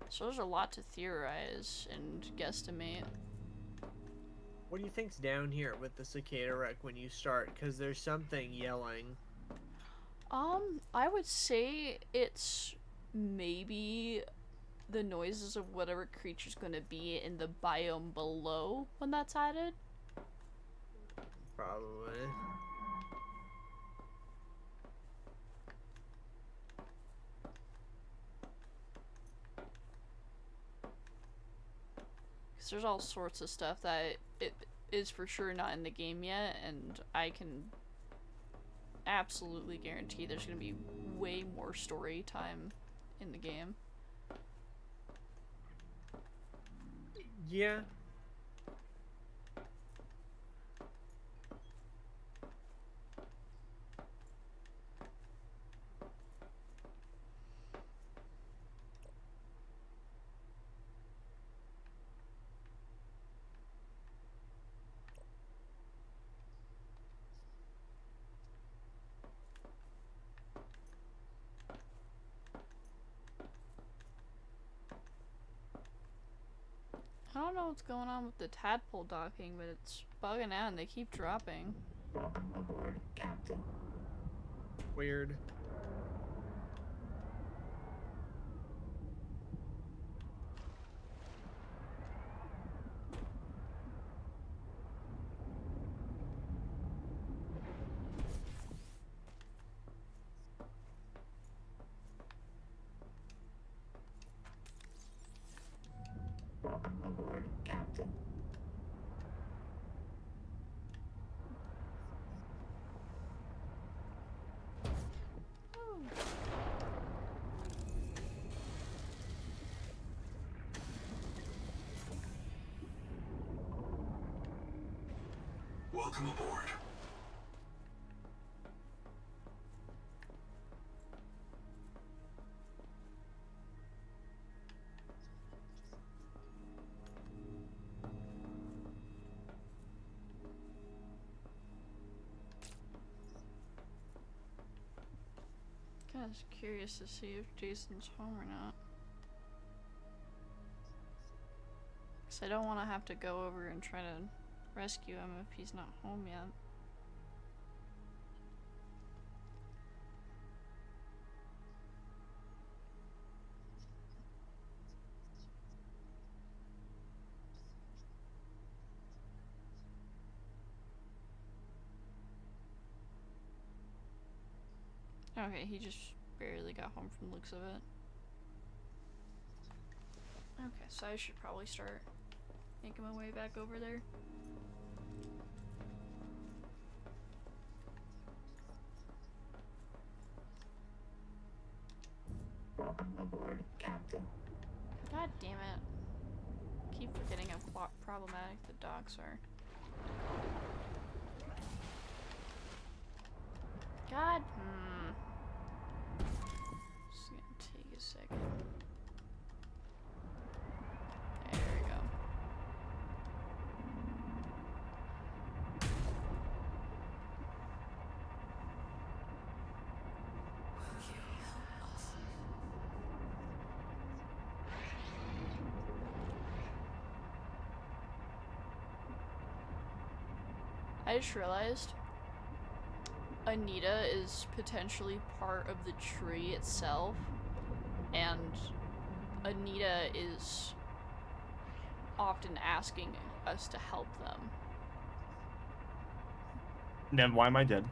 So there's a lot to theorize and guesstimate. What do you think's down here with the cicada wreck when you start? Because there's something yelling. I would say it's maybe the noises of whatever creature's gonna be in the biome below when that's added. Probably. Because there's all sorts of stuff that it is for sure not in the game yet, and I can absolutely guarantee there's gonna be way more story time in the game. Yeah. I don't know what's going on with the tadpole docking, but it's bugging out and they keep dropping. Welcome aboard, Captain. Weird. Welcome aboard, Captain. Welcome aboard. Kinda curious to see if Jason's home or not. Cause I don't want to have to go over and try to rescue him if he's not home yet. Okay, he just barely got home from the looks of it. Okay, so I should probably start making my way back over there. problematic the docks are. God. Just gonna take a second. There we go. I just realized Anita is potentially part of the tree itself, and Anita is often asking us to help them. Then why am I dead?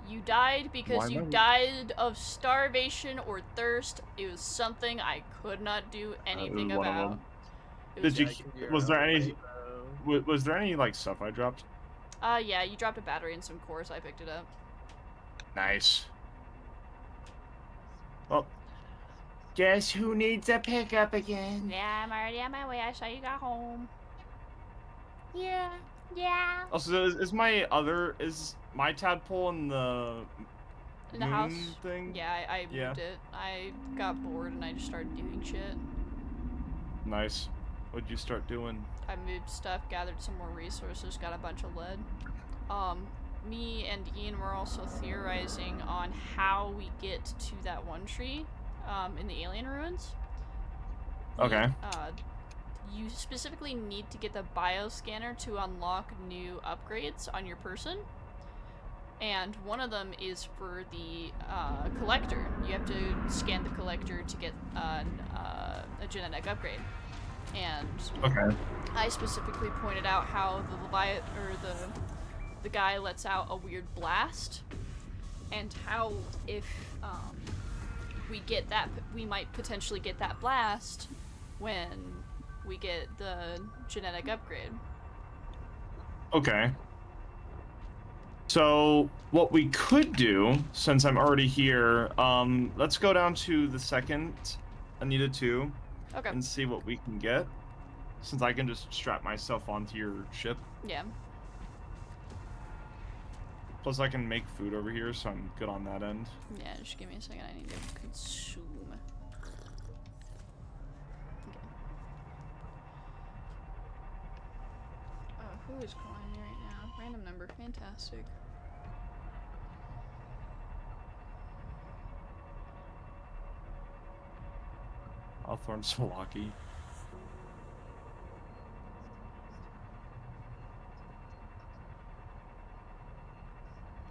You died because Why you am I- died of starvation or thirst. It was something I could not do anything one of about. them. It was Did you? Was there any? Was there any like stuff I dropped? yeah, you dropped a battery and some cores. I picked it up. Nice. Well, guess who needs a pickup again? Yeah, I'm already on my way. I saw you got home. Yeah. Yeah. Also, is my tadpole in the In the moon house? thing? Yeah, I Yeah. moved it. I got bored and I just started doing shit. Nice. What'd you start doing? I moved stuff, gathered some more resources, got a bunch of lead. Me and Ian were also theorizing on how we get to that one tree, in the alien ruins. Okay. You specifically need to get the bioscanner to unlock new upgrades on your person. And one of them is for the collector. You have to scan the collector to get a genetic upgrade. And Okay. I specifically pointed out how the guy lets out a weird blast, and how if we get that, we might potentially get that blast when we get the genetic upgrade. Okay. So what we could do, since I'm already here, let's go down to the second Anita 2 Okay. and see what we can get. Since I can just strap myself onto your ship. Yeah. Plus I can make food over here, so I'm good on that end. Yeah, just give me a second. I need to consume. Okay. Who is calling me right now? Random number. Fantastic. Hawthorne Salaki.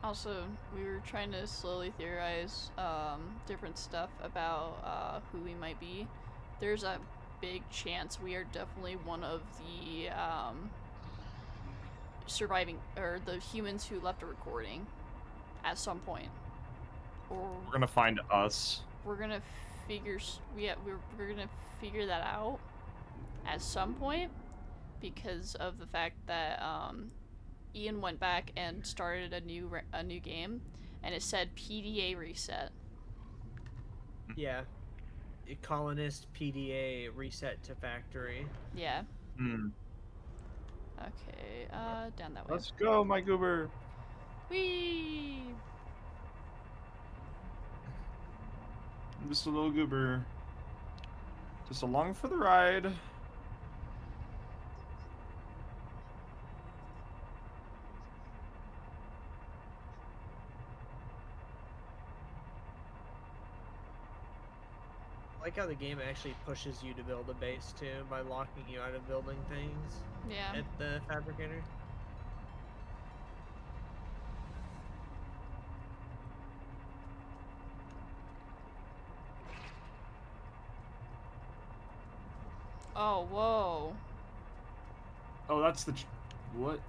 Also, we were trying to slowly theorize different stuff about who we might be. There's a big chance we are definitely one of the surviving, or the humans who left a recording at some point. Or We're gonna find us. we're gonna figure we're gonna figure that out at some point, because of the fact that Ian went back and started a new game, and it said PDA reset. Yeah. Colonist PDA reset to factory. Yeah. Hmm. Okay. Down that way. Let's go, my goober. Whee! I'm just a little goober. Just along for the ride. I like how the game actually pushes you to build a base too by locking you out of building things Yeah. at the fabricator. Oh, whoa. Oh, that's the what?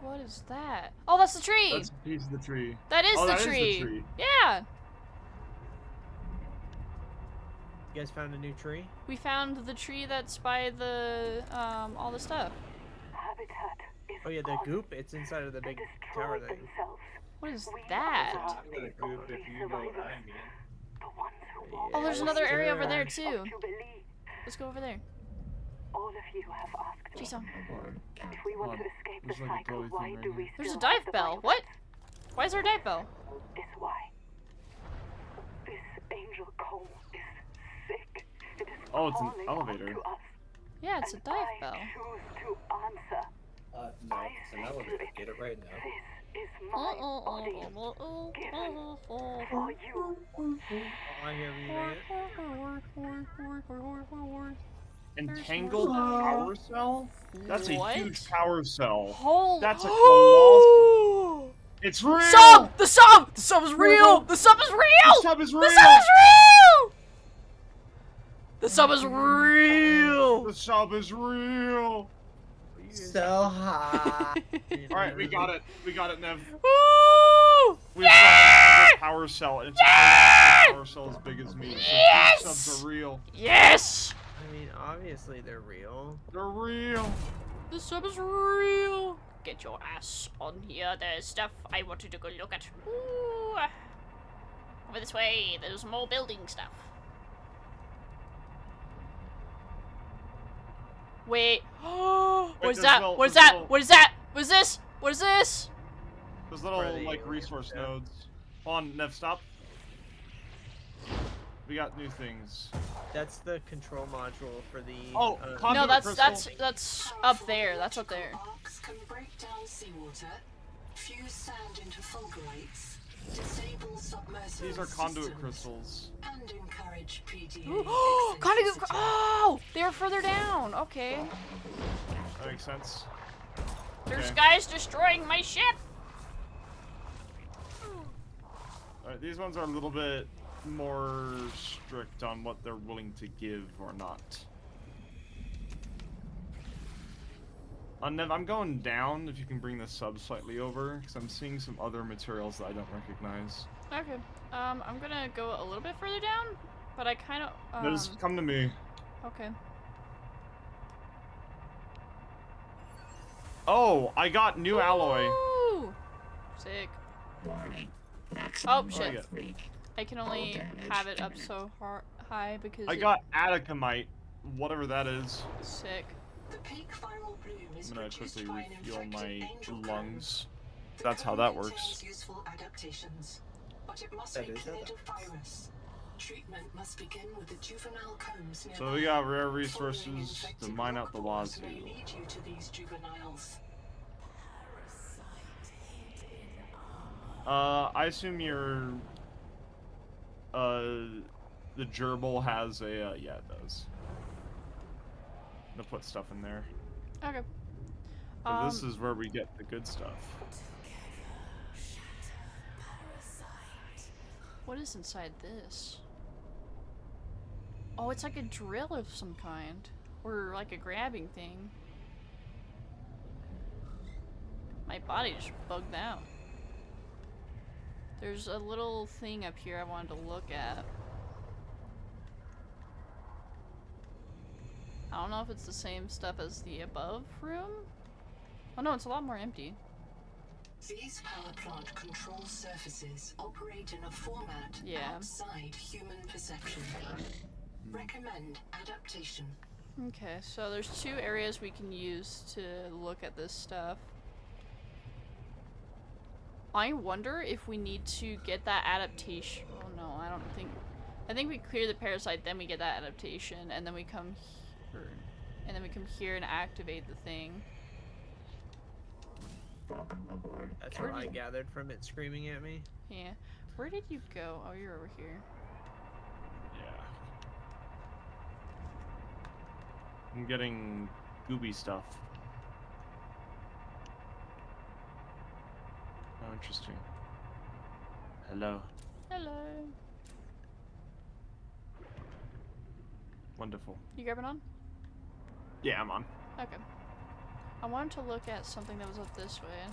What is that? Oh, that's the tree! That's a piece of the tree. That is Oh, the that is the tree! tree. Yeah! You guys found a new tree? We found the tree that's by the, all the stuff. Habitat is Oh yeah, the goop, it's inside of the big tower thing. What is that? The ones who Oh, there's Yeah, another area sure. over there, too. Let's go over there. All of you have asked me. Jeez, If we want Hold to on. escape the There's like a cycle, glowy why thing right do here. we there's a still dive have the bell. What? Why is there a dive bell? Is why. This angel comb is sick. It is Oh, it's an calling elevator. to us, Yeah, it's a and dive I bell. choose to answer. No, I it's an say to elevator. it, Get it right now. This is my body given for you. I hear you, man. Entangled power cell? That's a What? huge power cell. Holy. That's a colossal. It's real! Sub! The sub! The sub is real! The sub is The real! sub is real! The sub is real! The sub is real! The sub is real! So hot. Alright, we got it. We got it, Nev. Woo! We've got an entangled power cell, and it's a power cell as big as me. So Yes! these subs are real. Yes! I mean, obviously they're real. They're real. The sub is real! Get your ass on here. There's stuff I wanted to go look at. Ooh. Over this way. There's more building stuff. Wait. What is there's that? little- What is there's that? little- What is that? What is this? What is this? Those Part of little, the like, alien resource stuff. nodes. Hold on, Nev, stop. We got new things. That's the control module for the. Oh, No, conduit that's up there. That's up there. Arcs can break down seawater, fuse sand into fulgurites, disable submersible These are conduit systems, crystals. and encourage PDA Oh, conduit. eccentricity. Oh, they were further down. Okay. That makes sense. There's Okay. guys destroying my ship. Alright, these ones are a little bit more strict on what they're willing to give or not. Nev, I'm going down if you can bring the sub slightly over, because I'm seeing some other materials that I don't recognize. Okay. I'm gonna go a little bit further down, but I kind of. Just come to me. Okay. Oh, I got new alloy. Ooh, sick. Warning. Oh Maximum shit. death rate. I can only damage have it up imminent. so high because I got atacamite, whatever that is. sick. The peak viral bloom is I'm gonna produced quickly by an refuel infected my angel lungs. The That's how cone that contains works. useful adaptations, but it must That be is cleared of virus. Treatment must begin with the juvenile combs nearby. So we got rare Following resources to infected mine out the rock pores may wazoo. lead you to these juveniles. I assume your the gerbil has a yeah, it does. To put stuff in there. Okay. So this is where we get the good stuff. What is inside this? Oh, it's like a drill of some kind, or like a grabbing thing. My body just bugged out. There's a little thing up here I wanted to look at. I don't know if it's the same stuff as the above room. Oh no, it's a lot more empty. These power plant control surfaces operate in a format outside human perception. Recommend adaptation. Okay, so there's two areas we can use to look at this stuff. I wonder if we need to get that adaptation. Oh no, I don't think. I think we clear the parasite, then we get that adaptation, and then we come here, and then we come here and activate the thing. Welcome aboard. That's what I gathered from it screaming at me. Yeah. Where did you go? Oh, you're over here. Yeah. I'm getting gooby stuff. Oh, interesting. Hello. Hello. Wonderful. You grabbing on? Yeah, I'm on. Okay. I wanted to look at something that was up this way.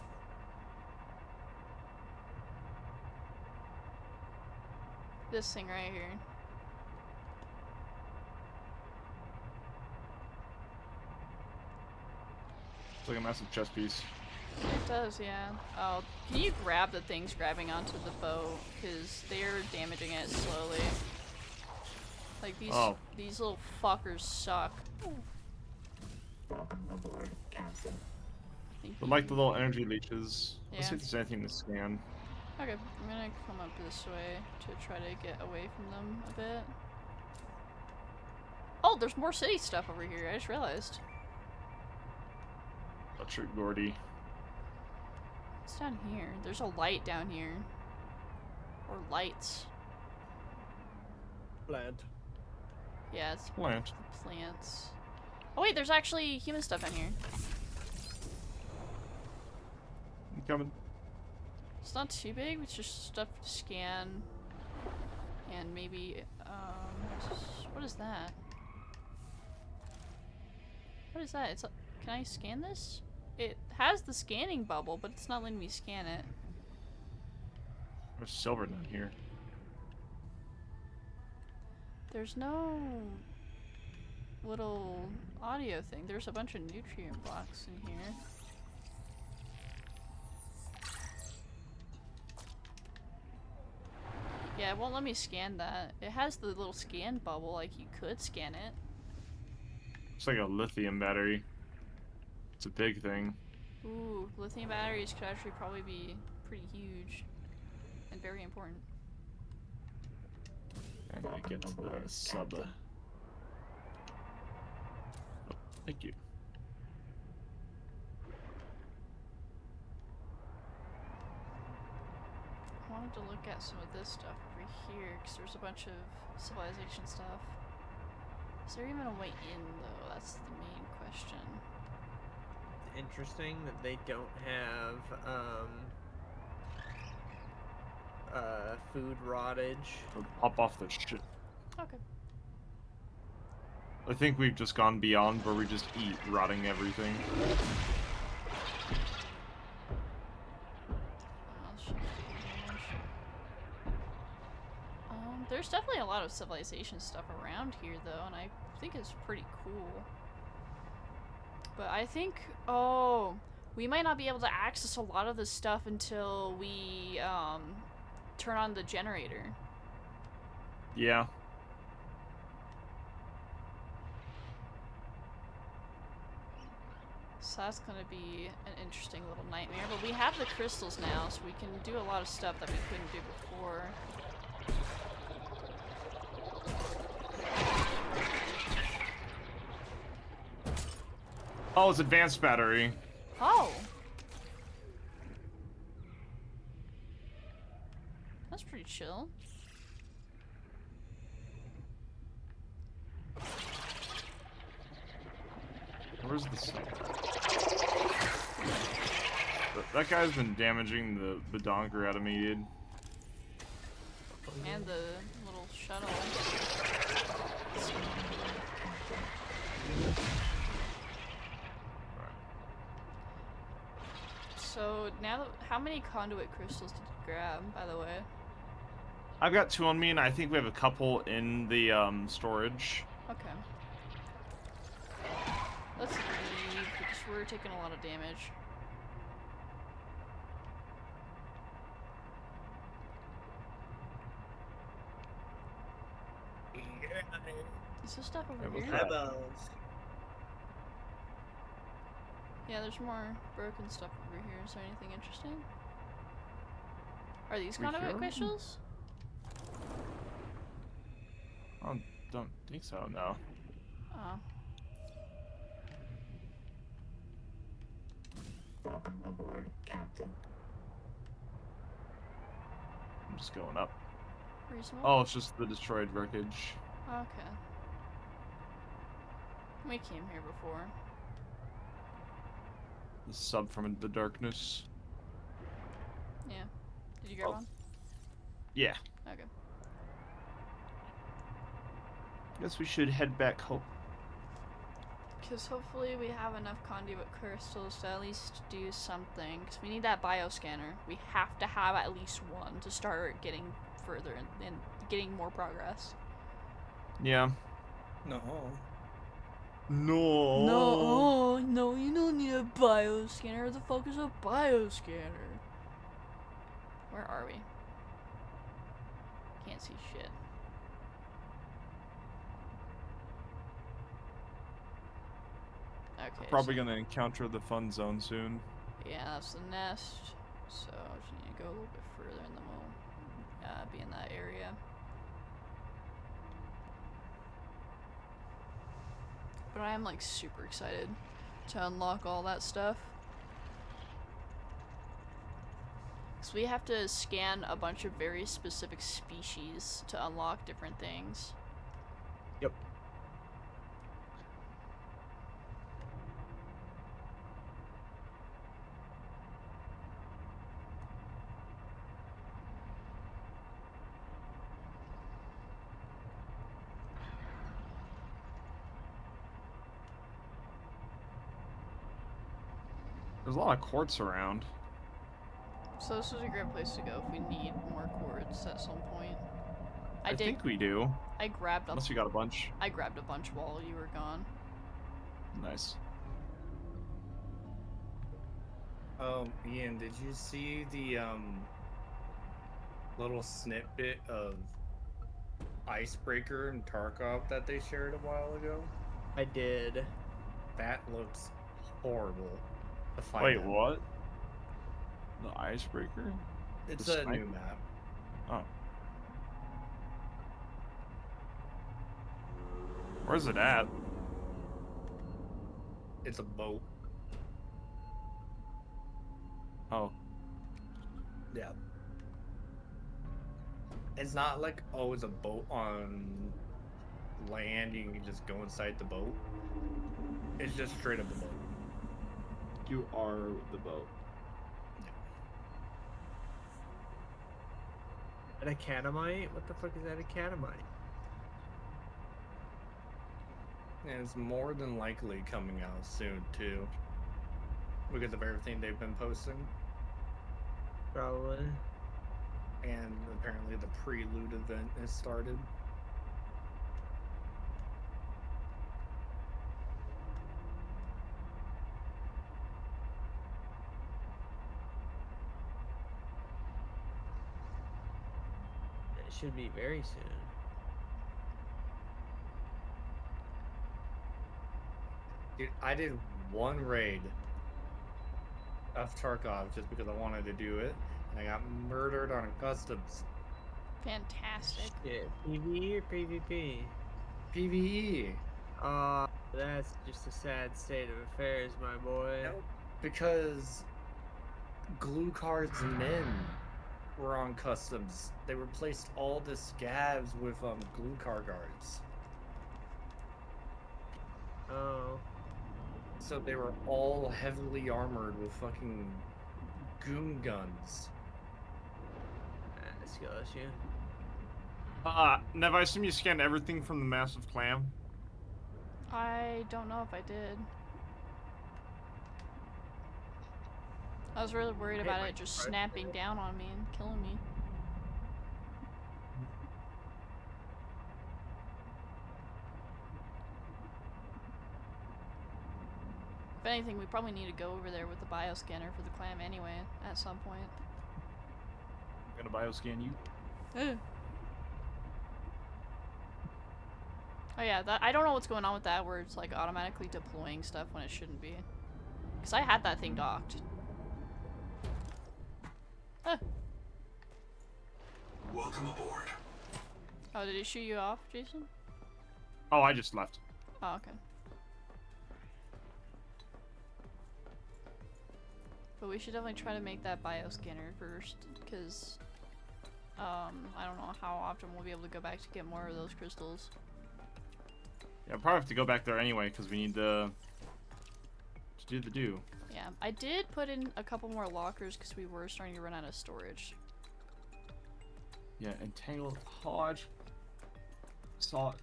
This thing right here. It's like a massive chess piece. It does, yeah. Oh, can you grab the things grabbing onto the boat? Because they're damaging it slowly. Like, these little fuckers suck. Welcome aboard, Captain. But like the little energy leeches. Let's see Yeah. if there's anything to scan. Okay, I'm gonna come up this way to try to get away from them a bit. Oh, there's more city stuff over here. I just realized. Electric Gordy. What's down here? There's a light down here. Or lights. Plant. Yeah, it's Plant. plants. Oh wait, there's actually human stuff down here. I'm coming. It's not too big, it's just stuff to scan. And maybe, what is that? What is that? It's can I scan this? It has the scanning bubble, but it's not letting me scan it. There's silver down here. There's no little audio thing. There's a bunch of nutrient blocks in here. Yeah, it won't let me scan that. It has the little scan bubble, like you could scan it. It's like a lithium battery. It's a big thing. Ooh, lithium batteries could actually probably be pretty huge and very important. I need to get to the sub. Oh, thank you. I wanted to look at some of this stuff over here, because there's a bunch of civilization stuff. Is there even a way in, though? That's the main question. Interesting that they don't have food rottage. Pop off the shit. Okay. I think we've just gone beyond where we just eat rotting everything. There's definitely a lot of civilization stuff around here, though, and I think it's pretty cool. But I think, oh, we might not be able to access a lot of this stuff until we, turn on the generator. Yeah. So that's gonna be an interesting little nightmare. But we have the crystals now, so we can do a lot of stuff that we couldn't do before. Oh, it's advanced battery. Oh! That's pretty chill. Where's the sun? That guy's been damaging the donker out of me, dude. And the little shuttle. So now, how many conduit crystals did you grab, by the way? I've got 2 on me, and I think we have a couple in the storage. Okay. Let's leave, because we're taking a lot of damage. Is this stuff over here? Yeah, there's more broken stuff over here. Is there anything interesting? Are these conduit crystals? I don't think so, no. Oh. Welcome aboard, Captain. I'm just going up. Reasonable? Oh, it's just the destroyed wreckage. Okay. We came here before. The sub from the darkness. Yeah. Did you grab one? Yeah. Okay. Guess we should head back home. Because hopefully we have enough conduit crystals to at least do something. Because we need that bioscanner. We have to have at least one to start getting further and getting more progress. Yeah. No. No. No, you don't need a bioscanner. The fuck is a bioscanner? Where are we? Can't see shit. Okay. Probably so, gonna encounter the fun zone soon. yeah, that's the nest. So just need to go a little bit further and then we'll be in that area. But I am like super excited to unlock all that stuff. So we have to scan a bunch of very specific species to unlock different things. Yep. There's a lot of quartz around. So this is a great place to go if we need more quartz at some point. I think we do. I grabbed Unless you got a bunch. I grabbed a bunch while you were gone. Nice. Ian, did you see the little snippet of Icebreaker and Tarkov that they shared a while ago? I did. That looks horrible. To find Wait, them. what? The Icebreaker? It's The a new sniper? map. Oh. Where's it at? It's a boat. Oh. Yeah. It's not like, oh, it's a boat on land, you can just go inside the boat. It's just straight up a boat. You are the boat. An Acanamite? What the fuck is that Acanamite? And it's more than likely coming out soon, too. Because of everything they've been posting. Probably. And apparently the prelude event has started. It should be very soon. Dude, I did one raid of Tarkov just because I wanted to do it, and I got murdered on customs. Fantastic. Shit. PvE or PvP? PvE. That's just a sad state of affairs, my boy. Nope. Because Glucard's men were on customs. They replaced all the scavs with Glucar guards. Oh. So they were all heavily armored with fucking goon guns. Let's go, you. Nev, I assume you scanned everything from the massive clam? I don't know if I did. I was really worried about it just snapping down on me and killing me. If anything, we probably need to go over there with the bioscanner for the clam anyway, at some point. I'm gonna bioscan you. Oh yeah, I don't know what's going on with that, where it's like automatically deploying stuff when it shouldn't be. Because I had that thing docked. Welcome aboard. Oh, did it shoot you off, Jason? Oh, I just left. Oh, okay. But we should definitely try to make that bioscanner first, because I don't know how often we'll be able to go back to get more of those crystals. Yeah, I'll probably have to go back there anyway, because we need to do the do. Yeah, I did put in a couple more lockers because we were starting to run out of storage. Yeah, entangled Hodge. Saw it.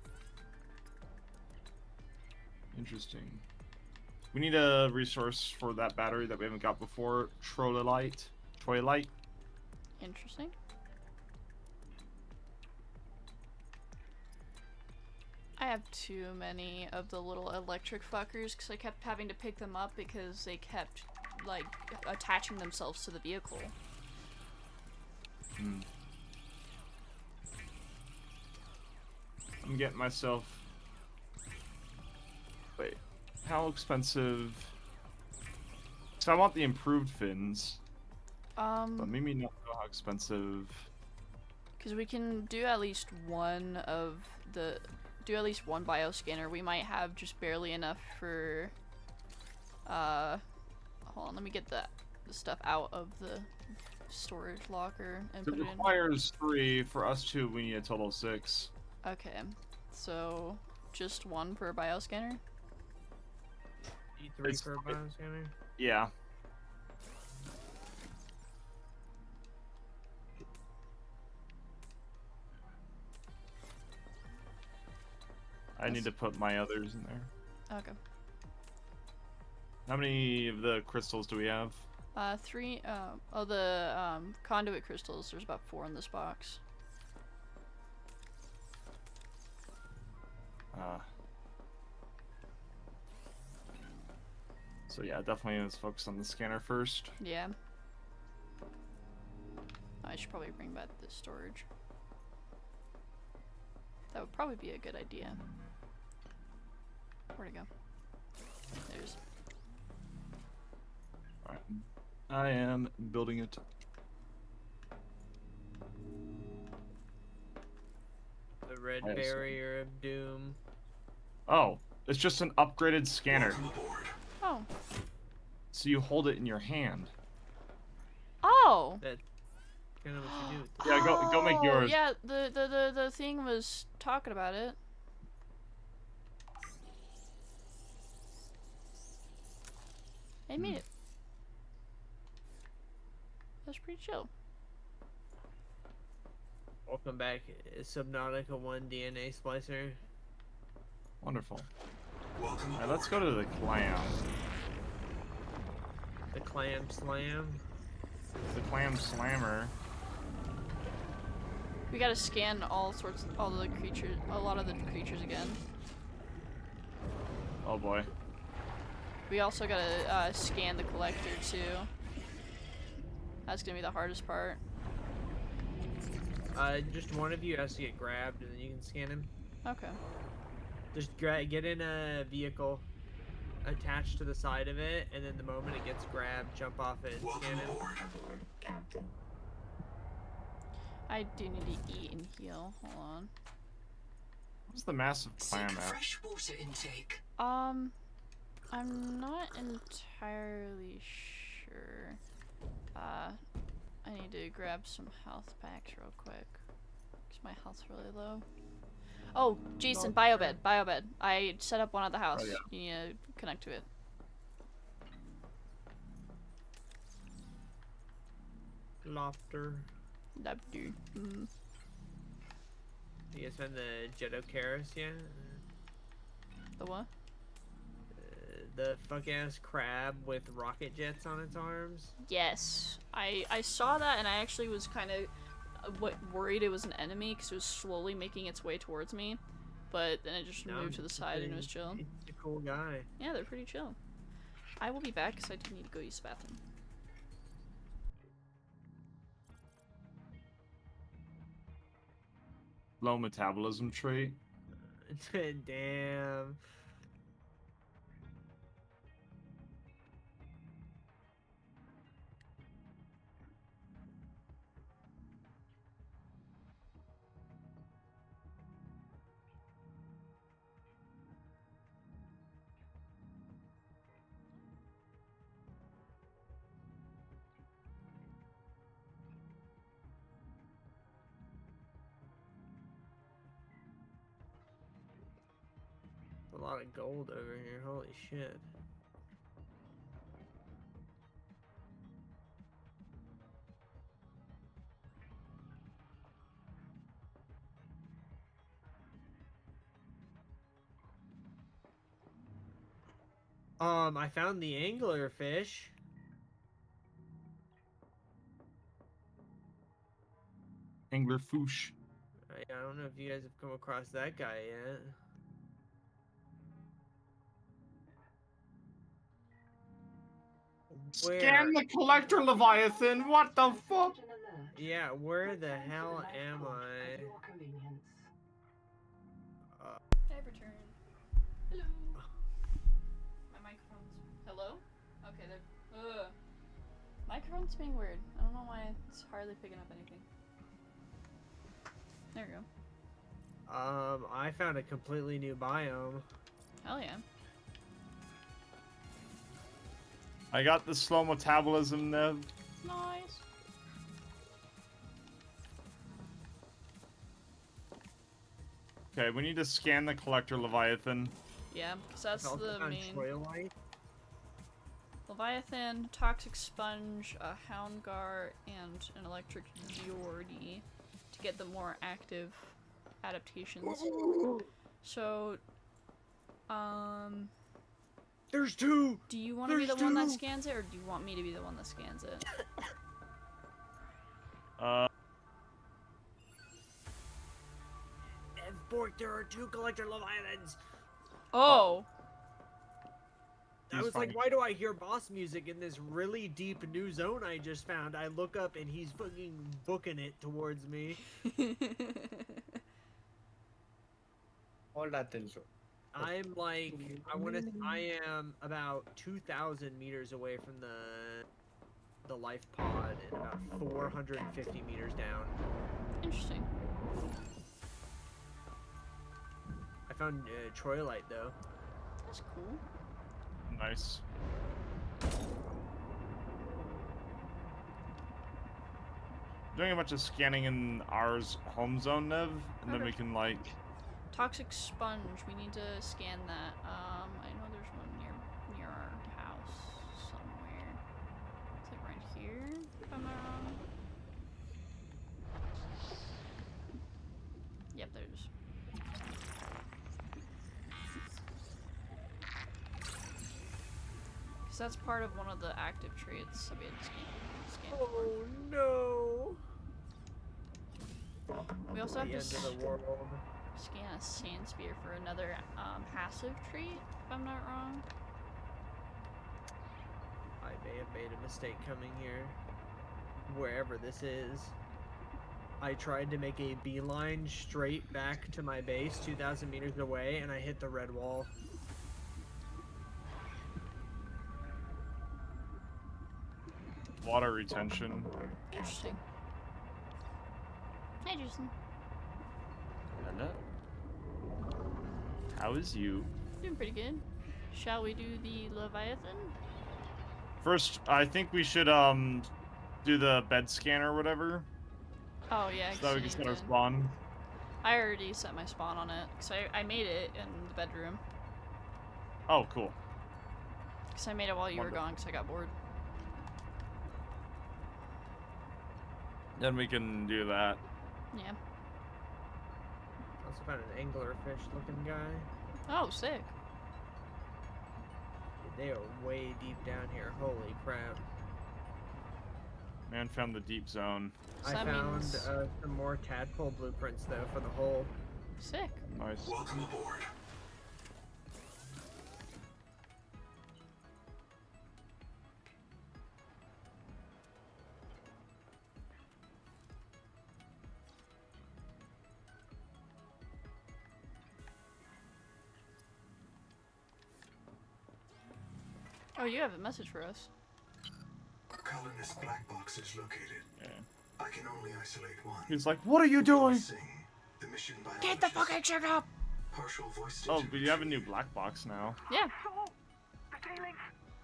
Interesting. We need a resource for that battery that we haven't got before. Troilite. Interesting. I have too many of the little electric fuckers because I kept having to pick them up because they kept, like, attaching themselves to the vehicle. I'm getting myself... Wait. how expensive? So I want the improved fins, but maybe not know how expensive. Because we can do at least one bioscanner. We might have just barely enough for. Hold on, let me get the stuff out of the storage locker and It put it in. requires 3. For us 2, we need a total of 6. Okay, so just one per bioscanner? 3 per bioscanner? Yeah. I need to put my others in there. Okay. How many of the crystals do we have? 3, the conduit crystals, there's about 4 in this box. So yeah, definitely let's focus on the scanner first. Yeah. I should probably bring back the storage. That would probably be a good idea. Where'd it go? There's. Alright. I am building it. The red barrier of doom. Oh, it's just an upgraded scanner. Oh. So you hold it in your hand. Oh! That's kind of what you do. With Yeah, go make yours. Yeah, the thing was talking about it. I made it. That's pretty chill. Welcome back, Subnautica 1 DNA Splicer. Wonderful. Alright, let's go to the clam. The clam slam. The clam slammer. We gotta scan all the creatures, a lot of the creatures again. Oh boy. We also gotta scan the collector too. That's gonna be the hardest part. Just one of you has to get grabbed, and then you can scan him. Okay. Just get in a vehicle attached to the side of it, and then the moment it gets grabbed, jump off it and scan it. I do need to eat and heal. Hold on. What's the massive clam at? Fresh water intake. I'm not entirely sure. I need to grab some health packs real quick. Cause my health's really low. Oh, Jason, biobed. I set up one at the house. Oh, yeah. You need to connect to it. Lofter. Lobster. Mm. You guys find the Jetocaris yet? The what? The fuck-ass crab with rocket jets on its arms? Yes. I saw that and I actually was kind of worried it was an enemy because it was slowly making its way towards me. But then it just moved to the side and it was chill. He's a cool guy. Yeah, they're pretty chill. I will be back because I do need to go use the bathroom. Low metabolism trait. Damn. A lot of gold over here, holy shit. I found the anglerfish. Anglerfoosh. I don't know if you guys have come across that guy yet. Scan the collector, Leviathan! What the fuck? Yeah, where the hell am I? I've returned. Hello. microphone's... Hello? Okay, there... Ugh. Microphone's being weird. I don't know why it's hardly picking up anything. There we go. I found a completely new biome. Hell yeah. I got the slow metabolism, Nev. Nice. Okay, we need to scan the collector Leviathan. Yeah, because that's I also the found main... Troilite. Leviathan, Toxic Sponge, a Houndgar, and an Electric Geordie to get the more active adaptations. So, There's two! do you want to be the There's one that two! scans it, or do you want me to be the one that scans it? Bork, there are two collector Leviathans! Oh! I He's was like, fine. why do I hear boss music in this really deep new zone I just found? I look up and he's fucking booking it towards me. Hola, Tenso. I'm like, I am about 2,000 meters away from the life pod and about 450 meters down. Interesting. I found Troilite though. That's cool. Nice. Doing a bunch of scanning in ours home zone, Nev, and then we Okay. can like. Toxic Sponge, we need to scan that. I know there's one near our house somewhere. It's like right here, if I'm not wrong. Yep, there's. Because that's part of one of the active traits that we had to scan for. Oh no! We also have The to end of the world. scan a sand spear for another passive trait, if I'm not wrong. I may have made a mistake coming here. Wherever this is. I tried to make a beeline straight back to my base, 2,000 meters away, and I hit the red wall. Water retention. Interesting. Hey, Jason. Hello. How is you? Doing pretty good. Shall we do the Leviathan? First, I think we should do the bed scan or whatever, Oh yeah, so that we can you set our did. spawn. I already set my spawn on it, because I made it in the bedroom. Oh, cool. Because I made it while you were Wonderful. gone, because I got bored. Then we can do that. Yeah. Also found an anglerfish looking guy. Oh, sick. They are way deep down here. Holy crap. Man found the deep zone. So I that found means- some more tadpole blueprints though for the hole. Sick. Nice. Welcome aboard. Oh, you have a message for us. Colonist black box is located. Yeah. I can only isolate one. He's like, "What are you doing?" Sing, the mission Get the biologist. fucking shit up! Partial voice Oh, digit but you have a new retrieved. black box now. Yeah. So, the tailings,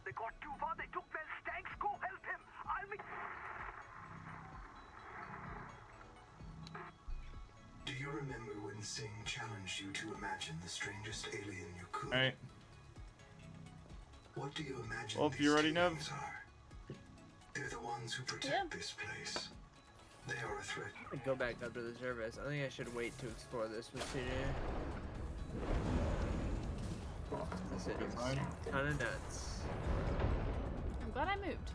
they got too far, they took Mel's tanks, go help him. I'll be... Do you remember when Singh challenged you to imagine the strangest alien you could? Alright. What do you imagine Well, if these you're ready, two Nev. beings are? They're the ones who protect Yeah. this place. They are a threat. I'd go back up to the surface. I think I should wait to explore this with CJ. This is kind of nuts. I'm glad I moved.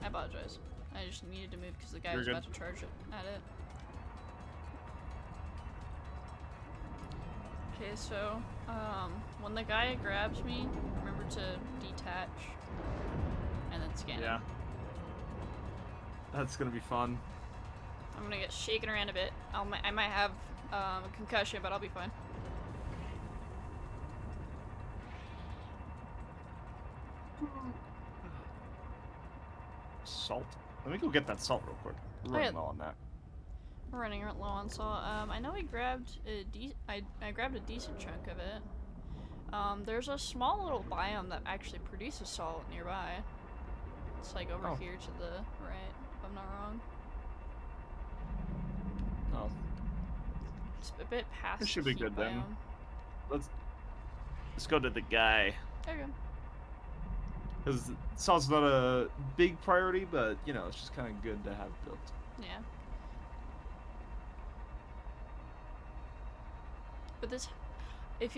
I apologize. I just needed to move because the guy You're was good. about to charge it at it. Okay, so, when the guy grabs me, remember to detach and then scan Yeah. him. That's gonna be fun. I'm gonna get shaken around a bit. I might have a concussion, but I'll be fine. Salt. Let me go get that salt real quick. We're running low on that. We're running low on salt. I know we grabbed I grabbed a decent chunk of it. There's a small little biome that actually produces salt nearby. It's like over here to the right, if I'm not wrong. Oh. It's a bit past It should the be good heat then. biome. Let's go to the guy. Okay. Because salt's not a big priority, but you know, it's just kind of good to have built. Yeah. But if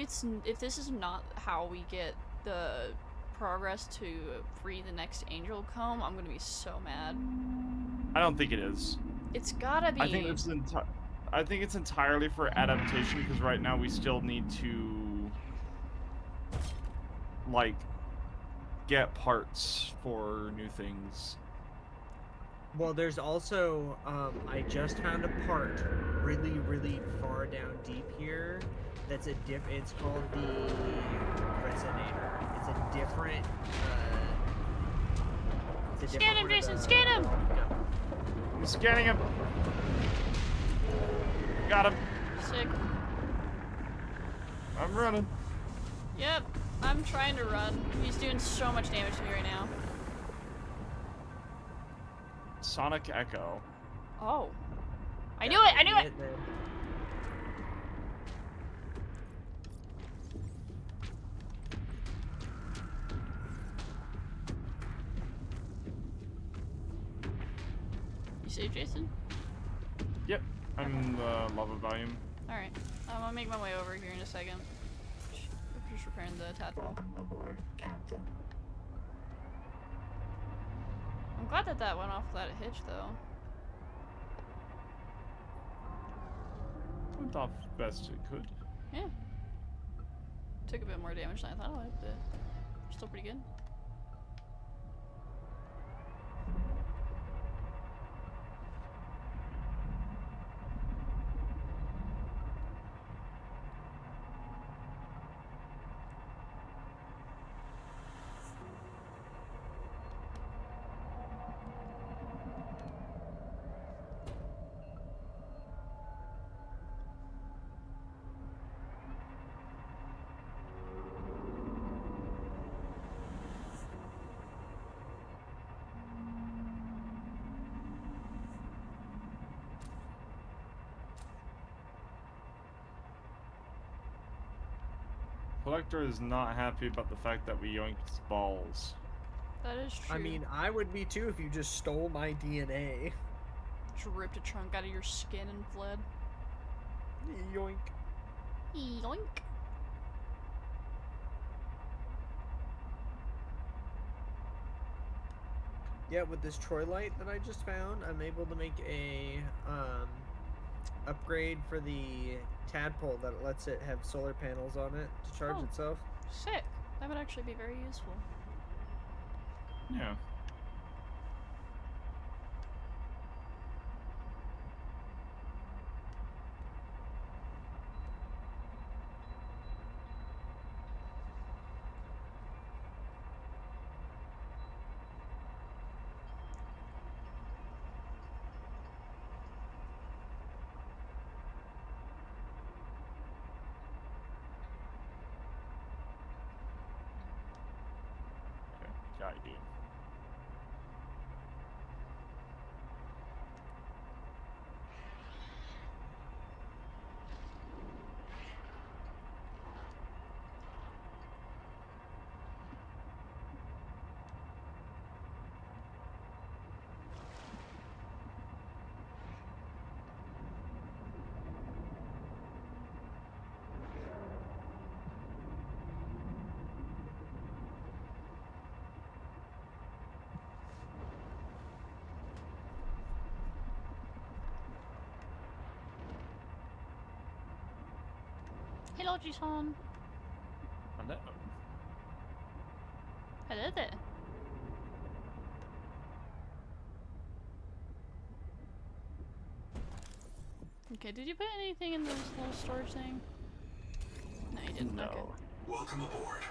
this is not how we get the progress to free the next angel comb, I'm gonna be so mad. I don't think it is. It's gotta be. I think it's entirely for adaptation because right now we still need to like get parts for new things. Well, there's also, I just found a part really, really far down deep here. That's it's called the Resonator. It's a different, Scan him, Jason, scan him! I'm scanning him. Got him. Sick. I'm running. Yep, I'm trying to run. He's doing so much damage to me right now. Sonic Echo. Oh. I knew it! I knew it! You saved Jason? Yep. I'm in the lava volume. Alright. I'm gonna make my way over here in a second. Just repairing the tadpole. Aboard, Captain. I'm glad that that went off without a hitch, though. Went off best it could. Yeah. Took a bit more damage than I thought it would, but still pretty good. Collector is not happy about the fact that we yoinked his balls. That is true. I mean, I would be too if you just stole my DNA. Just ripped a chunk out of your skin and fled. Yoink. Yoink. Yeah, with this Troilite that I just found, I'm able to make a upgrade for the tadpole that lets it have solar panels on it to charge itself. Sick. That would actually be very useful. Yeah. Got you. Hello, Jason. Hello. Hello there. Okay, did you put anything in this little storage thing? No, you didn't. No. Okay. Welcome aboard.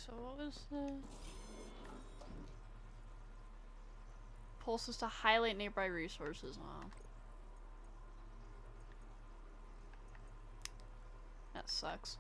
So what was the... Pulses to highlight nearby resources. Oh. That sucks.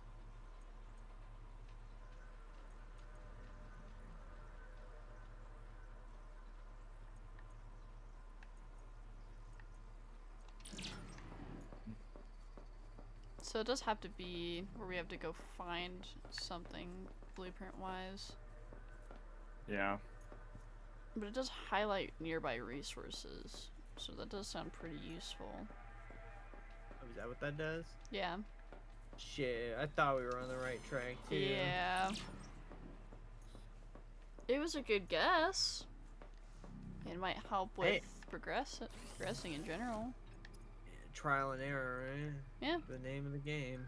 So it does have to be where we have to go find something blueprint-wise. Yeah. But it does highlight nearby resources, so that does sound pretty useful. Oh, is that what that does? Yeah. Shit, I thought we were on the right track too. Yeah. It was a good guess. It might help with progressing in general. Trial and error, right? Yeah. The name of the game.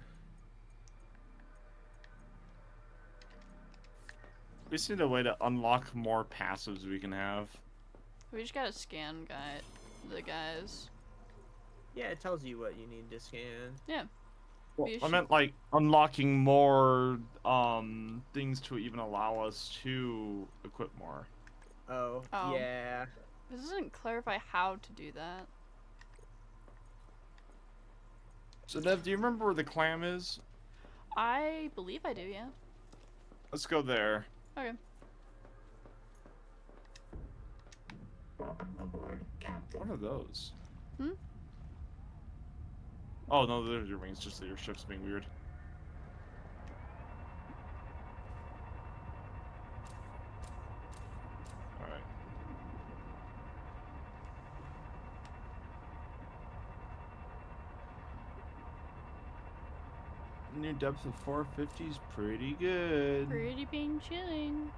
We just need a way to unlock more passives we can have. We just gotta scan the guys. Yeah, it tells you what you need to scan. Yeah. Well, I meant like unlocking more things to even allow us to equip more. Oh. Yeah. This doesn't clarify how to do that. So Dev, do you remember where the clam is? I believe I do, yeah. Let's go there. Okay. Welcome aboard, Captain. What are those? Hmm? Oh no, they're your wings, just that your ship's being weird. Alright. New depth of 450 is pretty good. Pretty been chilling.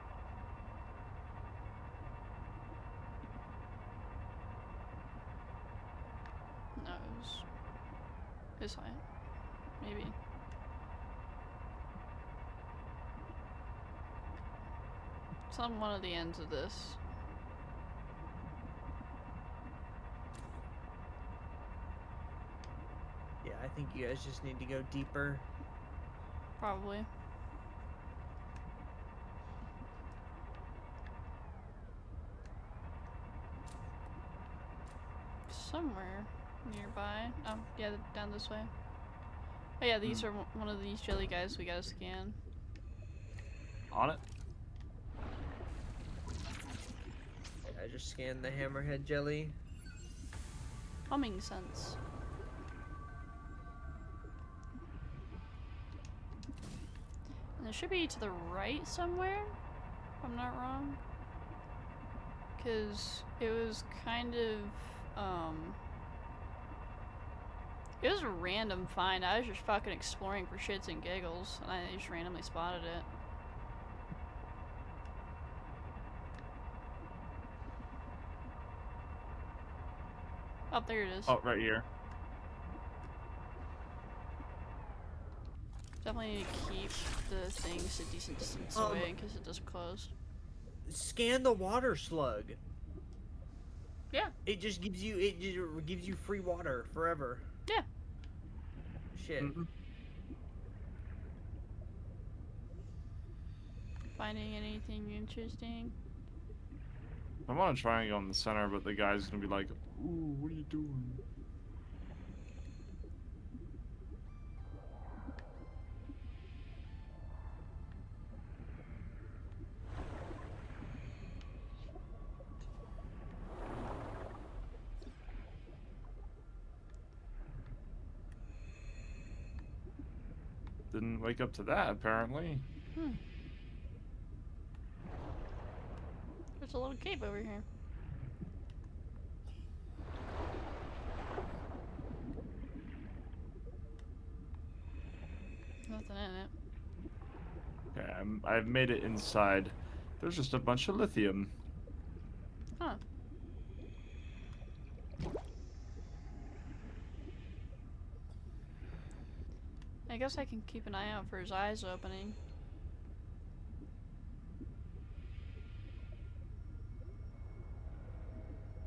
No, it was this high. Maybe. It's on one of the ends of this. Yeah, I think you guys just need to go deeper. Probably. Somewhere nearby. Oh, yeah, down this way. Oh yeah, these are one of these jelly guys we gotta scan. On it? I just scanned the hammerhead jelly. Humming sense. And it should be to the right somewhere, if I'm not wrong. Because it was kind of, it was a random find. I was just fucking exploring for shits and giggles, and I just randomly spotted it. Oh, there it is. Oh, right here. Definitely need to keep the things a decent distance away in case it does close. Scan the water slug. Yeah. It just gives you free water forever. Yeah. Shit. Finding anything interesting? I want to try and go in the center, but the guy's gonna be like, "Ooh, what are you doing?" Didn't wake up to that, apparently. There's a little cave over here. Nothing in it. Okay, I've made it inside. There's just a bunch of lithium. Huh. I guess I can keep an eye out for his eyes opening.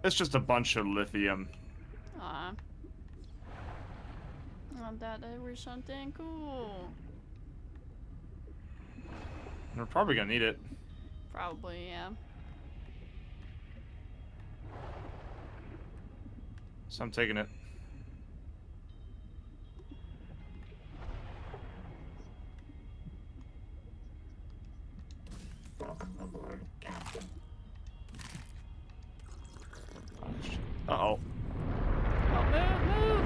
It's just a bunch of lithium. Aw. I thought that was something cool. We're probably gonna need it. Probably, yeah. So I'm taking it. Welcome aboard, Captain. Uh-oh. Oh, move!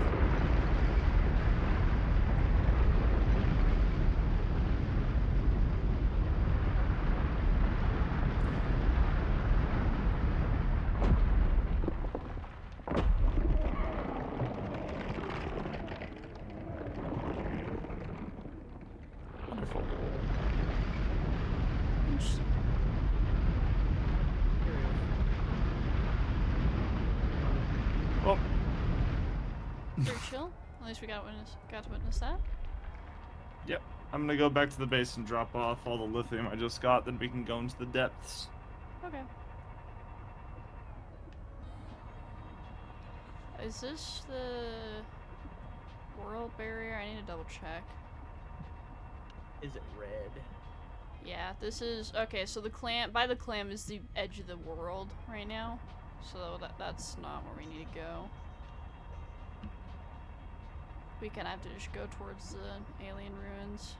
Wonderful. Interesting. Oh, Pretty chill. At least we got to witness that. yep. I'm gonna go back to the base and drop off all the lithium I just got, then we can go into the depths. Okay. Is this the world barrier? I need to double check. Is it red? Yeah, this is okay. So the clam by the clam is the edge of the world right now. So that's not where we need to go. We kind of have to just go towards the alien ruins.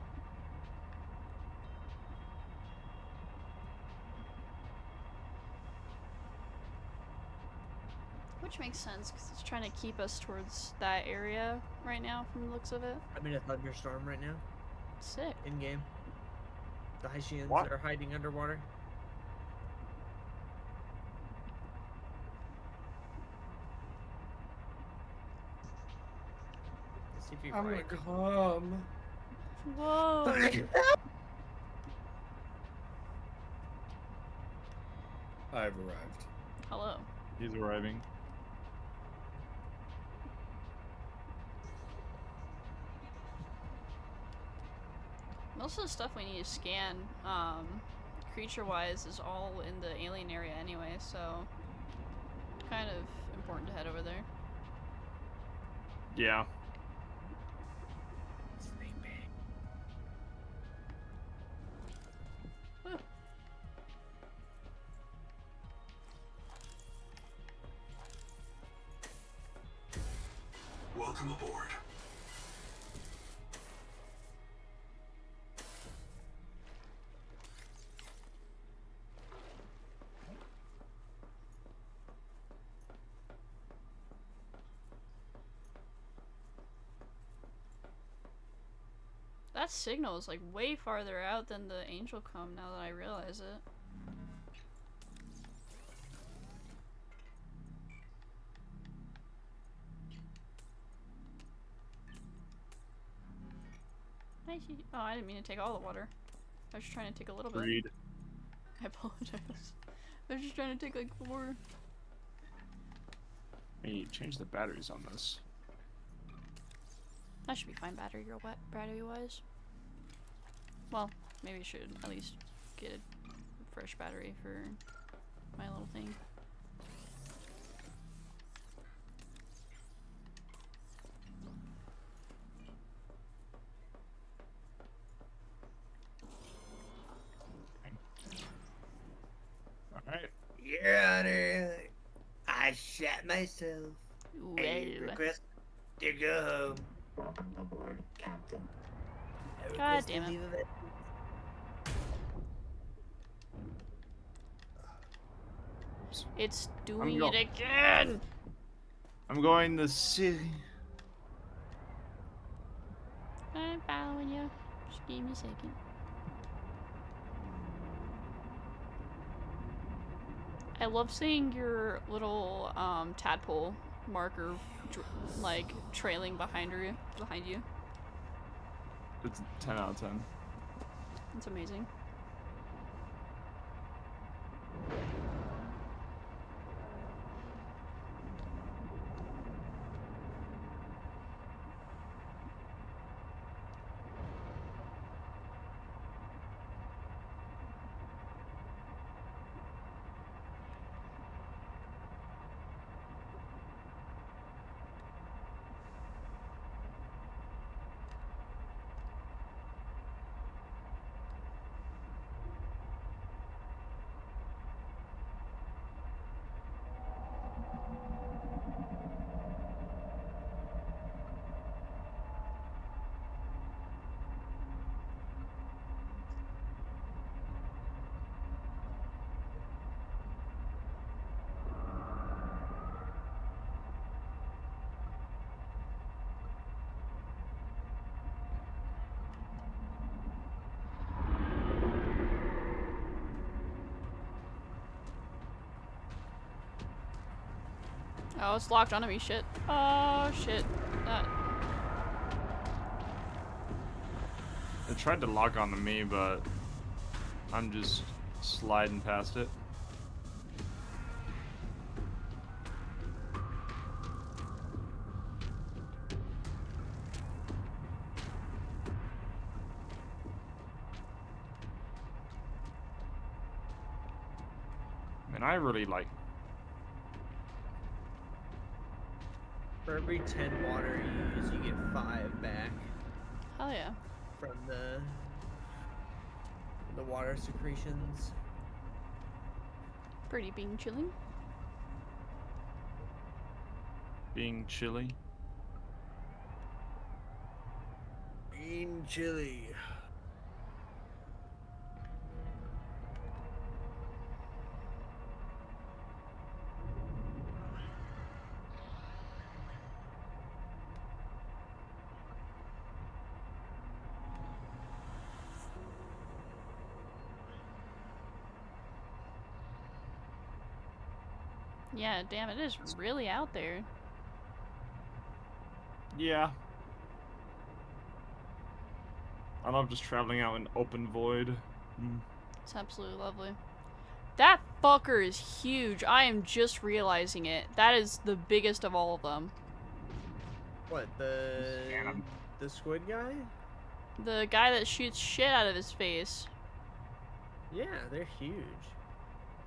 Which makes sense, because it's trying to keep us towards that area right now, from the looks of it. I'm in a thunderstorm right now. Sick. In game. The Haitians What? are hiding underwater. Let's see if you I'm find. gonna come. Whoa! I've arrived. Hello. He's arriving. Most of the stuff we need to scan, creature-wise, is all in the alien area anyway, so kind of important to head over there. Yeah. Welcome aboard. That signal is like way farther out than the angel come now that I realize it. Oh, I didn't mean to take all the water. I was just trying to take a little bit. Agreed. I apologize. I was just trying to take like 4. Hey, change the batteries on this. That should be fine battery wise. Well, maybe I should at least get a fresh battery for my little thing. Alright. Your Honor, I shot myself. I Well, request to go home. Welcome aboard, Captain. I God request damn to it. leave of it. it's doing go- it again! I'm going to city. I'm following you. Just give me a second. I love seeing your little tadpole marker like trailing behind you. It's 10 out of 10. It's amazing. Oh, it's locked onto me. Shit. Oh, shit. It tried to lock onto me, but I'm just sliding past it. And I really like. For every 10 water you use, you get 5 back Hell yeah. from the water secretions. Pretty being chilling. Being chilly. Being chilly. Yeah, damn, it is really out there. Yeah. I love just traveling out in open void. It's absolutely lovely. That fucker is huge. I am just realizing it. That is the biggest of all of them. What, the squid guy? The guy that shoots shit out of his face. Yeah, they're huge.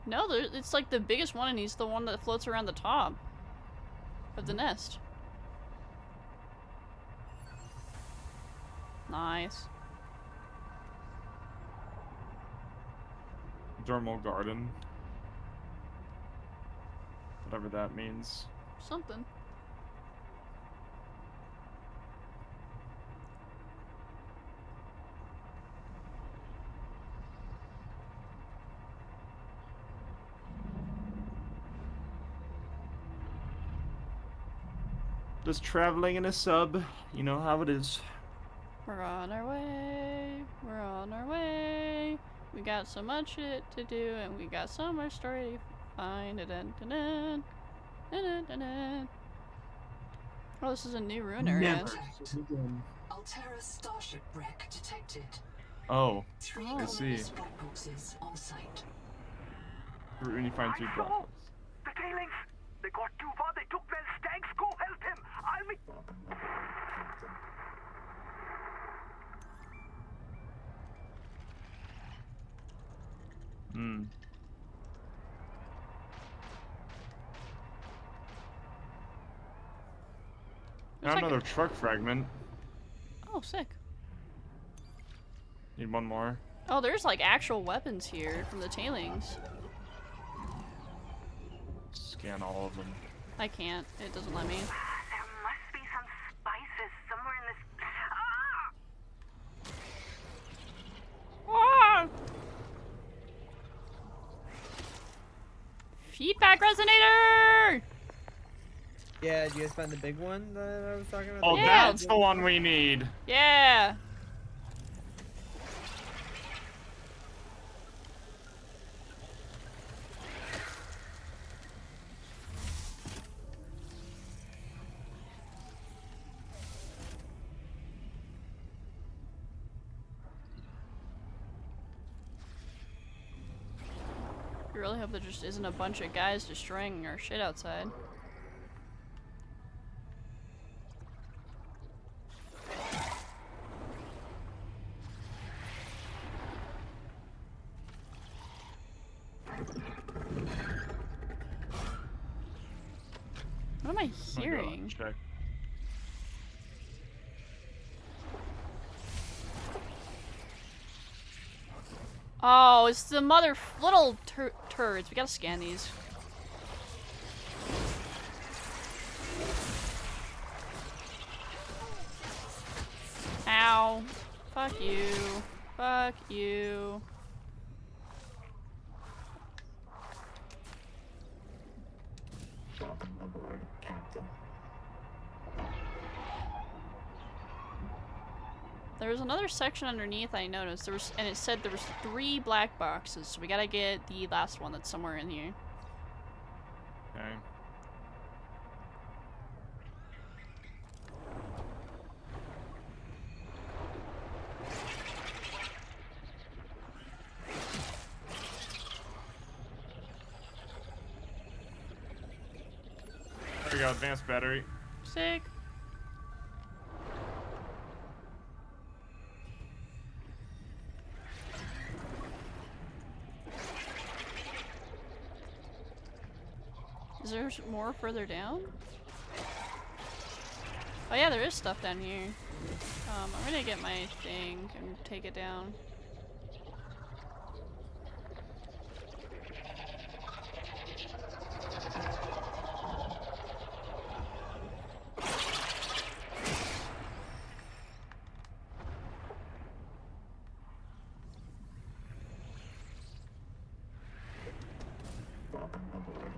No, it's like the biggest one, and he's the one that floats around the top of the nest. Nice. Dermal garden. Whatever that means. Something. Just traveling in a sub. You know how it is. We're on our way. We're on our way. We got so much shit to do, and we got so much story to find. Dun-dun-dun-dun. Dun-dun-dun-dun. Oh, this is a new ruin area. Never. Altera starship wreck detected. Oh, 3 I see. colonies black boxes on site. When you find 3 I black saw boxes. the tailings. They got too far. They took Wells' tanks. Go help him. I'll meet. Hmm. There's Got like another truck fragment. Oh, sick. Need one more. Oh, there's like actual weapons here from the tailings. Scan all of them. I can't. It doesn't let me. There must be some spices somewhere in this. Ah! Feedback resonator! Yeah, did you guys find the big one that I was talking about? Oh, Yeah. that's the one we need. Yeah! I really hope there just isn't a bunch of guys destroying our shit outside. What am I hearing? Check. Oh, it's the little turds. We gotta scan these. Ow. Fuck you. Fuck you. Welcome aboard, Captain. There was another section underneath I noticed. And it said there was 3 black boxes, so we gotta get the last one that's somewhere in here. Okay. go, advanced battery. Sick. Is there more further down? Oh yeah, there is stuff down here. I'm gonna get my thing and take it down.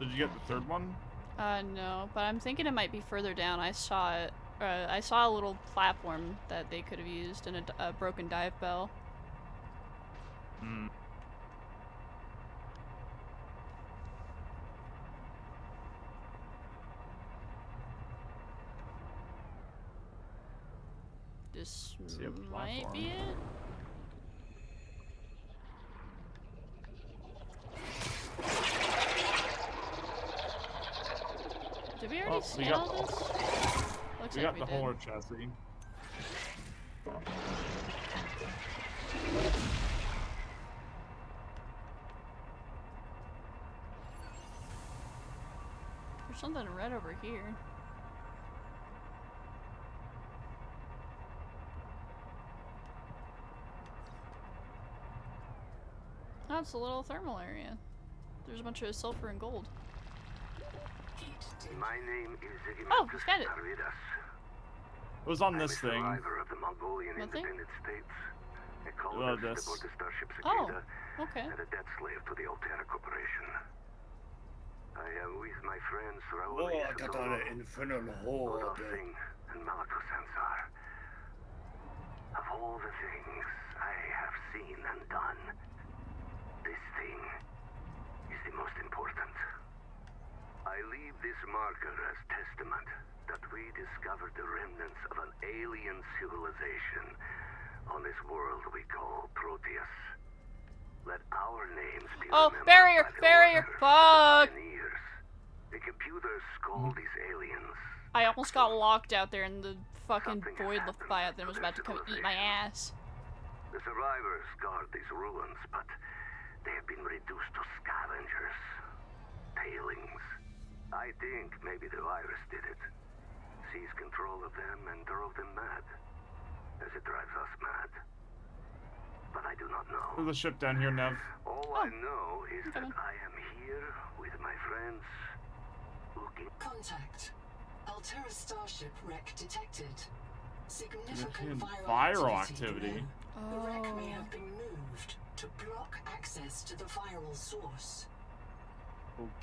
Did you get the third one? No, but I'm thinking it might be further down. I saw it. I saw a little platform that they could have used and a broken dive bell. Hmm. This See a might be platform. it. Did we already Oh, scan all this? Looks We like got we the did. whole chassis. There's something red over here. Oh, it's a little thermal area. There's a bunch of sulfur and gold. My name is Oh, he's got it. Tarvidas. It was on I'm this a thing. survivor of the Mongolian What thing? Independent States. A colonist this. aboard the starship Oh, Cicada okay. and a debt slave to the Altera Corporation. I am with my friends Raul Rudolfing and Malaco Sansar. Of all the things I have seen and done, this thing is the most important. I leave this marker as testament that we discovered the remnants of an alien civilization on this world we call Proteus. Let our names be remembered barrier, by the barrier, workers fuck! and pioneers. The computers call these aliens. I almost got locked out there and the fucking Something void has leviathan happened was to about their to come eat my ass. The survivors guard these ruins, but they have been reduced to scavengers. Tailings. I think maybe the virus did it. Seized control of them and drove them mad. As it drives us mad. But I do not know. There's a ship down here, Nev. All I know is that I am here with my friends looking. Contact. Altera starship wreck detected. Significant Significant viral viral activity. below. The wreck may have been moved to block access to the viral source.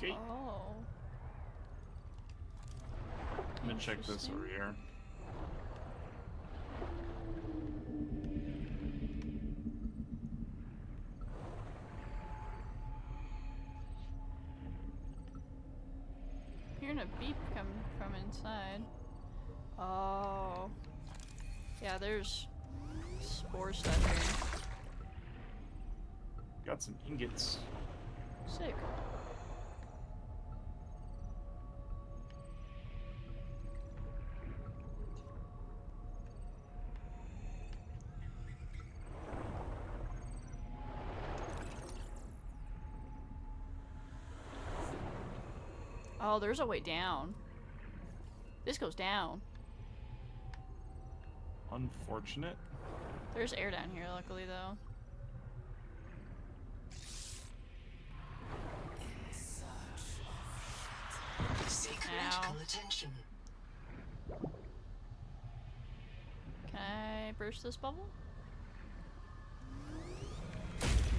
Okay. Oh. Let me check this over here. Hearing a beep come from inside. Oh. Yeah, there's spore stuff here. Got some ingots. Sick. Oh, there's a way down. This goes down. Unfortunate. There's air down here, luckily, though. Seek Ow. medical attention. Can I burst this bubble?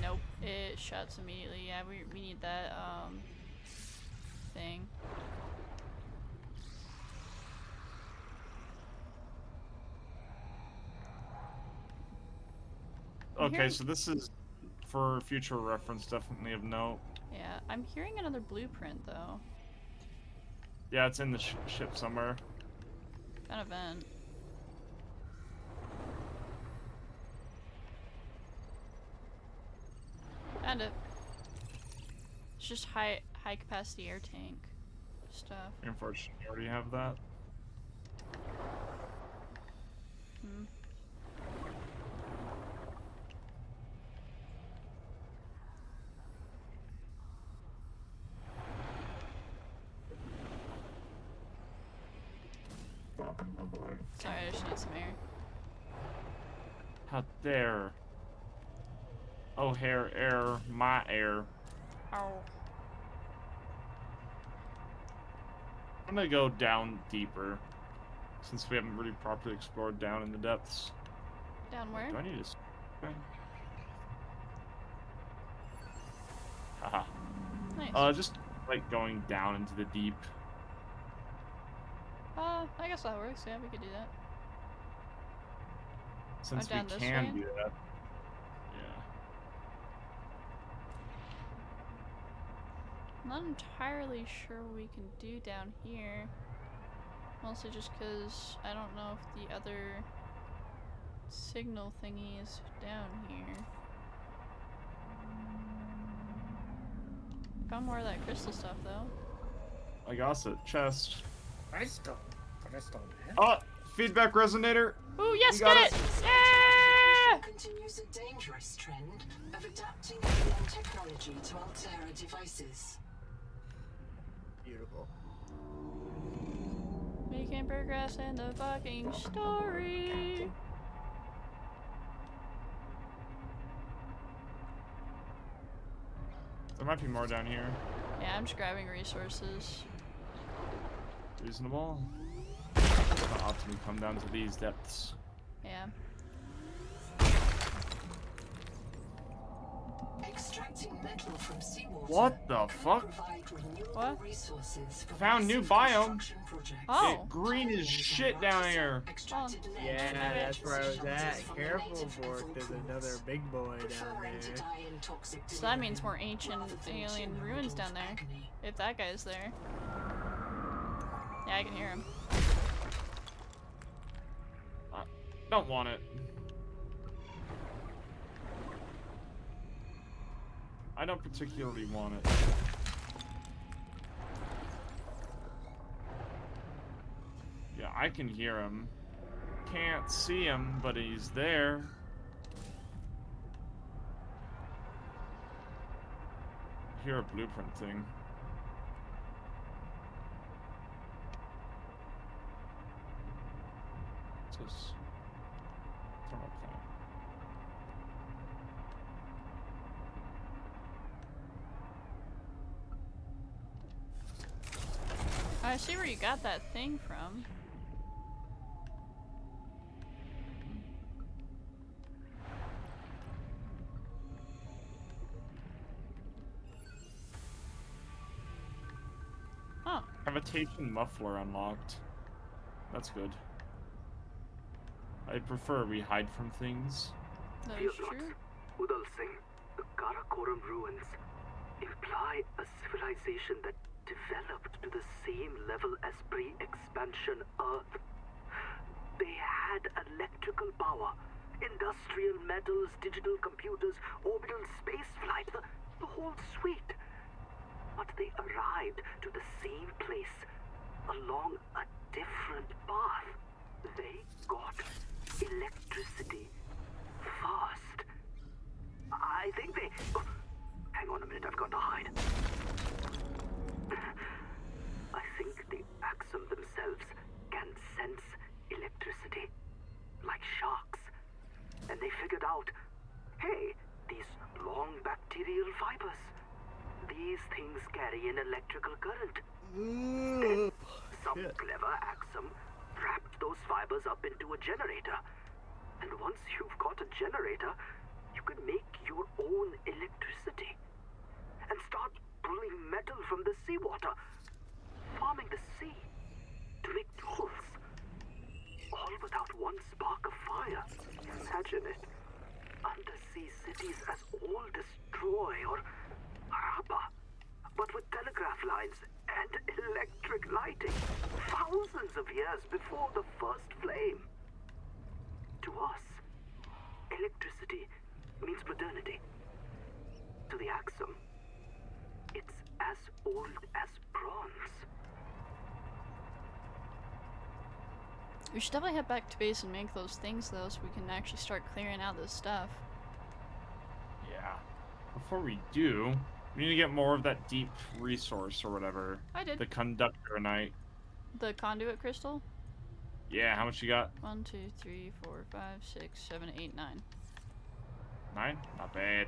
Nope, it shuts immediately. Yeah, we need that, thing. Okay, so this is for future reference, definitely of note. Yeah, I'm hearing another blueprint, though. Yeah, it's in the ship somewhere. Found a vent. Found it. It's just high capacity air tank. stuff. Unfortunately, we already have that. Hmm. Welcome aboard. Sorry, I just need some air. How dare. Oh, air, my air. Ow. I'm gonna go down deeper, since we haven't really properly explored down in the depths. Down where? Do I need to... Okay. Haha. Nice. Just, like, going down into the deep. I guess that works. Yeah, we could do that. Since we down this can way? do that. Yeah. Not entirely sure what we can do down here. Mostly just because I don't know if the other signal thingy is down here. Found more of that crystal stuff though. I got it. Chest. Crystal. Man. Oh! Feedback resonator! Ooh, yes, You got get it! Yeah! Continues a dangerous trend of adapting alien technology to Altera devices. Beautiful. Making progress in the fucking story. There might be more down here. Yeah, I'm just grabbing resources. Reasonable. Not often come down to these depths. Yeah. Extracting metal from seawater. What the fuck? What? Found new biome. Oh. It green as shit down here. Oh. Yeah, that's where I was at. Careful, Bork. There's another big boy down there. So that means more ancient alien ruins down there. If that guy's there. Yeah, I can hear him. Don't want it. I don't particularly want it. Yeah, I can hear him. Can't see him, but he's there. I hear a blueprint thing. What's this? Thermal plant. I see where you got that thing from. Huh. Gravitation muffler unlocked. That's good. I prefer we hide from things. That is true. Udal Singh, the Karakoram ruins imply a civilization that developed to the same level as pre-expansion Earth. They had electrical power, industrial metals, digital computers, orbital spaceflight, the whole suite. But they arrived to the same place along a different path. They got electricity first. I think they... Oh, hang on a minute, I've got to hide. I think the Axum themselves can sense electricity, like sharks. And they figured out, hey, these long bacterial fibers, these things carry an electrical current. Then some clever Axum wrapped those fibers up into a generator. And once you've got a generator, you can make your own electricity. And start pulling metal from the seawater, farming the sea to make tools. All without one spark of fire. Imagine it. Undersea cities as old as Troy or Harappa, but with telegraph lines and electric lighting, thousands of years before the first flame. To us, electricity means modernity. To the Axum, it's as old as bronze. We should definitely head back to base and make those things though, so we can actually start clearing out this stuff. Yeah. Before we do, we need to get more of that deep resource or whatever. I did. The conductorite. The conduit crystal? Yeah, how much you got? 1, 2, 3, 4, 5, 6, 7, 8, 9. 9? Not bad.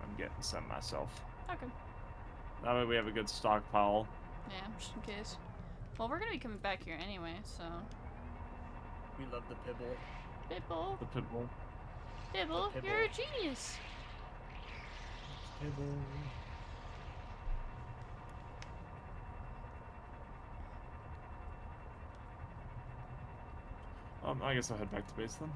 I'm getting some myself. Okay. That way we have a good stockpile. Yeah, just in case. Well, we're gonna be coming back here anyway, so... We love the Pibble. Pibble! The pitbull. Pibble, The Pibble. you're a genius! Pibble. I guess I'll head back to base then.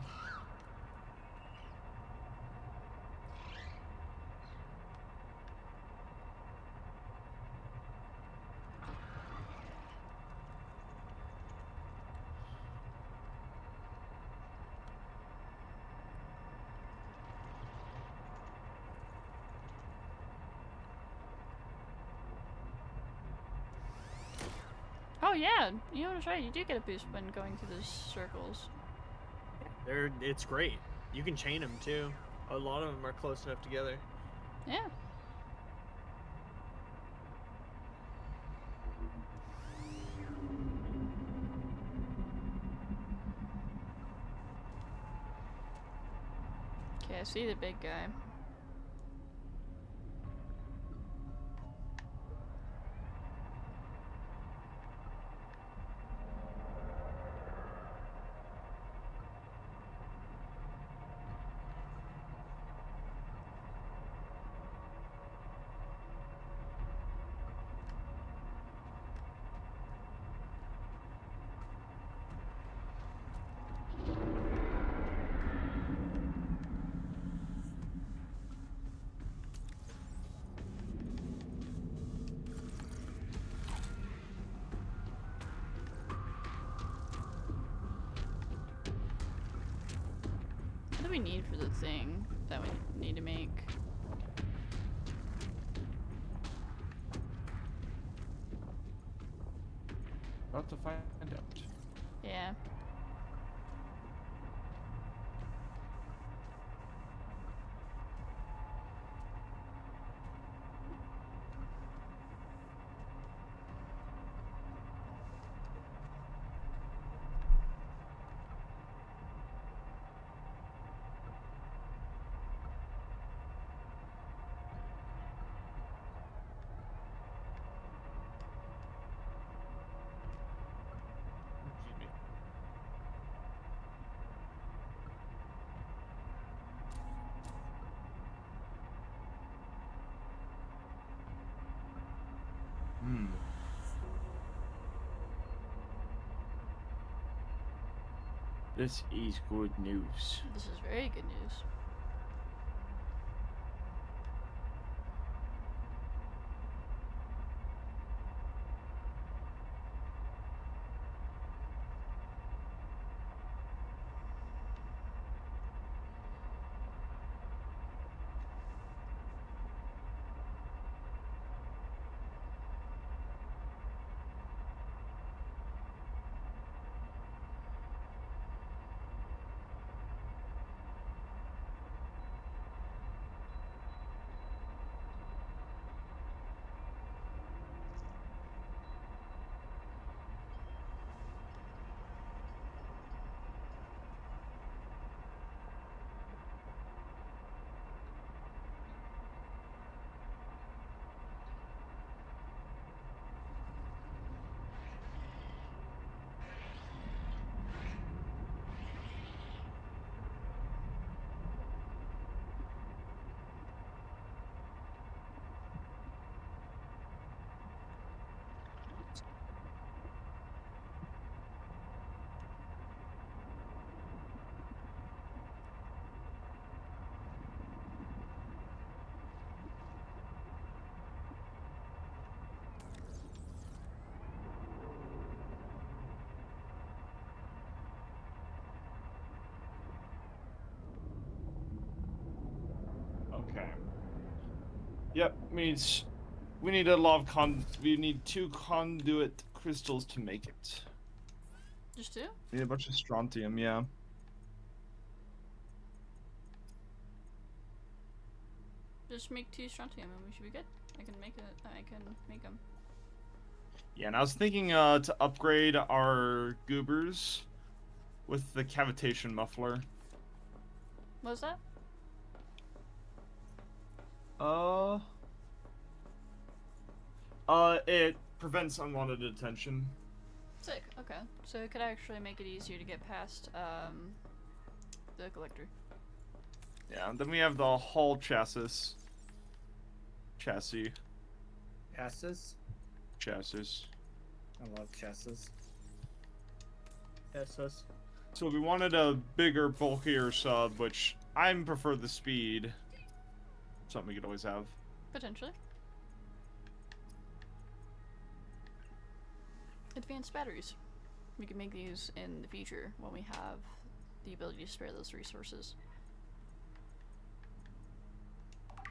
Oh yeah, you know what, right, you do get a boost when going through those circles. It's great. You can chain them too. A lot of them are close enough together. Yeah. Okay, I see the big guy. What do we need for the thing that we need to make? About to find out. Yeah. Excuse me. This is good news. This is very good news. Okay. Yep, means we need we need 2 conduit crystals to make it. Just two? Need a bunch of strontium, yeah. Just make 2 strontium and we should be good. I can make them. Yeah, and I was thinking to upgrade our goobers with the cavitation muffler. What was that? It prevents unwanted attention. Sick, okay. So it could actually make it easier to get past, the collector. Yeah, and then we have the hull chassis. Chassis. Chassis? Chassis. I love chassis. Chassis. So we wanted a bigger, bulkier sub, which I prefer the speed. Something we could always have. Potentially. Advanced batteries. We can make these in the future when we have the ability to spare those resources.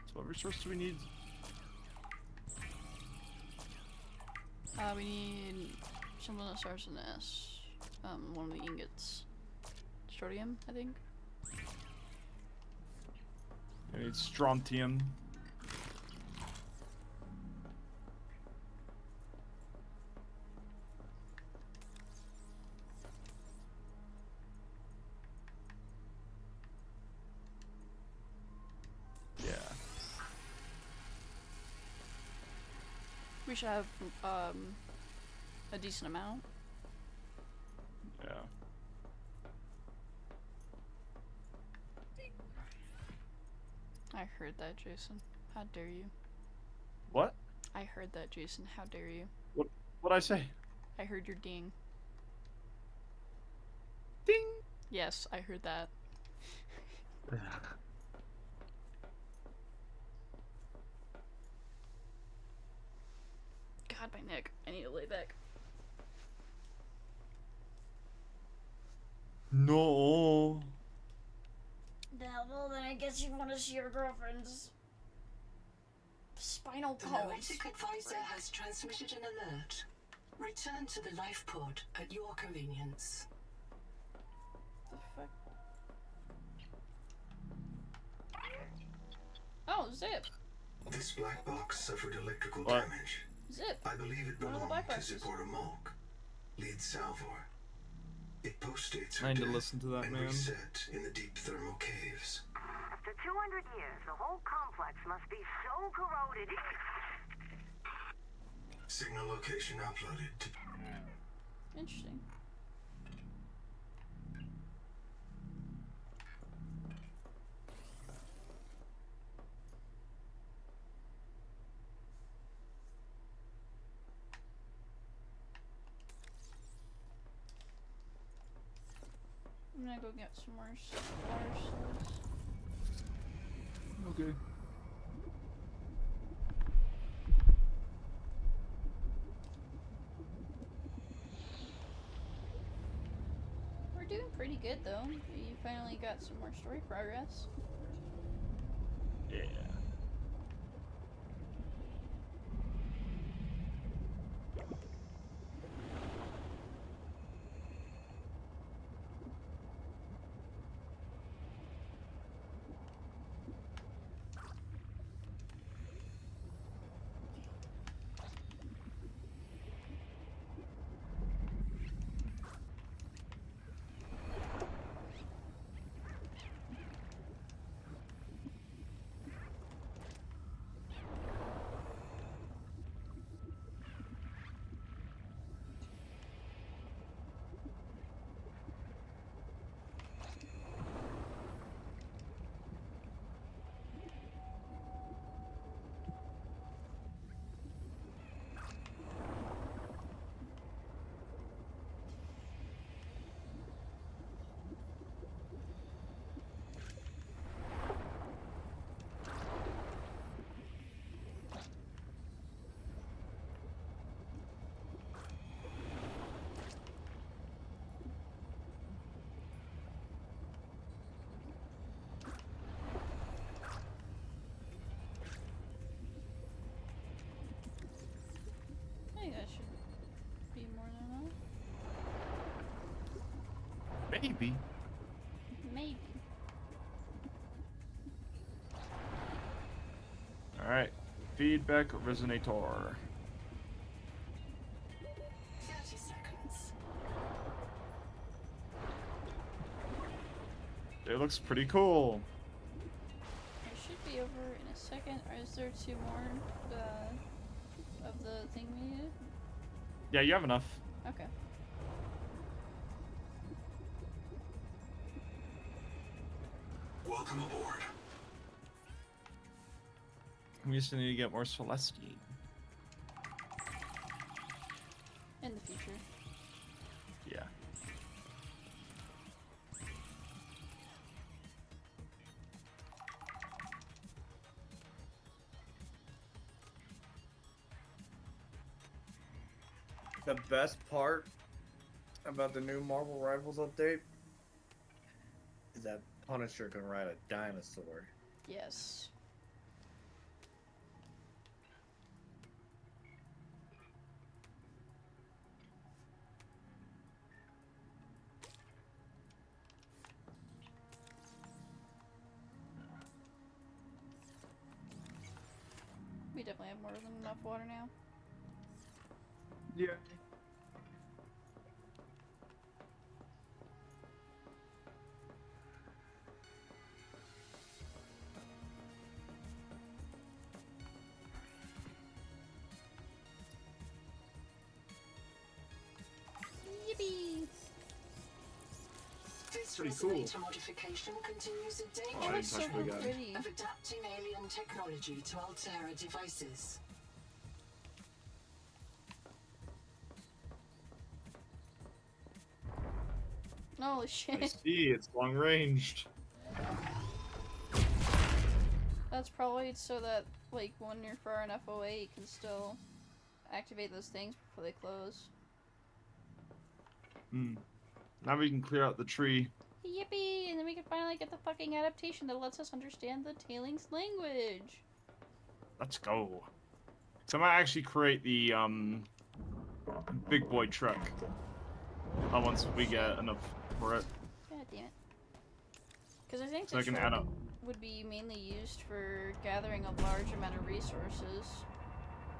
So what resource do we need? We need something that starts with an S. One of the ingots. Strontium, I think. I need strontium. Yeah. We should have, a decent amount. Yeah. I heard that, Jason. How dare you? What? I heard that, Jason. How dare you? What'd I say? I heard your ding. Ding! Yes, I heard that. God, my neck. I need to lay back. No. Well, then I guess you want to see your girlfriend's spinal The column. Noetic Advisor has transmitted an alert. Return to the life pod at your convenience. The fuck? Oh, Zip. This black box suffered electrical What? damage. Zip. I believe it One of the belonged black to boxes. Zipporah Malk, lead salvor. It postdates her I need to death listen to that, and man. reset in the deep thermal caves. After 200 years, the whole complex must be so corroded. Signal location uploaded to... Interesting. I'm gonna go get some more water slugs. Okay. We're doing pretty good though. We finally got some more story progress. Yeah. Maybe. Maybe. All right. Feedback resonator. 30 seconds. It looks pretty cool. It should be over in a second. Or is there 2 more of the thing we needed? Yeah, you have enough. Okay. Welcome aboard. We just need to get more Celestine. In the future. Yeah. The best part about the new Marvel Rivals update is that Punisher can ride a dinosaur. Yes. We definitely have more than enough water now. Yeah. Yippee! This Pretty cool. resonator modification continues a Oh, I dangerous didn't touch the gun. Pretty. of adapting alien technology to Altera devices. Holy I shit. see. It's long ranged. That's probably so that, like, when you're far enough away, you can still activate those things before they close. Hmm. Now we can clear out the tree. Yippee! And then we can finally get the fucking adaptation that lets us understand the tailings language. Let's go. So I might actually create the big boy truck. Once we get enough for it. God damn it. Because I think So the I can truck add up. would be mainly used for gathering a large amount of resources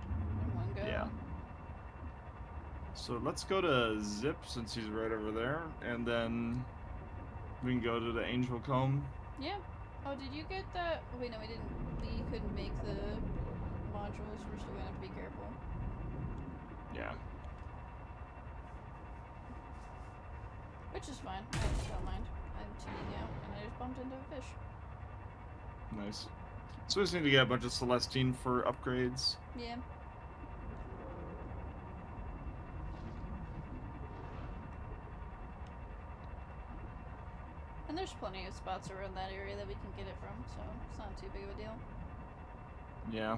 in one go. Yeah. So let's go to Zip since he's right over there, and then we can go to the Angel Comb. Yeah. Oh, did you get that? Oh, wait, no, we didn't. We couldn't make the modules. We're still gonna have to be careful. Yeah. Which is fine. I don't mind. I'm tuning out, and I just bumped into a fish. Nice. So we just need to get a bunch of Celestine for upgrades. Yeah. And there's plenty of spots around that area that we can get it from, so it's not too big of a deal. Yeah.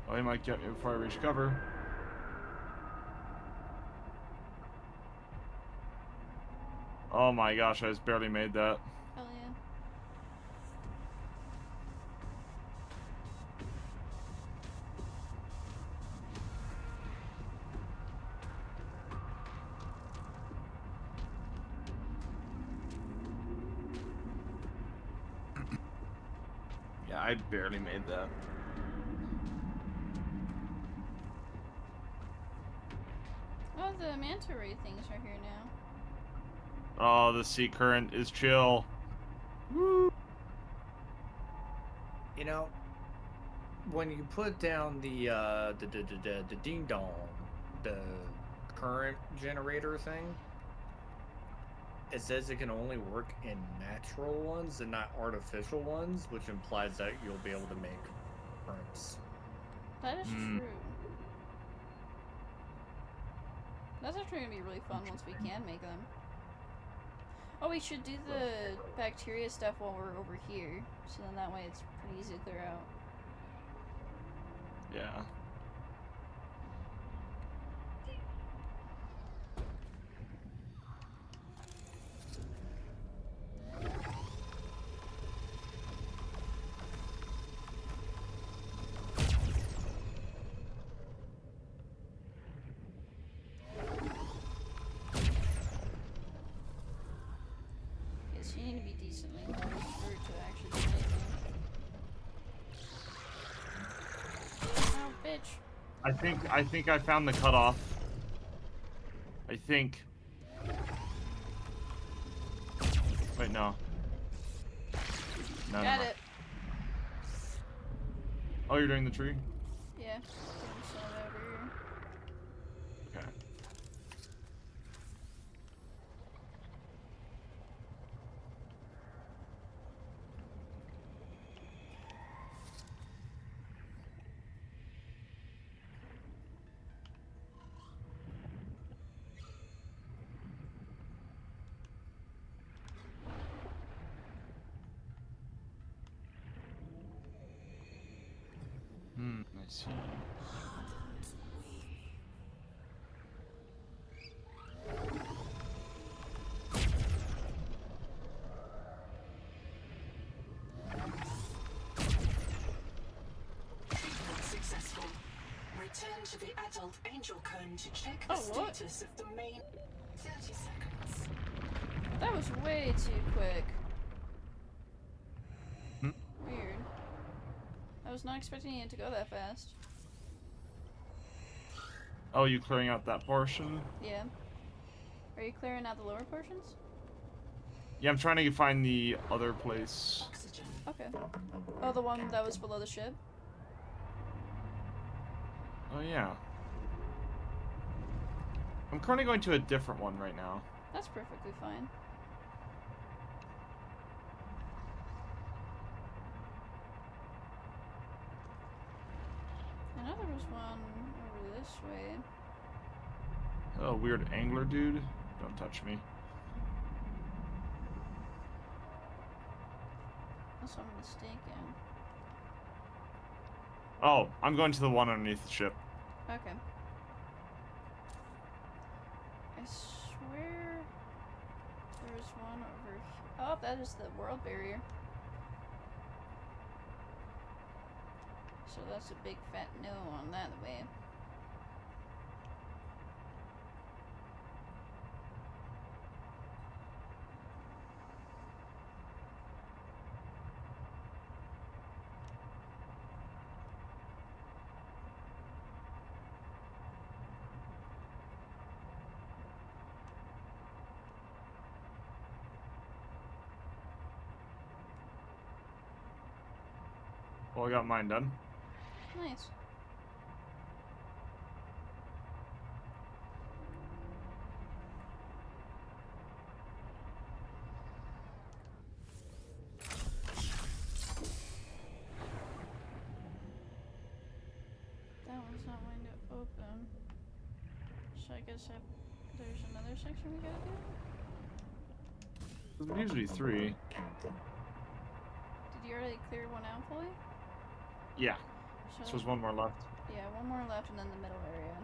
Oh, he might get me before I reach cover. Oh my gosh, I just barely made that. Hell yeah. Yeah, I barely made that. Oh, the manta ray things are here now. Oh, the sea current is chill. Woo! You know, when you put down the ding dong, the current generator thing, it says it can only work in natural ones and not artificial ones, which implies that you'll be able to make currents. That is true. That's actually gonna be really fun once we can make them. Oh, we should do the bacteria stuff while we're over here, so then that way it's pretty easy to clear out. Yeah. Yes, you need to be decently leveled to actually do anything. Oh, bitch. I think I found the cutoff. I think. Wait, no. No, Got no. it. Oh, you're doing the tree? Yeah. Getting some over here. Okay. I see. Successful. Return to the adult angel cone to check the Oh, what? status of the main. 30 seconds. That was way too quick. Weird. I was not expecting it to go that fast. Oh, you clearing out that portion? Yeah. Are you clearing out the lower portions? Yeah, I'm trying to find the other place. Oxygen. Okay. Oh, the one that was below the ship? Oh, yeah. I'm currently going to a different one right now. That's perfectly fine. I know there was one over this way. Oh, weird angler dude. Don't touch me. Unless I'm mistaken. Oh, I'm going to the one underneath the ship. Okay. I swear there was one over here. Oh, that is the world barrier. So that's a big fat no on that way. Well, I got mine done. Nice. That one's not going to open. So I guess there's another section we gotta do? There's usually 3. Did you already clear one out fully? Yeah. So So there's one more left. yeah, one more left and then the middle area.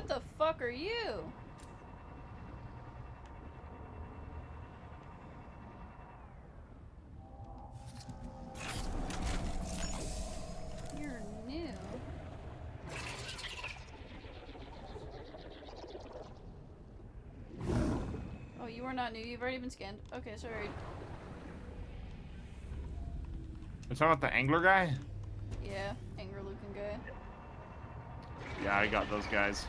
What the fuck are you? You're new. Oh, you are not new. You've already been scanned. Okay, sorry. You talking about the angler guy? Yeah, angry looking guy. Yeah, I got those guys.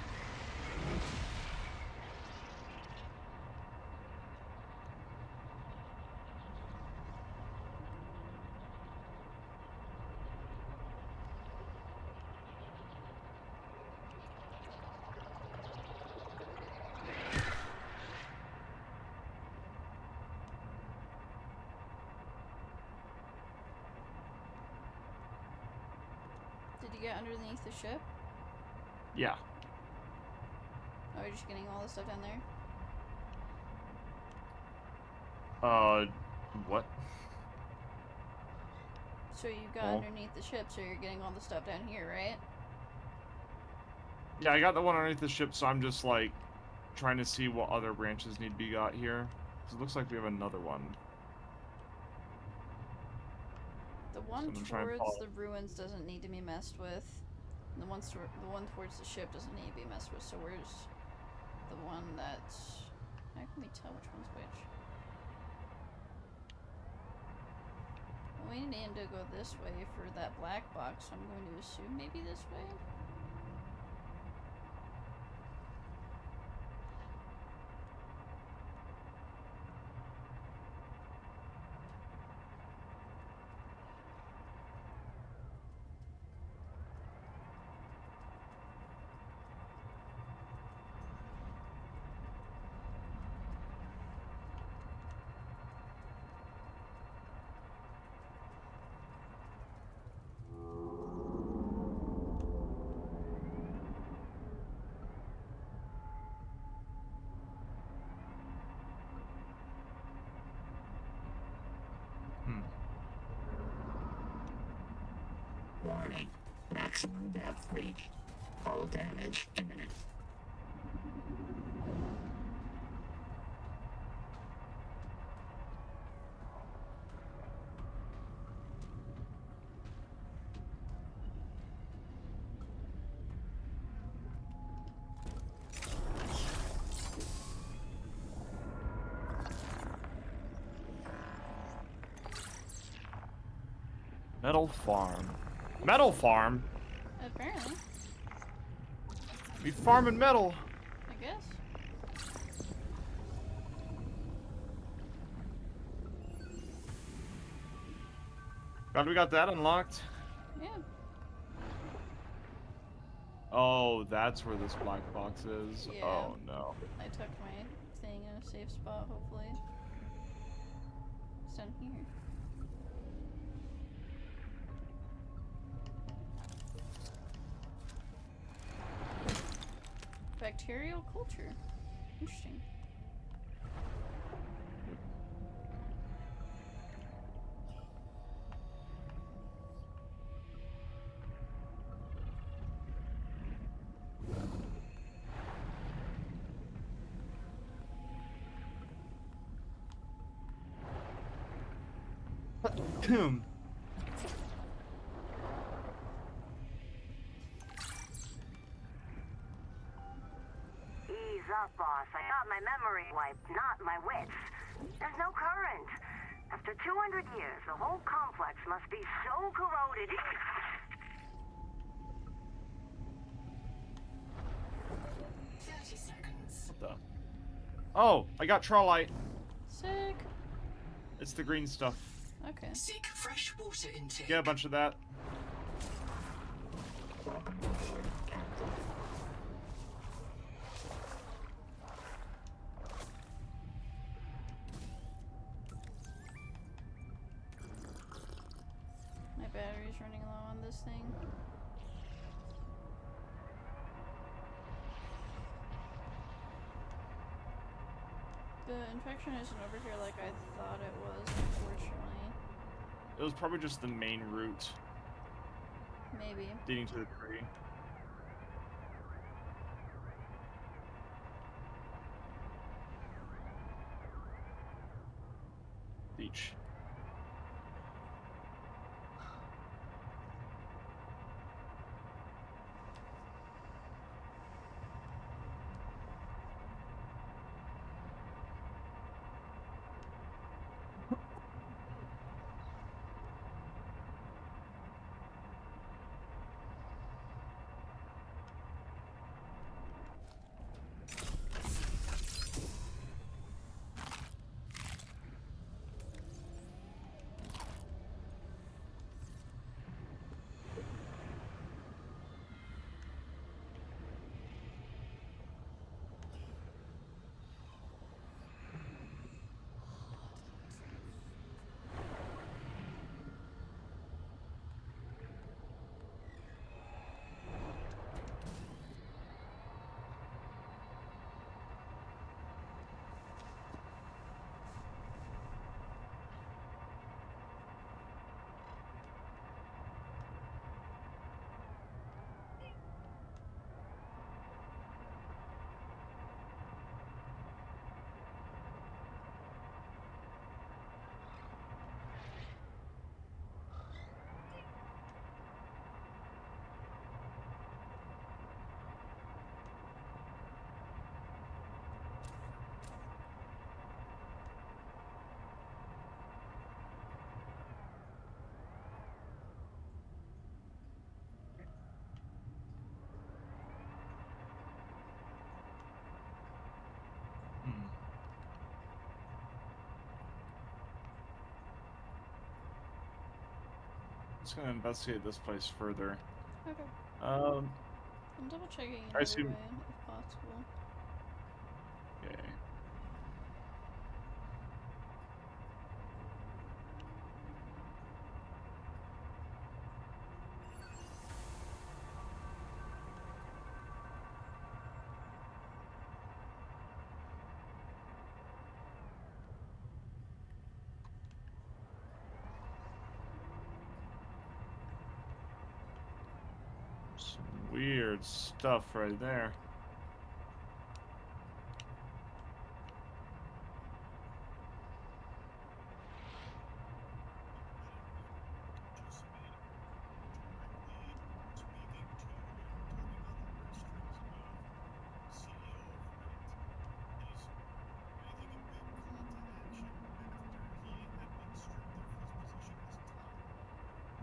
Did you get underneath the ship? Yeah. Oh, you're just getting all the stuff down there? What? So you got underneath the ship, so you're getting all the stuff down here, right? Yeah, I got the one underneath the ship, so I'm just, like, trying to see what other branches need to be got here. 'Cause it looks like we have another one. The one So I'm trying to towards follow. the ruins doesn't need to be messed with. And the one towards the ship doesn't need to be messed with, so where's the one that's... How can we tell which one's which? Well, we need to go this way for that black box, so I'm going to assume maybe this way? Warning. Maximum depth reached. Hull damage imminent. Metal farm. Metal farm? Apparently. We farming metal. I guess. Glad we got that unlocked. Yeah. Oh, that's where this black box is. Yeah. Oh no. I tucked my thing in a safe spot, hopefully. It's down here. Bacterial culture. Interesting. Ease up, boss. I got my memory wiped, not my wits. There's no current. After 200 years, the whole complex must be so corroded. 30 seconds. What the? Oh, I got Trawlite. Sick. It's the green stuff. Okay. Seek fresh water intake. Get a bunch of that. My battery's running low on this thing. The infection isn't over here like I thought it was, unfortunately. It was probably just the main route Maybe. leading to the tree. beach. Just gonna investigate this place further. Okay. Um. I'm double checking I another assume- way, if possible. Okay. Some weird stuff right there.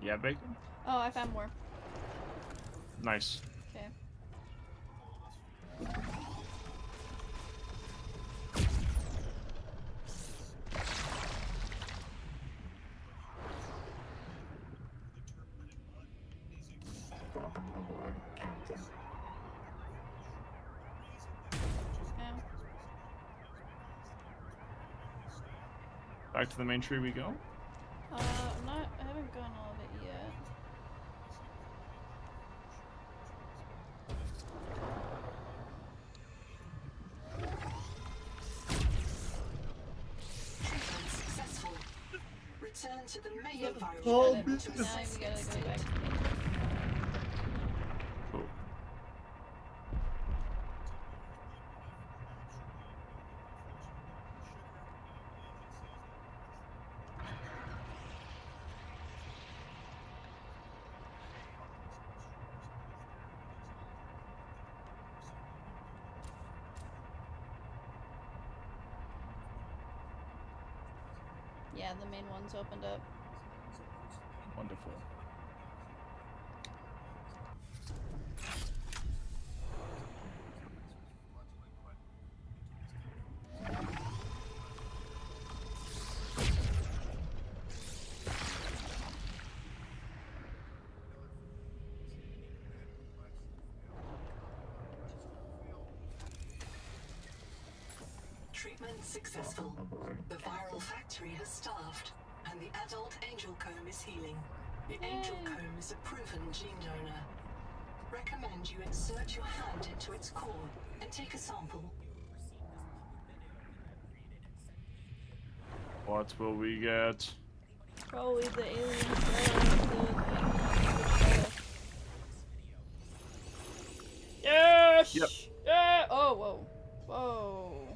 Yeah, bacon? Oh, I found more. Nice. Okay. Back to the main tree we go. I haven't gotten all of it yet. Treatment successful. Return to the main Yep. environment to Now assess we its gotta go back state. to nature. Cool. Yeah, the main one's opened up. Wonderful. Treatment successful. The viral factory has starved, and the adult angel comb is healing. The angel comb is a proven gene donor. Recommend you insert your hand into its core and take a sample. What will we get? Probably the alien Yes! Yep. Yeah! Oh, whoa. Whoa.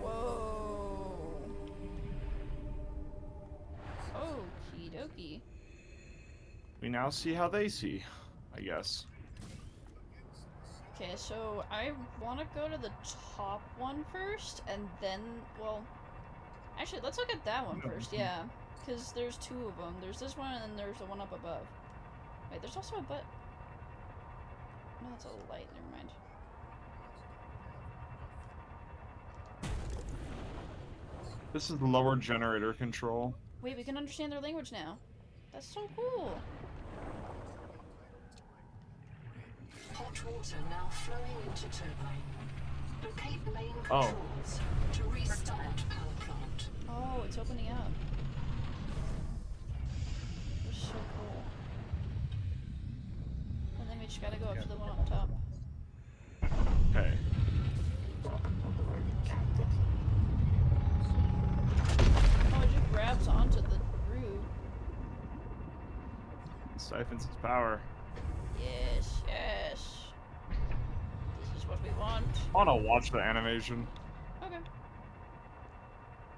Whoa. We now see how they see, I guess. Okay, so I want to go to the top one first, and then, well, actually, let's look at that one first, yeah. Because there's two of them. There's this one, and then there's the one up above. Wait, there's also a butt. No, it's a light, never mind. This is the lower generator control. Wait, we can understand their language now. That's so cool. Hot water now flowing into turbine. Locate main controls to restart power plant. Oh, it's opening up. That's so cool. And then we just gotta go up to the one on top. Okay. Oh, it just grabs onto the root. Siphons its power. Yes, yes. This is what we want. I wanna watch the animation. Okay.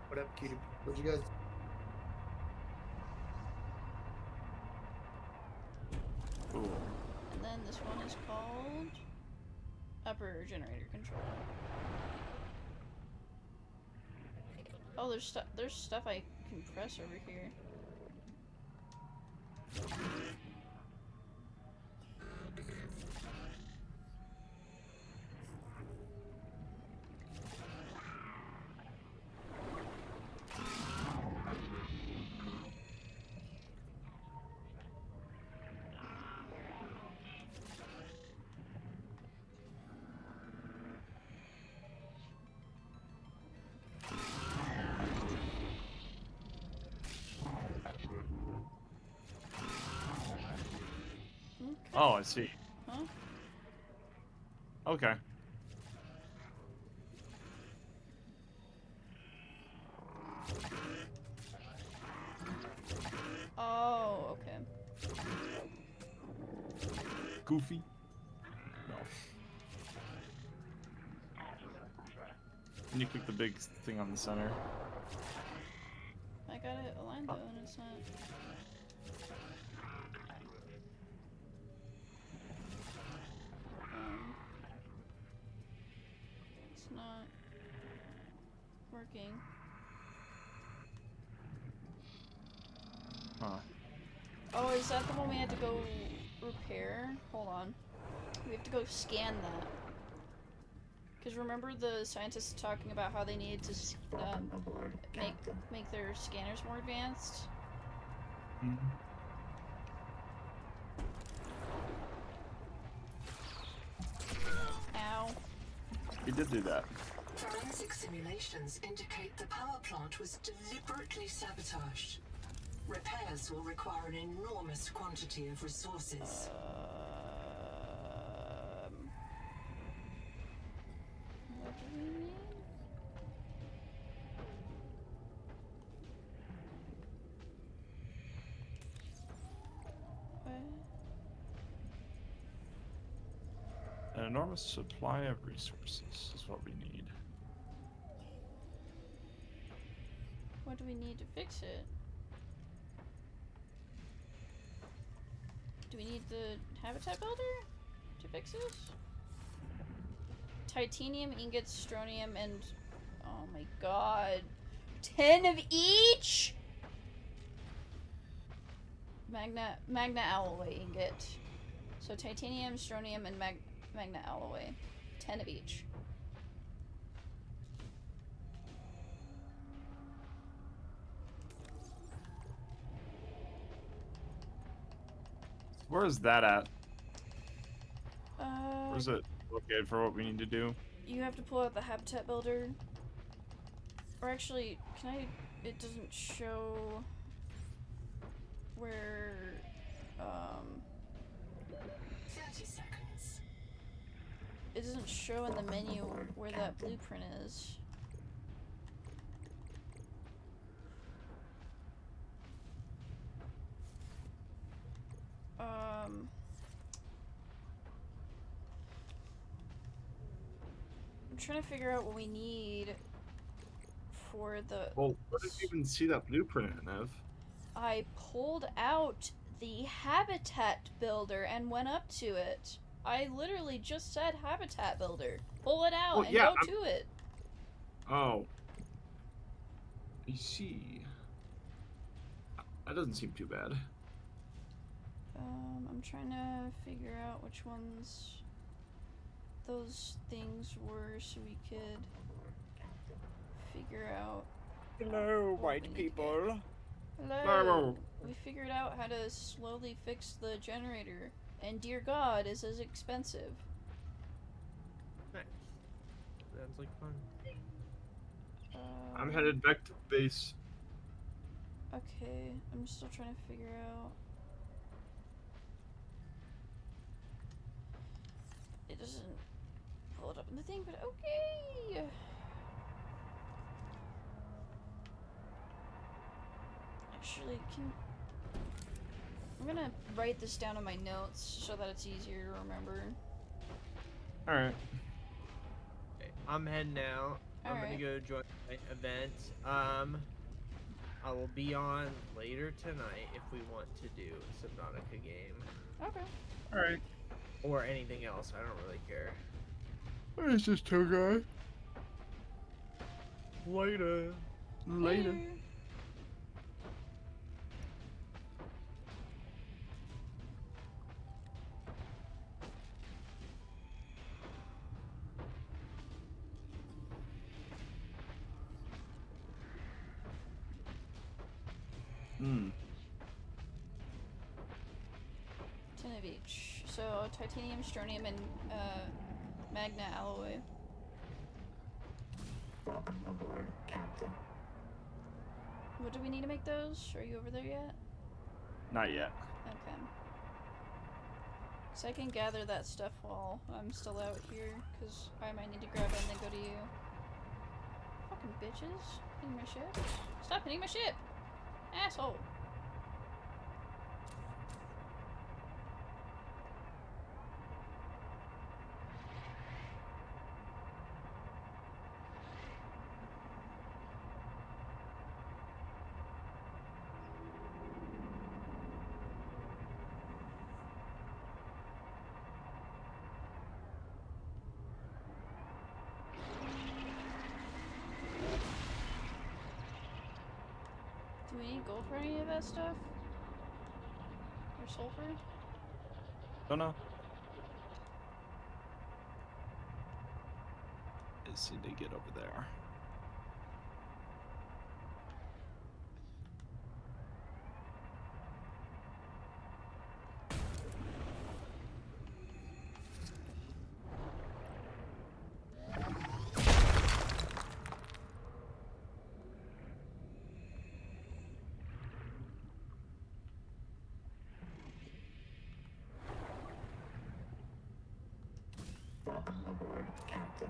What up, cutie? What'd you guys? Cool. And then this one is called upper generator control. Oh, there's stuff I can press over here. Oh, I see. Huh? Okay. Oh, okay. Goofy? No. Can you click the big thing on the center? I got it aligned though, and it's not. It's not working. Huh. Oh, is that the one we had to go repair? Hold on. We have to go scan that. Because remember the scientists talking about how they needed to make their scanners more advanced? Mm-hmm. Ow. We did do that. Forensic simulations indicate the power plant was deliberately sabotaged. Repairs will require an enormous quantity of resources. What do we need? An enormous supply of resources is what we need. What do we need to fix it? Do we need the habitat builder to fix this? Titanium ingots, strontium, and oh my god, 10 of each. Magna alloy ingot. So titanium, strontium, and magna alloy, 10 of each. Where is that at? Where's Uh, it located for what we need to do? you have to pull out the habitat builder. Or actually, can I? It doesn't show where. 30 seconds. It doesn't show in the menu where that blueprint is. I'm trying to figure out what we need for the. Well, where did you even see that blueprint, Nev? I pulled out the habitat builder and went up to it. I literally just said habitat builder. Pull it out and go to it. Oh. I see. That doesn't seem too bad. I'm trying to figure out which ones those things were so we could figure out. Hello, what we white need to people. get. Hello. We figured out how to slowly fix the generator, and dear God, is as expensive. Nice. Sounds like fun. I'm headed back to base. Okay, I'm still trying to figure out. It doesn't pull it up in the thing, but okay. Actually, I'm gonna write this down in my notes so that it's easier to remember. Alright. Okay, I'm heading out. I'm gonna go join my event. I will be on later tonight if we want to do a Subnautica game. Okay. Alright. Or anything else, I don't really care. It's just two guys. Later. Later. Tin of each. So titanium, strontium, and magna alloy. Welcome aboard, Captain. What do we need to make those? Are you over there yet? Not yet. Okay. So I can gather that stuff while I'm still out here, because I might need to grab it and then go to you. Fucking bitches. Hitting my ship. Stop hitting my ship! Asshole! Do we need gold for any of that stuff? Or sulfur? Don't know. Let's see, they get over there. Welcome aboard, Captain.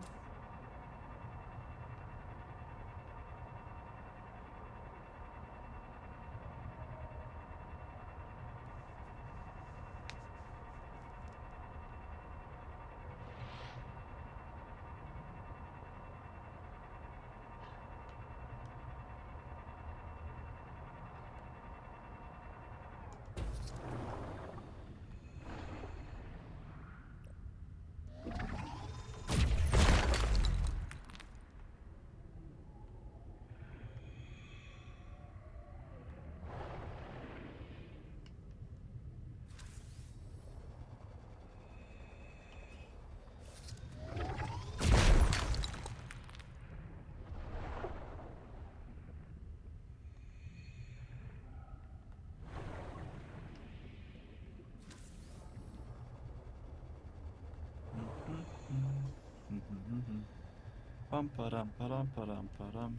Bum ba dum ba dum ba dum ba dum.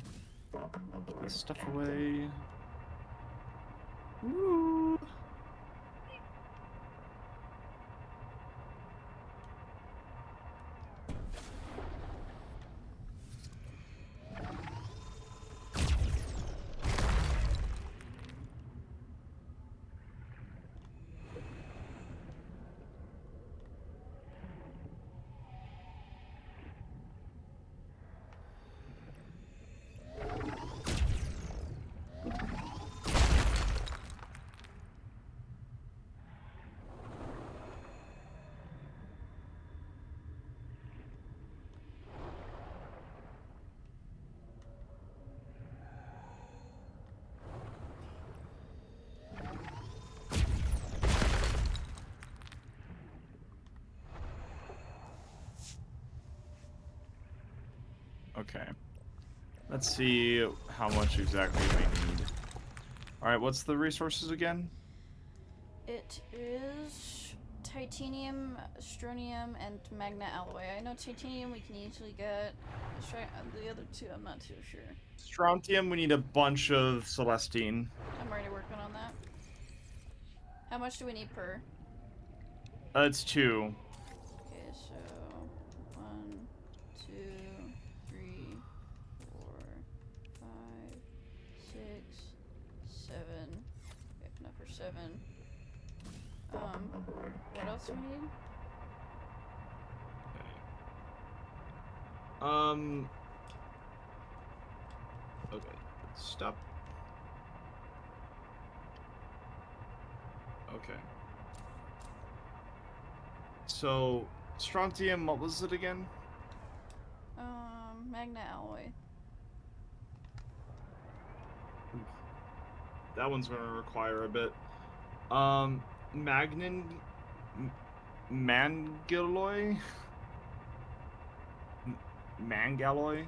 Put this stuff away. Woo! Okay. Let's see how much exactly we need. Alright, what's the resources again? It is titanium, strontium, and magna alloy. I know titanium we can easily get. The other two, I'm not too sure. Strontium, we need a bunch of Celestine. I'm already working on that. How much do we need per? It's 2. Okay, so 1, 2, 3, 4, 5, 6, 7. We have enough for 7. What else do we need? Okay, stop. Okay. So, strontium, what was it again? Magna alloy. That one's gonna require a bit. Mangalloy? Mangalloy?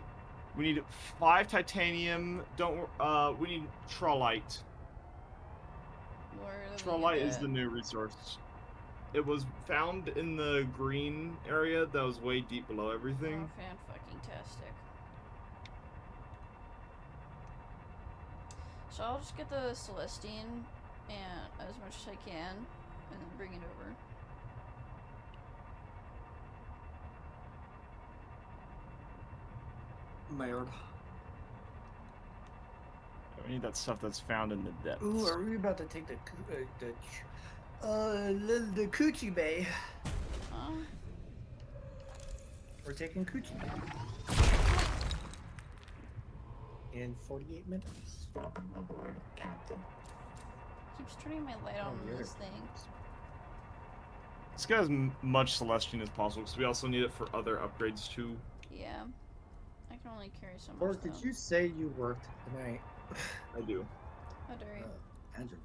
We need 5 titanium. We need Trollite. Trollite is the new resource. It was found in the green area that was way deep below everything. Oh, fan-fucking-tastic. So I'll just get the Celestine and as much as I can, and then bring it over. Mayor. We need that stuff that's found in the depths. Ooh, are we about to take the Coochie Bay? We're taking Coochie Bay. In 48 minutes. Keeps turning my light on this thing. Let's get as much Celestine as possible, because we also need it for other upgrades too. Yeah. I can only carry so much. Or did you say you worked tonight? I do. How dare you? Andrew.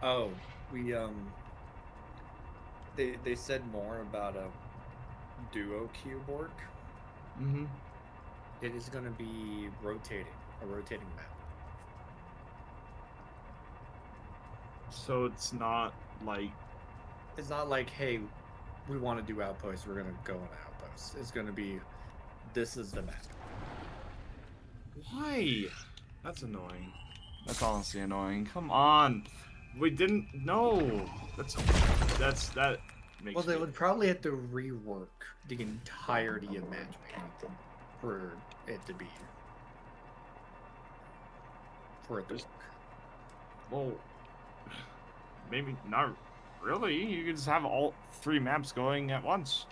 Oh, we they said more about a duo cube work. Mm-hmm. It is gonna be a rotating map. So it's not like hey, we want to do outposts, we're gonna go on outposts. It's gonna be, this is the map. Why? That's annoying. That's honestly annoying. Come on. We didn't know. That makes. Well, they would probably have to rework the entirety of matchmaking for it to work. Well, maybe not really. You could just have all 3 maps going at once.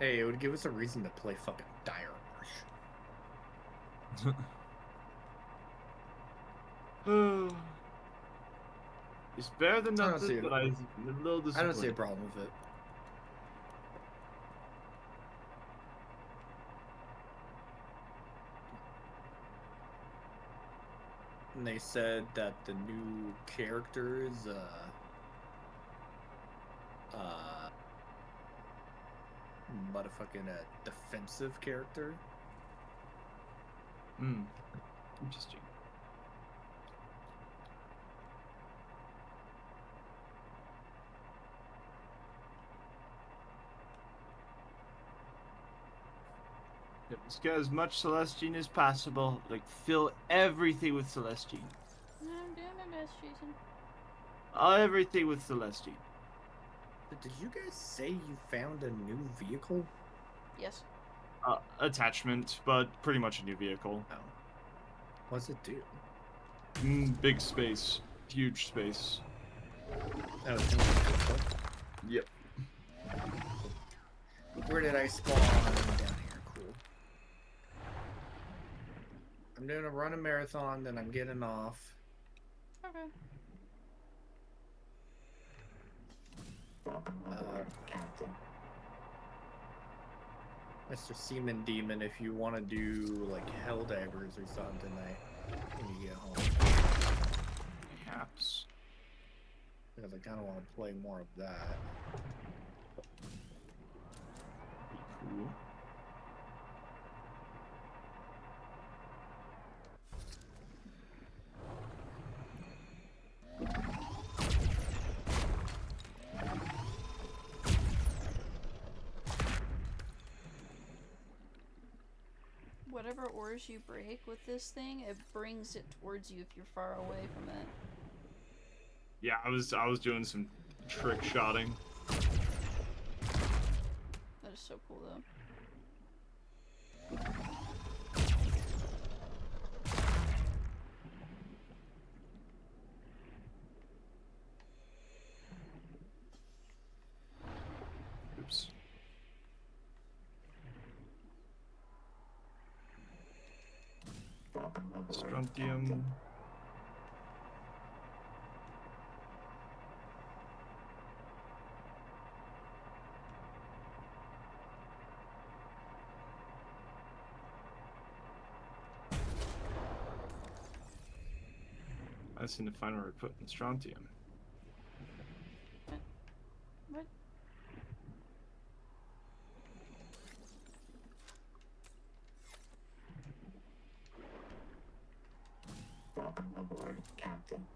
Hey, it would give us a reason to play fucking Dire Marsh. It's better than nothing, but I'm a little disappointed. I don't see a problem with it. And they said that the new characters, motherfucking defensive character. Interesting. Let's get as much Celestine as possible. Like, fill everything with Celestine. I'm doing my best, Jason. Everything with Celestine. Did you guys say you found a new vehicle? Yes. Attachment, but pretty much a new vehicle. Oh. What's it do? Big space. Huge space. Oh, it's gonna be cool. Yep. Where did I spawn? Down here, cool. I'm doing a run a marathon, then I'm getting off. Okay. Mr. Seaman Demon, if you want to do like Hell Daggers or something tonight, when you get home. Perhaps. Because I kind of want to play more of that. Cool. Whatever ores you break with this thing, it brings it towards you if you're far away from it. Yeah, I was doing some trick shotting. That is so cool though. Oops. Strontium. I just need to find where I put the strontium. What? Welcome aboard, Captain.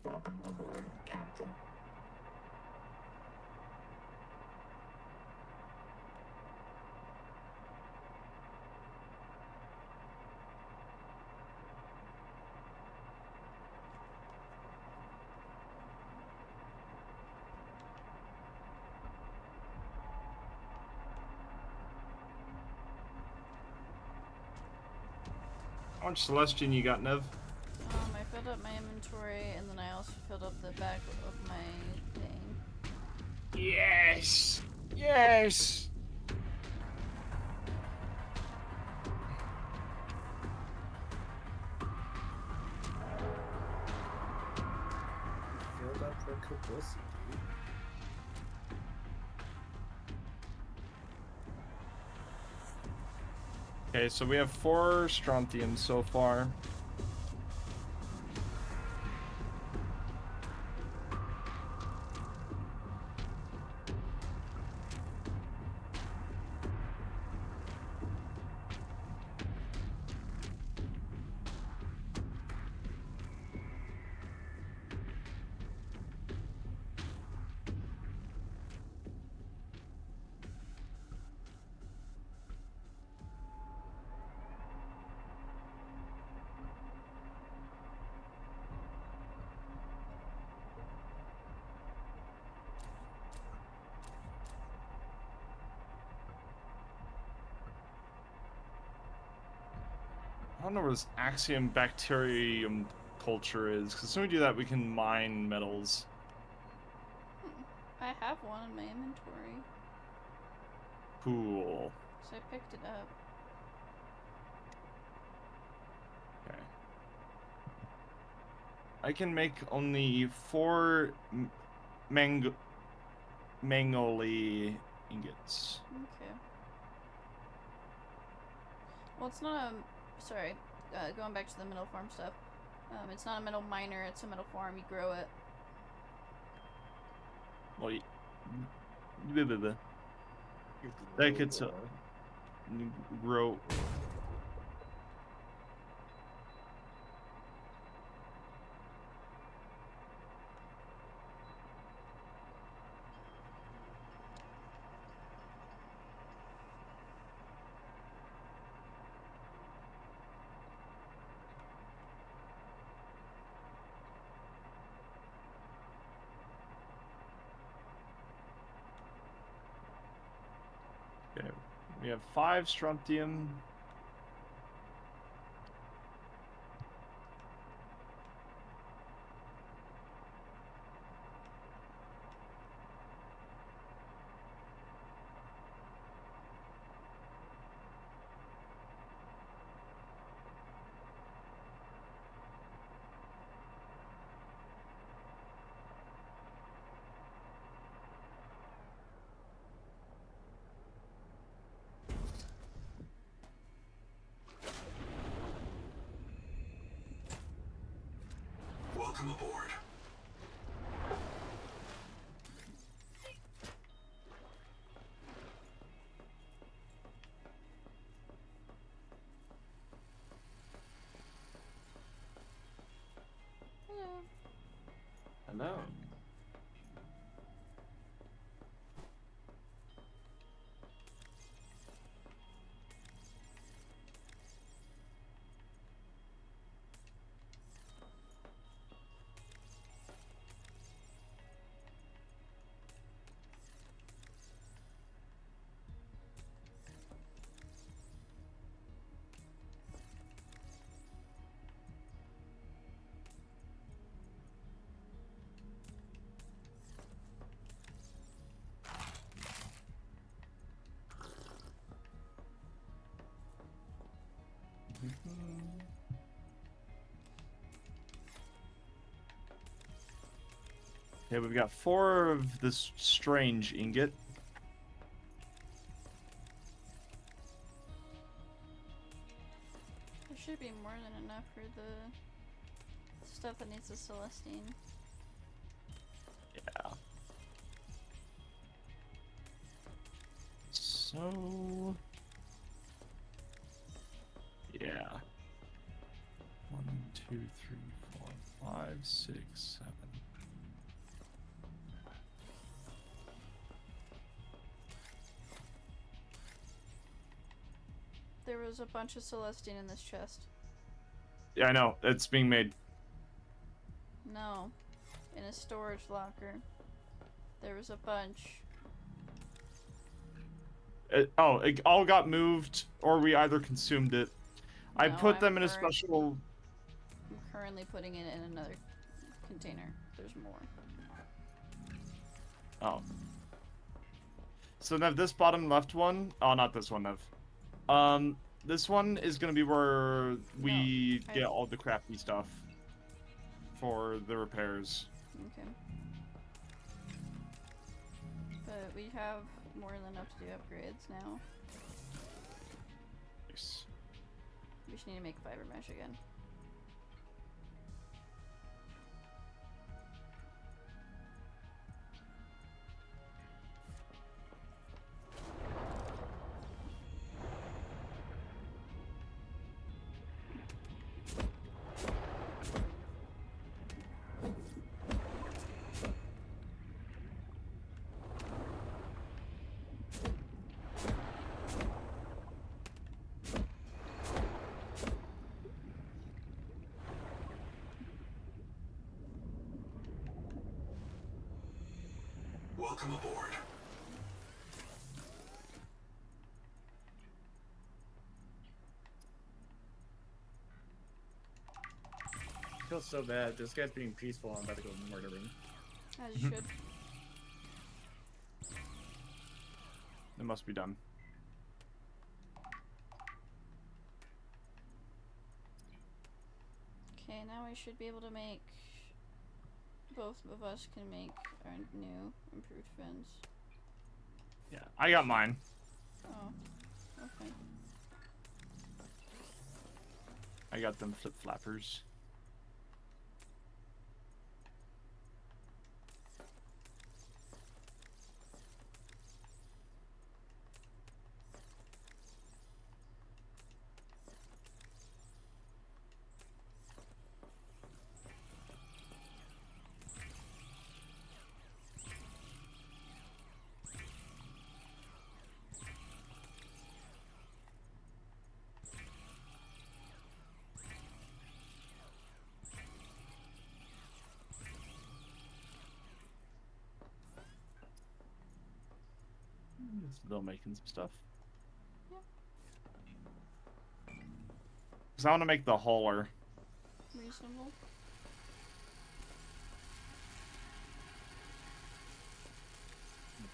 Welcome aboard, Captain. How much Celestian you got, Nev? I filled up my inventory and then I also filled up the back of my thing. Yes! Yes! Filled up for publicity, dude. Okay, so we have 4 strontium so far. I don't know where this axiom bacterium culture is, because when we do that, we can mine metals. I have one in my inventory, Cool. so I picked it up. Okay. I can make only 4 mangoli ingots. Okay. Well, it's not a... Sorry, going back to the metal farm stuff. It's not a metal miner, it's a metal farm. You grow it. Well, that gets grow. Okay, we have 5 strontium. Welcome aboard. Hello. Hello. Okay, we've got 4 of this strange ingot. There should be more than enough for the stuff that needs the Celestine. Yeah. So... yeah. 1, 2, 3, 4, 5, 6, 7. There was a bunch of Celestine in this chest. Yeah, I know. It's being made. No. In a storage locker. There was a bunch. It all got moved, or we either consumed it. I No, put them in a special... I'm currently putting it in another container. There's more. Oh. So Nev, this bottom left one... Oh, not this one, Nev. This one is gonna be where we get all the crappy stuff for the repairs. Okay. But we have more than enough to do upgrades now. Nice. We just need to make fiber mesh again. Welcome aboard. I feel so bad. This guy's being peaceful. I'm about to go murder him. As you should. It must be done. Okay, now we should be able to make... Both of us can make our new improved fins. Yeah, I got mine. Oh, okay. I got them flip flappers. Still making some stuff. Yeah. Because I want to make the hauler. Reasonable.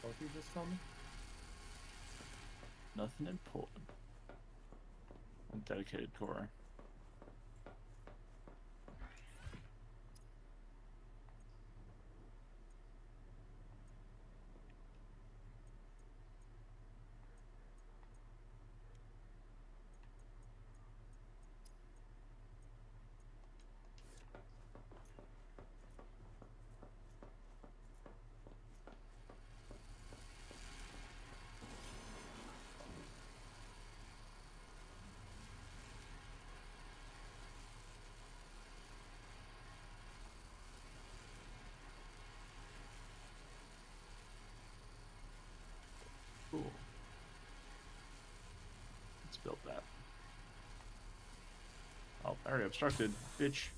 What you just told me? Nothing important. A dedicated core. build that. Oh, I already obstructed, bitch.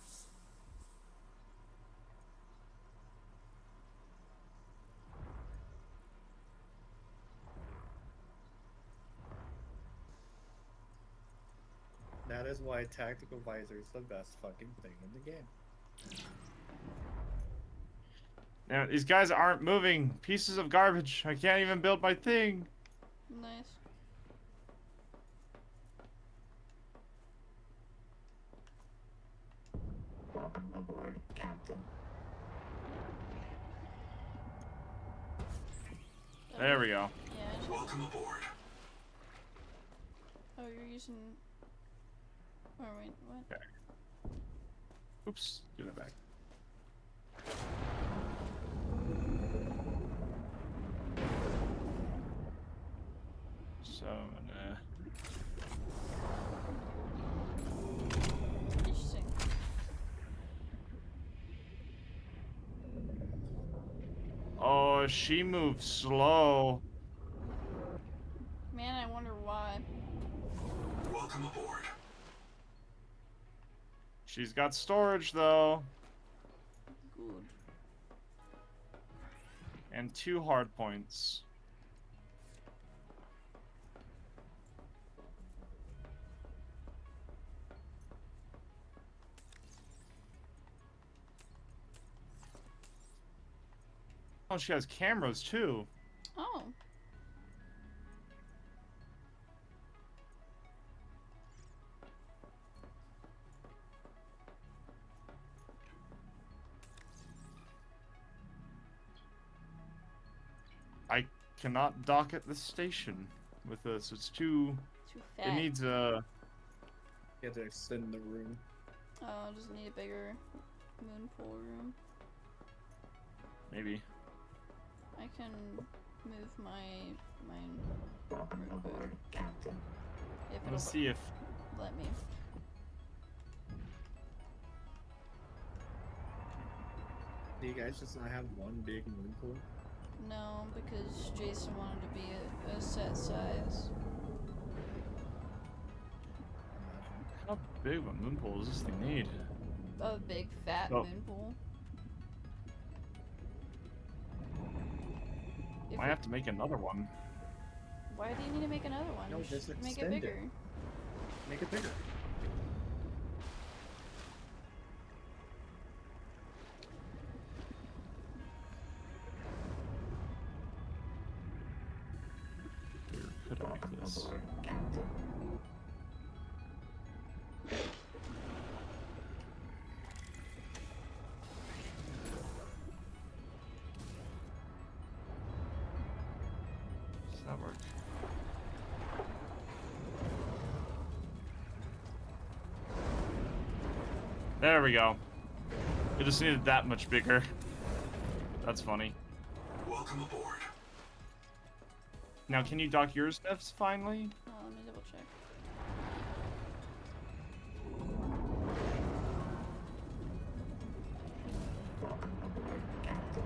That is why tactical visor is the best fucking thing in the game. Now, these guys aren't moving. Pieces of garbage. I can't even build my thing. Nice. Welcome aboard, Captain. There we go. Yeah. Welcome aboard. Oh, you're using. Oh wait, what? Okay. Oops, give it back. So I'm gonna. Interesting. Oh, she moves slow. Man, I wonder why. Welcome aboard. She's got storage though. Good. And 2 hard points. Oh, she has cameras too. Oh. I cannot dock at the station with this. It's too. Too fat. It needs a. You have to extend the room. Oh, does it need a bigger moon pool room? Maybe. I can move mine Welcome real quick. aboard, Captain. If it'll Let's see if. let me. Do you guys just not have one big moon pool? No, because Jason wanted to be a set size. How big of a moon pool does this thing need? A big fat Oh. moon pool. If Might it- have to make another one. Why do you need to make another one? No, You just should make it extend it. bigger. Make it bigger. Could I make this? Aboard, Captain. Does that work? There we go. It just needed that much bigger. That's funny. Welcome aboard. Now, can you dock yours, Neffs, finally? Oh, let me double check. Welcome aboard, Captain.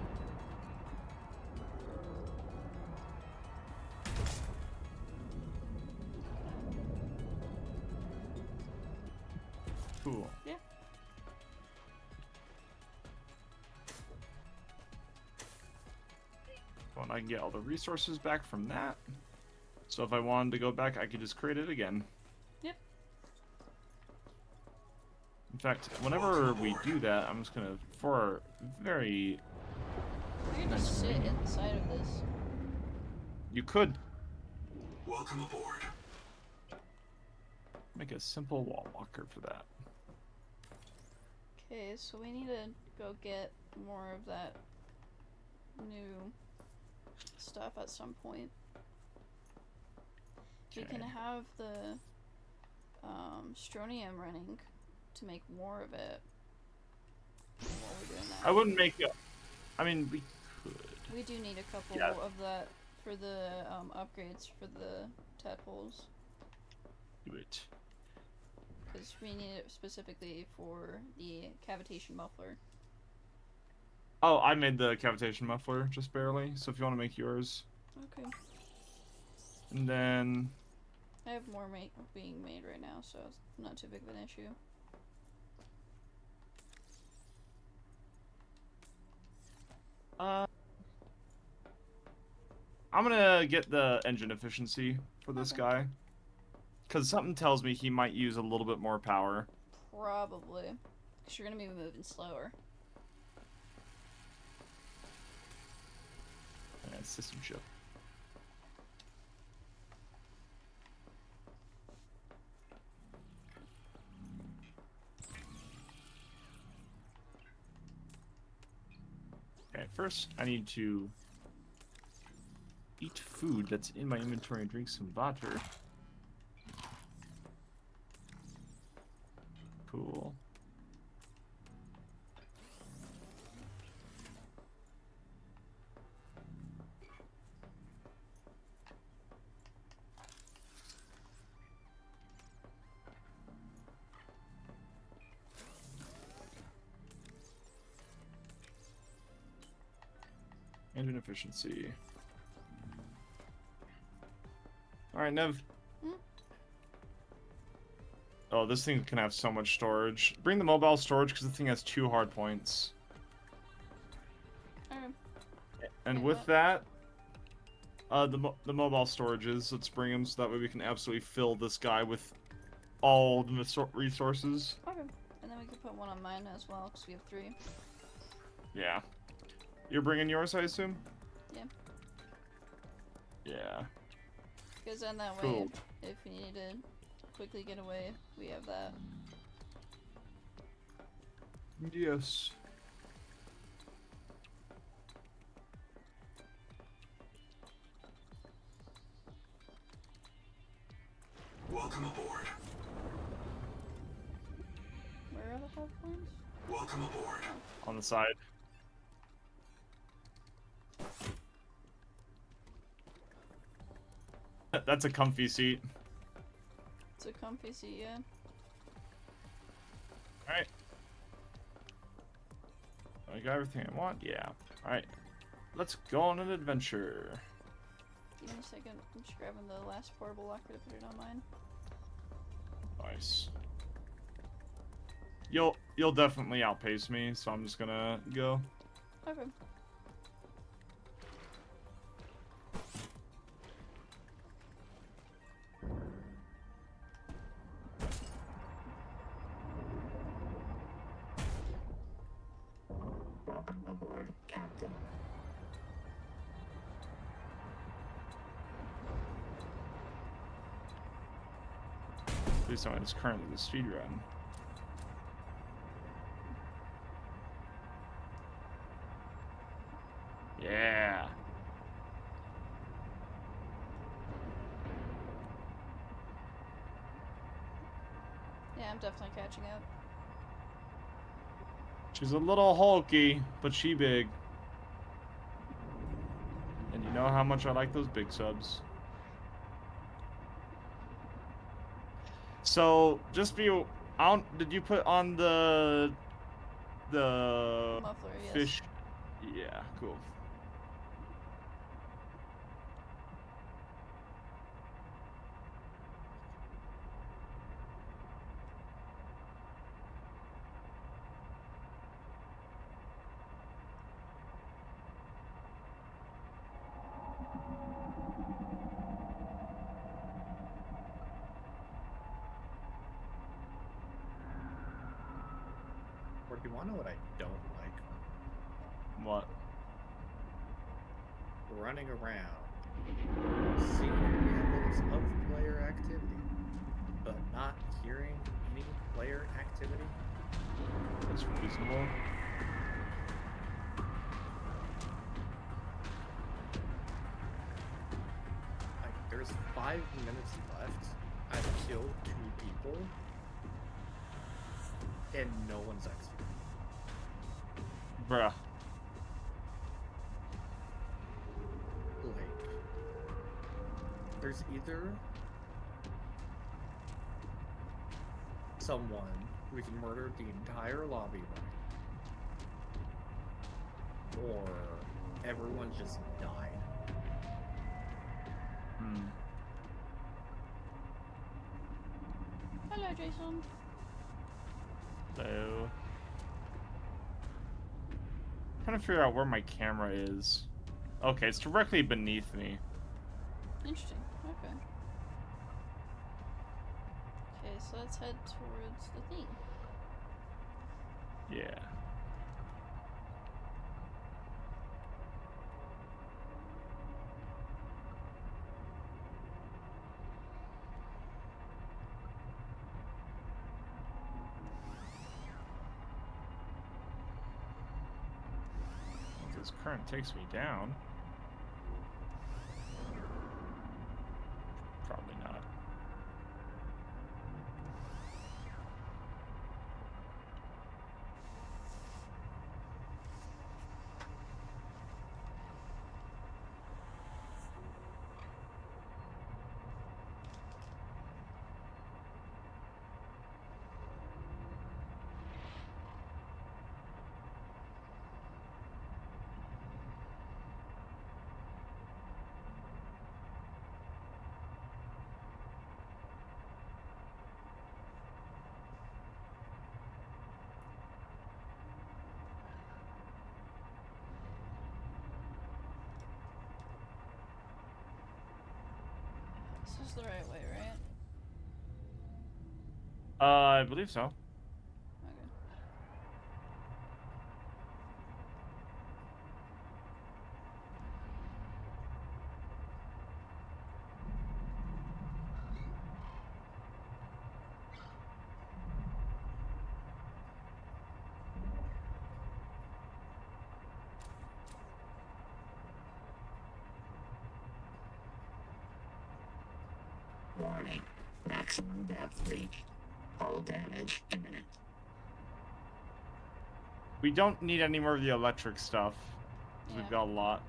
Cool. Yeah. Well, and I can get all the resources back from that. So if I wanted to go back, I could just create it again. Yep. In fact, whenever we do that, I'm just gonna, for very... I can just sit inside of this. You could Welcome aboard. make a simple wall walker for that. Okay, so we need to go get more of that new stuff at some point. We can Okay. have the strontium running to make more of it while we're doing that. I wouldn't make it... I mean, we could. We do need a couple Yeah. of that for the upgrades for the tadpoles. Do it. Because we need it specifically for the cavitation muffler. Oh, I made the cavitation muffler, just barely. So if you want to make yours. Okay. And then... I have more being made right now, so it's not too big of an issue. I'm gonna get the engine efficiency for this guy. Because something tells me he might use a little bit more power. Probably. Because you're gonna be moving slower. Yeah, system chip. Okay, first I need to eat food that's in my inventory and drink some water. Cool. Engine efficiency. Alright, Nev. Oh, this thing can have so much storage. Bring the mobile storage because the thing has 2 hard points. And with that, the mobile storages, let's bring them so that way we can absolutely fill this guy with all the resources. Okay. And then we can put one on mine as well, because we have 3. Yeah. You're bringing yours, I assume? Yeah. Yeah. Because then that way, Cool. if we need to quickly get away, we have that. Yes. Welcome aboard. Where are the hard points? Welcome aboard. On the side. That's a comfy seat. It's a comfy seat, yeah. Alright. I got everything I want? Yeah. Alright. Let's go on an adventure. Give me a second. I'm just grabbing the last portable locker to put it on mine. Nice. You'll definitely outpace me, so I'm just gonna go. Okay. Welcome aboard, Captain. Please tell me it's currently the speed run. Yeah. Yeah, I'm definitely catching up. She's a little hulky, but she big. And you know how much I like those big subs. So, just be... did you put on the Muffler, yes. fish? Yeah, cool. Or do you want to know what I don't like? What? Running around, seeing evidence of player activity, but not hearing any player activity. That's reasonable. Like, there's 5 minutes left. I've killed 2 people, and no one's executed. Bruh. Like, there's either someone who can murder the entire lobby, or everyone just died. Hello, Jason. So, trying to figure out where my camera is. Okay, it's directly beneath me. Interesting. Okay. Okay, so let's head towards the thing. Yeah. This current takes me down. Probably not. This is the right way, right? I believe so. Okay. Warning. Maximum depth reached. Hull damage imminent. We don't need any more of the electric stuff. 'Cause we've got a lot.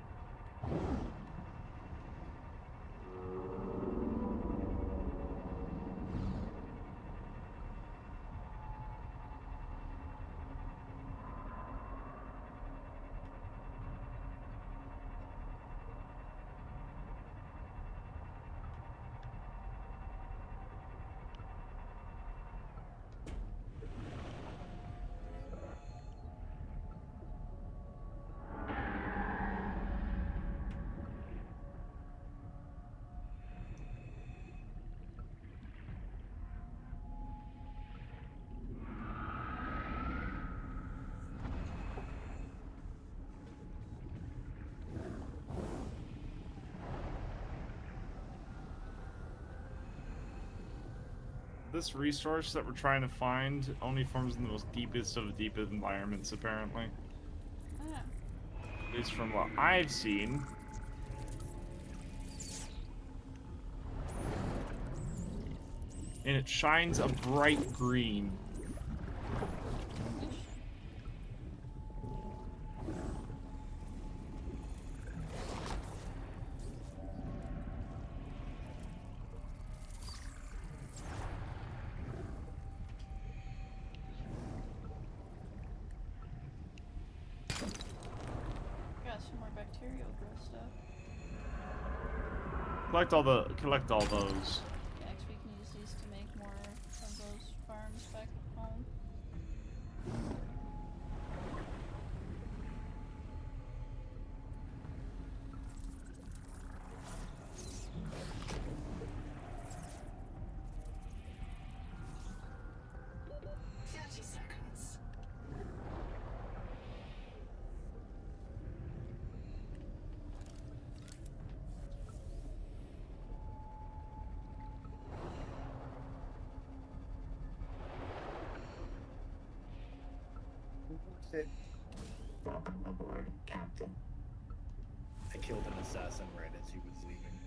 This resource that we're trying to find only forms in the most deepest of deep environments, apparently. Ah. At least from what I've seen. And it shines a bright green. Got some more bacterial growth stuff. Collect all those. Yeah, 'cause we can use these to make more of those farms back home. Welcome aboard, Captain. I killed an assassin right as he was leaving.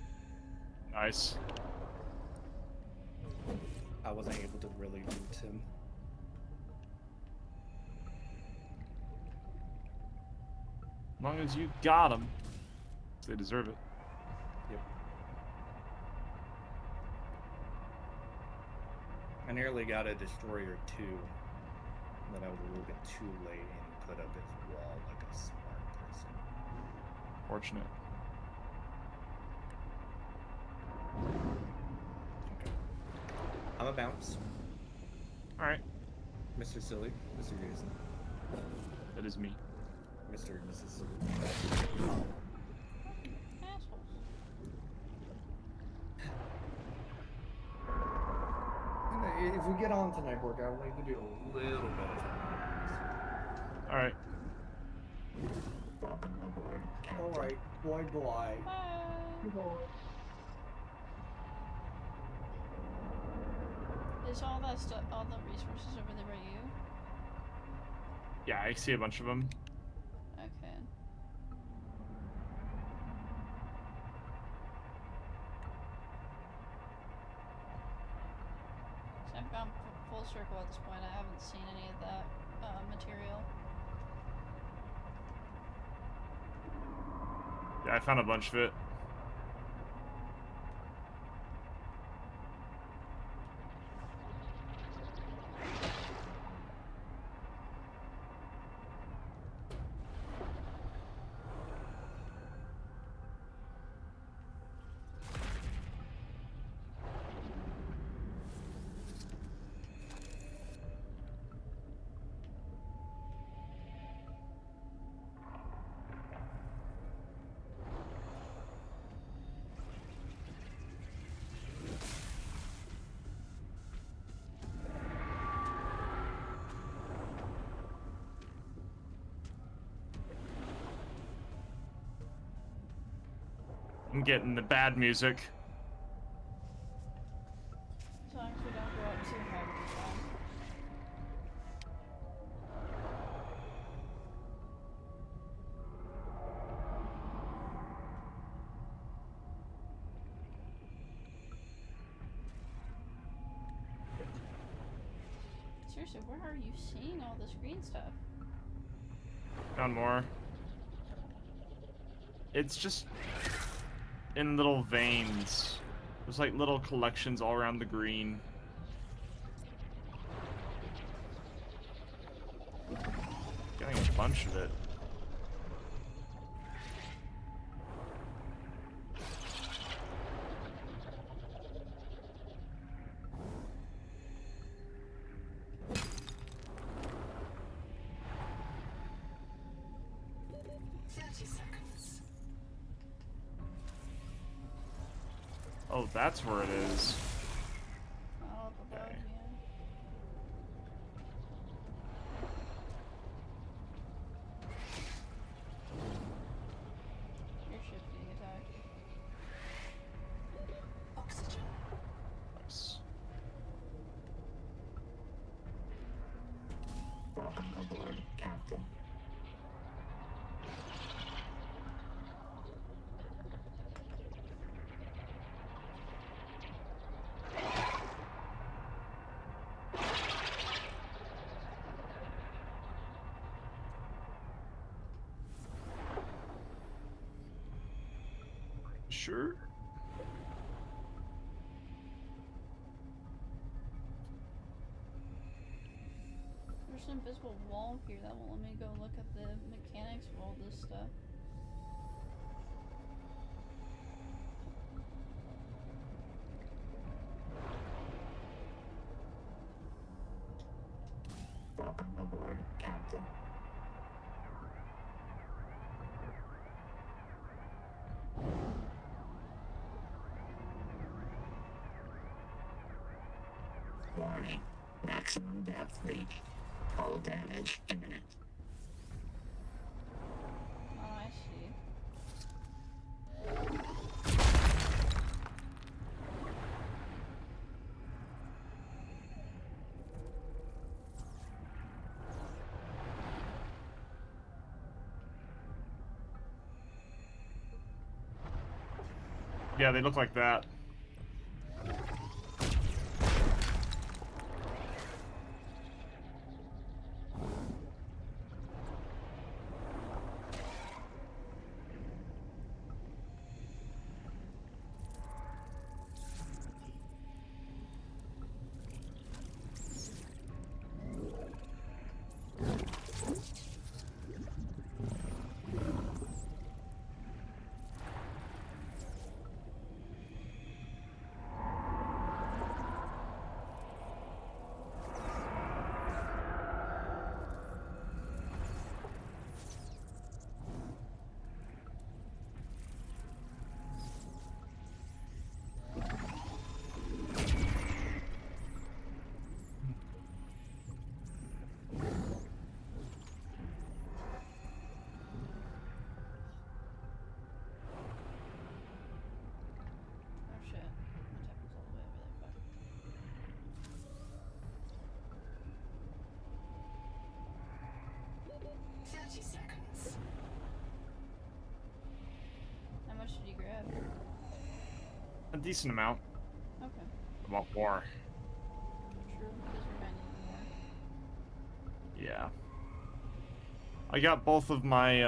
Nice. I wasn't able to really loot him. As long as you got them, they deserve it. Yep. I nearly got a destroyer too, but I was a little bit too late, and he put up his wall like a smart person. Fortunate. Okay. I'm a bounce. All right. Mr. Silly, Mr. Jason, That is me. Mr. and Mrs. Silly. Assholes. If we get on tonight, Bork, I would like to do a little bit of time. All right. Alright, boy. Is all that stuff, all the resources over there by you? Yeah, I see a bunch of them. Okay. So I've gone full circle at this point. I haven't seen any of that material. Yeah, I found a bunch of it. I'm getting the bad music. As long as we don't go up too high with the sound. Seriously, where are you seeing all this green stuff? Found more. It's just in little veins. There's like little collections all around the green. Getting a bunch of it. Oh, that's where it is. Oh, up above, Okay. yeah. Your ship's being attacked. Oxygen. Nice. Welcome aboard, Captain. Sure. There's an invisible wall here that won't let me go look at the mechanics of all this stuff. Welcome aboard, Captain. Warning. Maximum depth leak. Hull damage imminent. Oh, I see. Yeah, they look like that. 30 seconds. How much did you grab? A decent amount. Okay. I want more. True, because we might need more. Yeah. I got both of my,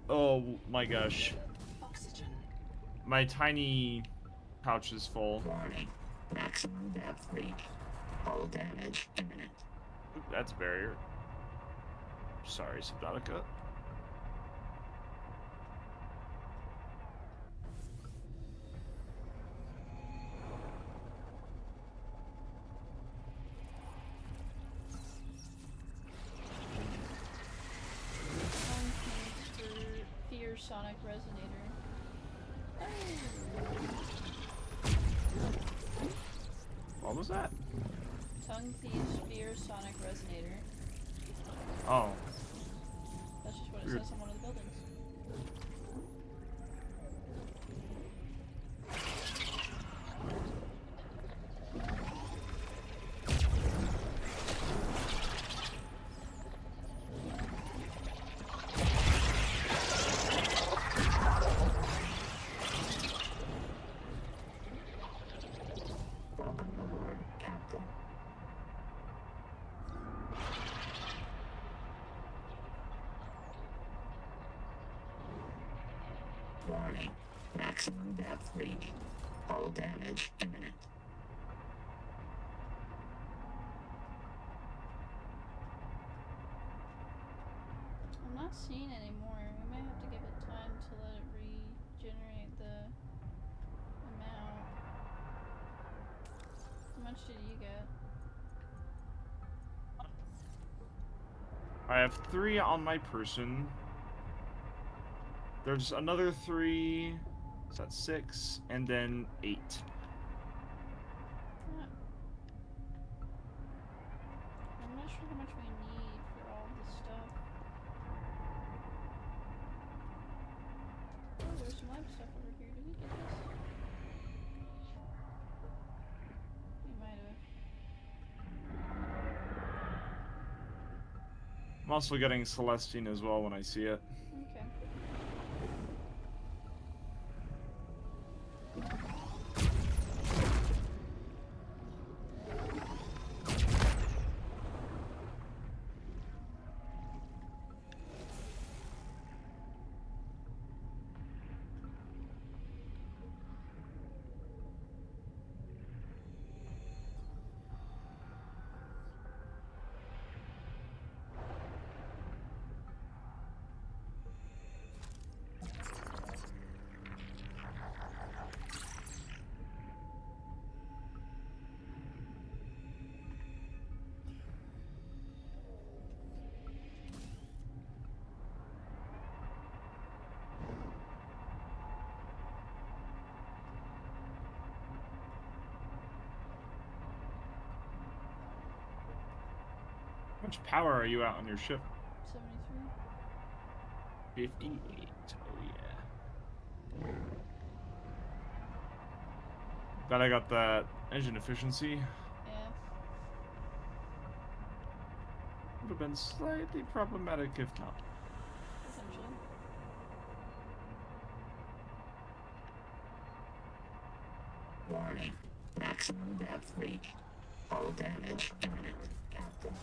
oh my gosh. Oxygen. My tiny pouch is full. Warning. Maximum depth reach. Hull damage imminent. Oop, that's a barrier. Sorry, Subnautica. Fear Sonic Resonator. What was that? Tongue Thieves Fear Sonic Resonator. Oh. That's just what it Weird. says on one of the buildings. Welcome aboard, Captain. Warning. Maximum depth reach. Hull damage imminent. I'm not seeing any more. We might have to give it time to let it regenerate the amount. How much did you get? I have 3 on my person. There's another 3. So that's 6, and then 8. Ah. I'm not sure how much we need for all this stuff. Oh, there's some lab stuff over here. Did we get this? We might have. I'm also getting Celestine as well when I see it. Okay. How much power are you out on your ship? 73. 58. Oh yeah. Glad I got that engine efficiency. Yeah. Would have been slightly problematic if not. Essentially. Warning. Maximum depth reach. Hull damage imminent. Captain.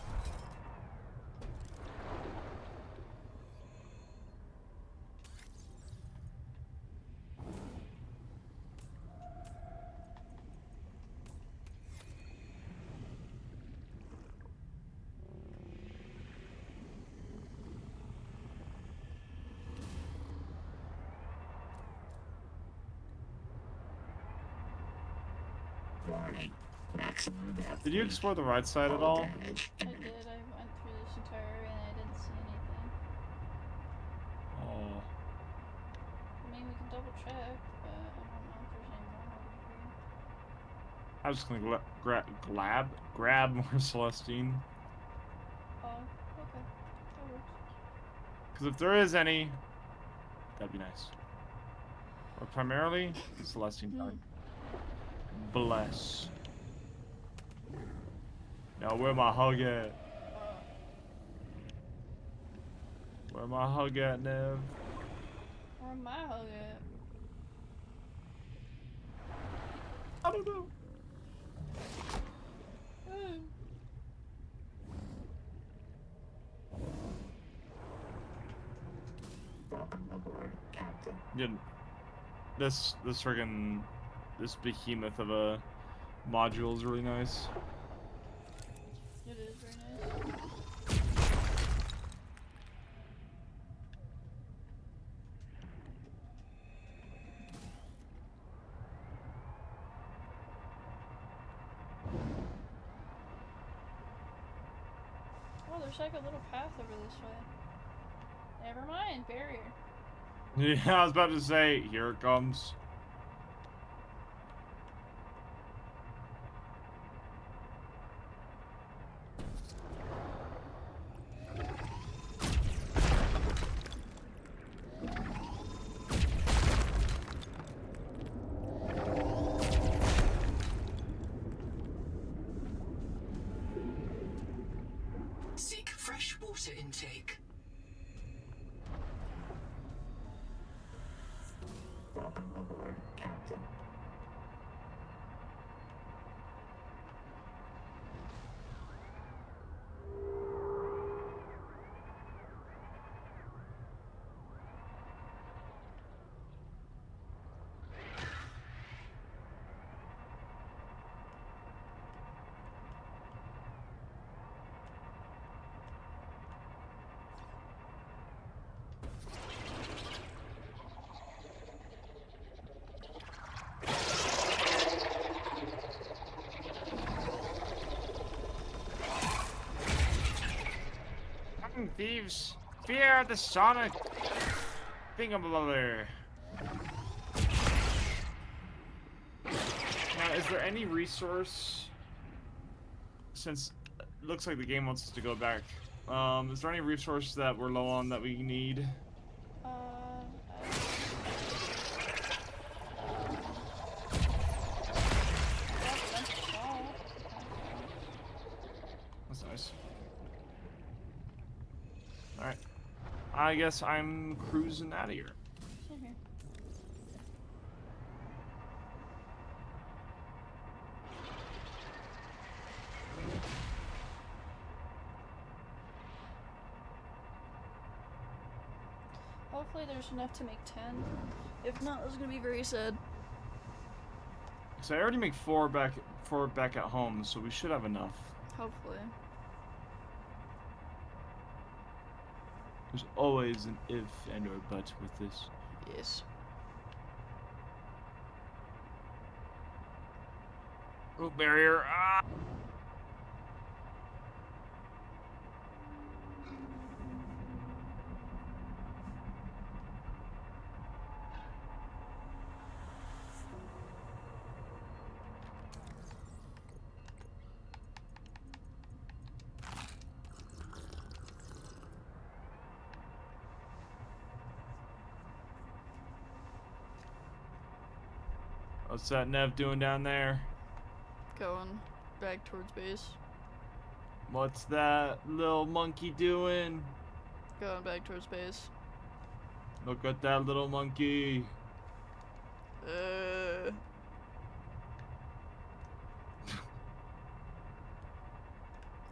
Warning. Maximum depth Did you reach. explore the right side at Hull all? damage I imminent. did. I went through this entire area and I didn't see anything. Oh. I mean, we can double check, but I don't know if there's any more over here. I was just gonna grab more Celestine. Oh, okay. That works. Because if there is any, that'd be nice. Or primarily, Celestine time. Bless. Now where my hug at? Where my hug at, Nev? Where my hug at? I don't know. Welcome aboard, Captain. Yeah, this friggin' this behemoth of a module is really nice. It is very nice. Oh, there's like a little path over this way. Never mind, barrier. Yeah, I was about to say, here it comes. Seek fresh water intake. Welcome aboard, Captain. Thieves, fear the sonic thingamabobber. Now, is there any resource, since it looks like the game wants us to go back, is there any resource that we're low on that we need? That's nice. Alright. I guess I'm cruising out of here. Okay. Hopefully there's enough to make 10. If not, it's gonna be very sad. So I already make four back at home, so we should have enough. Hopefully. There's always an if and or but with this. Yes. Oh, barrier. Ah! What's that Nev doing down there? Going back towards base. What's that little monkey doing? Going back towards base. Look at that little monkey.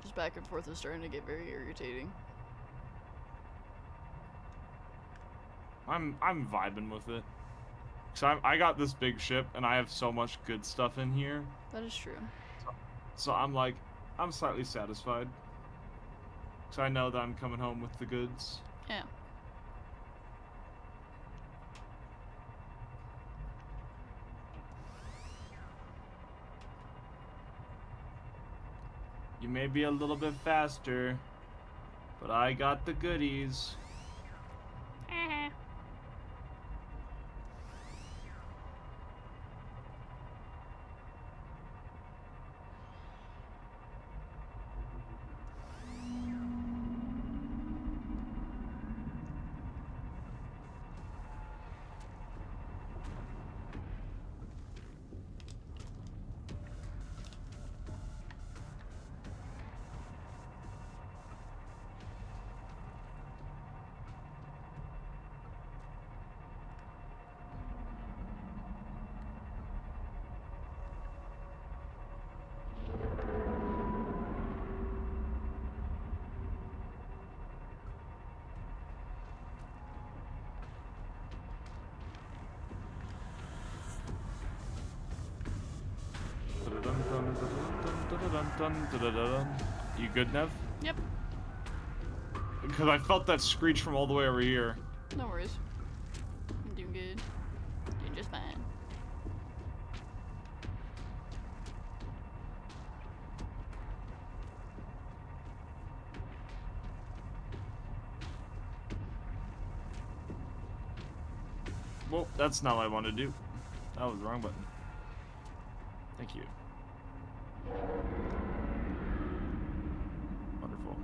Just back and forth is starting to get very irritating. I'm vibing with it. So I got this big ship and I have so much good stuff in here. That is true. So I'm like, I'm slightly satisfied. So I know that I'm coming home with the goods. Yeah. You may be a little bit faster, but I got the goodies. You good, Nev? Yep. Because I felt that screech from all the way over here. No worries. I'm doing good. Doing just fine. Well, that's not what I wanted to do. That was the wrong button. Thank you. Wonderful.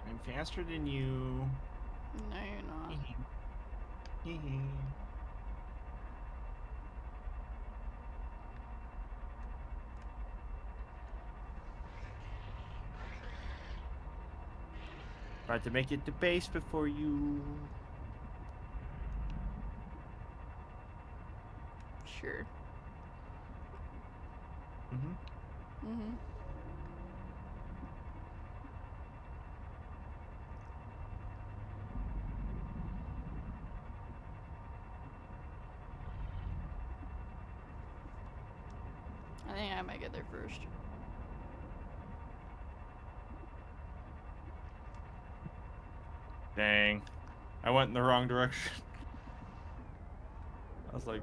I'm faster than you. No, you're not. Try to make it to base before you. Sure. Mm-hmm. Mm-hmm. I think I might get there first. Dang. I went in the wrong direction. I was like,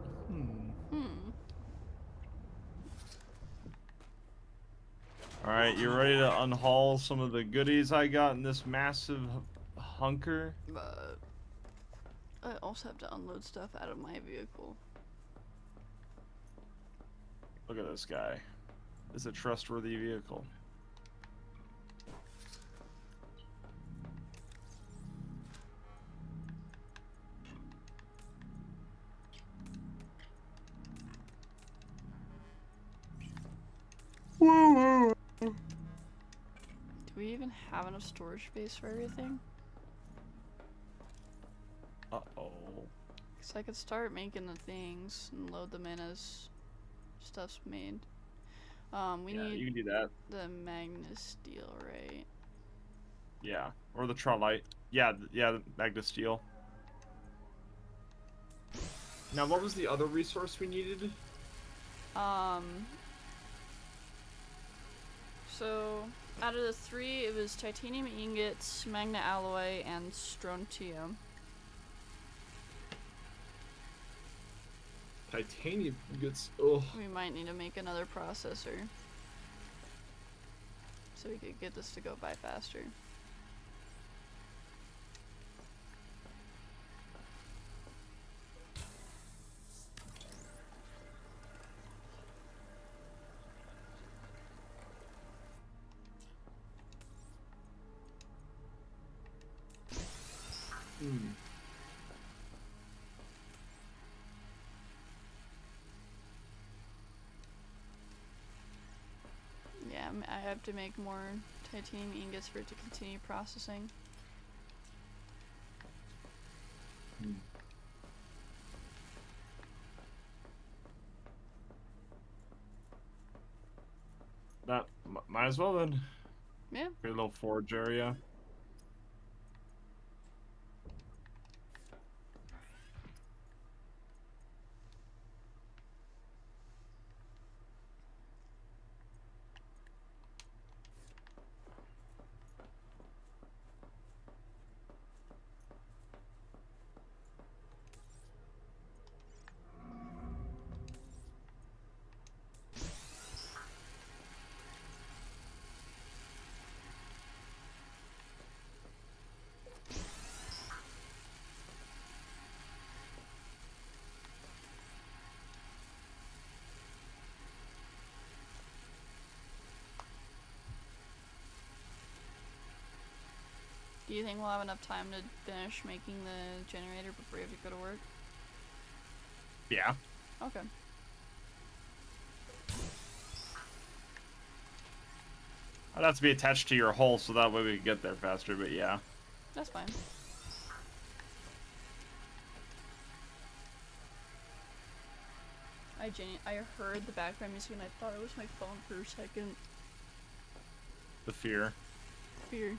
Alright, you ready to unhaul some of the goodies I got in this massive hunker? But I also have to unload stuff out of my vehicle. Look at this guy. This is a trustworthy vehicle. Do we even have enough storage space for everything? Uh-oh. Because I could start making the things and load them in as stuff's made. We need you can do that. the Magnus steel, right? Yeah, or the Trolite. Yeah, the Magna Steel. Now, what was the other resource we needed? So out of the three, it was titanium ingots, magna alloy, and strontium. Titanium gets. Oh. We might need to make another processor so we could get this to go by faster. Yeah, I have to make more titanium ingots for it to continue processing. That might as well then. Yeah. Get a little forge area. Do you think we'll have enough time to finish making the generator before you have to go to work? Yeah. Okay. I'd have to be attached to your hull so that way we can get there faster, but yeah. That's fine. I heard the background music and I thought it was my phone for a second. The fear. Fear.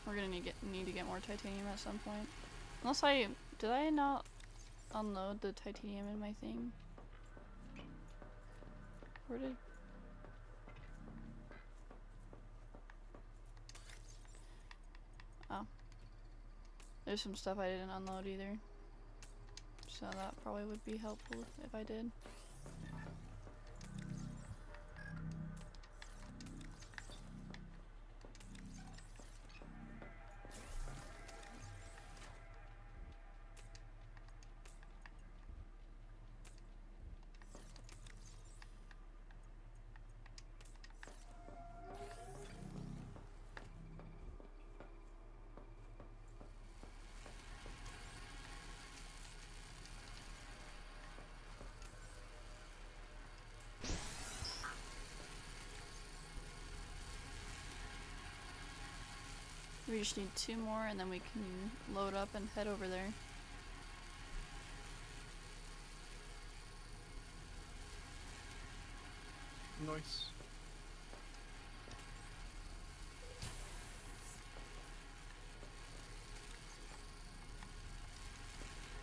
We're gonna need to get more titanium at some point. Unless did I not unload the titanium in my thing? Where did... Oh. There's some stuff I didn't unload either. So that probably would be helpful if I did. We just need 2 more and then we can load up and head over there. Nice.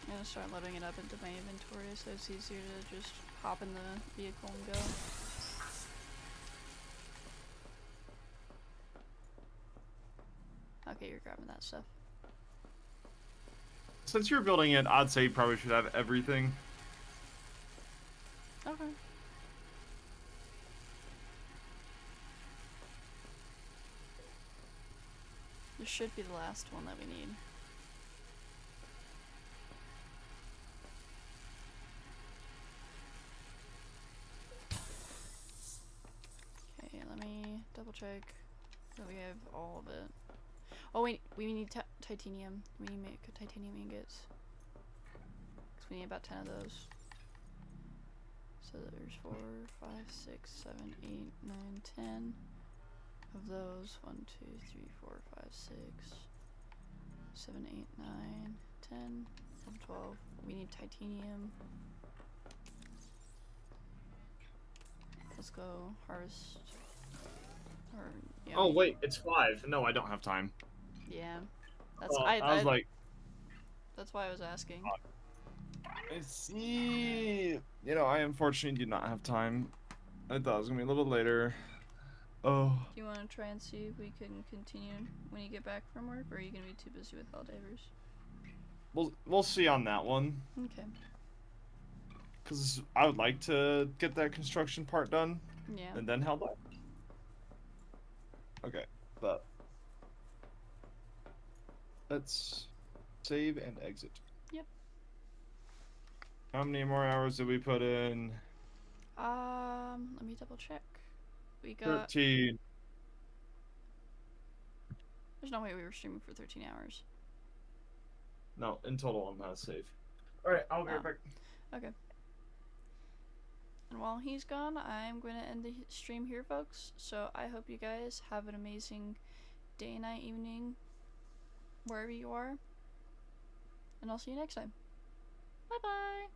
I'm gonna start loading it up into my inventory so it's easier to just hop in the vehicle and go. Okay, you're grabbing that stuff. Since you're building it, I'd say you probably should have everything. Okay. This should be the last one that we need. Okay, let me double check that we have all of it. Oh wait, we need titanium. We need to make titanium ingots. Because we need about 10 of those. So there's 4, 5, 6, 7, 8, 9, 10 of those. 1, 2, 3, 4, 5, 6, 7, 8, 9, 10, 11, 12. We need titanium. Let's go harvest. Or, yeah, Oh wait, it's 5. No, I don't have time. yeah. That's I was like, that's why I was asking. I see. You know, I unfortunately do not have time. I thought it was gonna be a little bit later. Oh. Do you want to try and see if we can continue when you get back from work, or are you gonna be too busy with Helldivers? We'll see on that one. Okay. Because I would like to get that construction part done. Yeah. And then Helldive. Okay, but let's save and exit. Yep. How many more hours did we put in? Let me double check. We got 13. There's no way we were streaming for 13 hours. No, in total on that save. Alright, I'll be right back. Okay. And while he's gone, I'm going to end the stream here, folks. So I hope you guys have an amazing day, night, evening, wherever you are. And I'll see you next time. Bye-bye!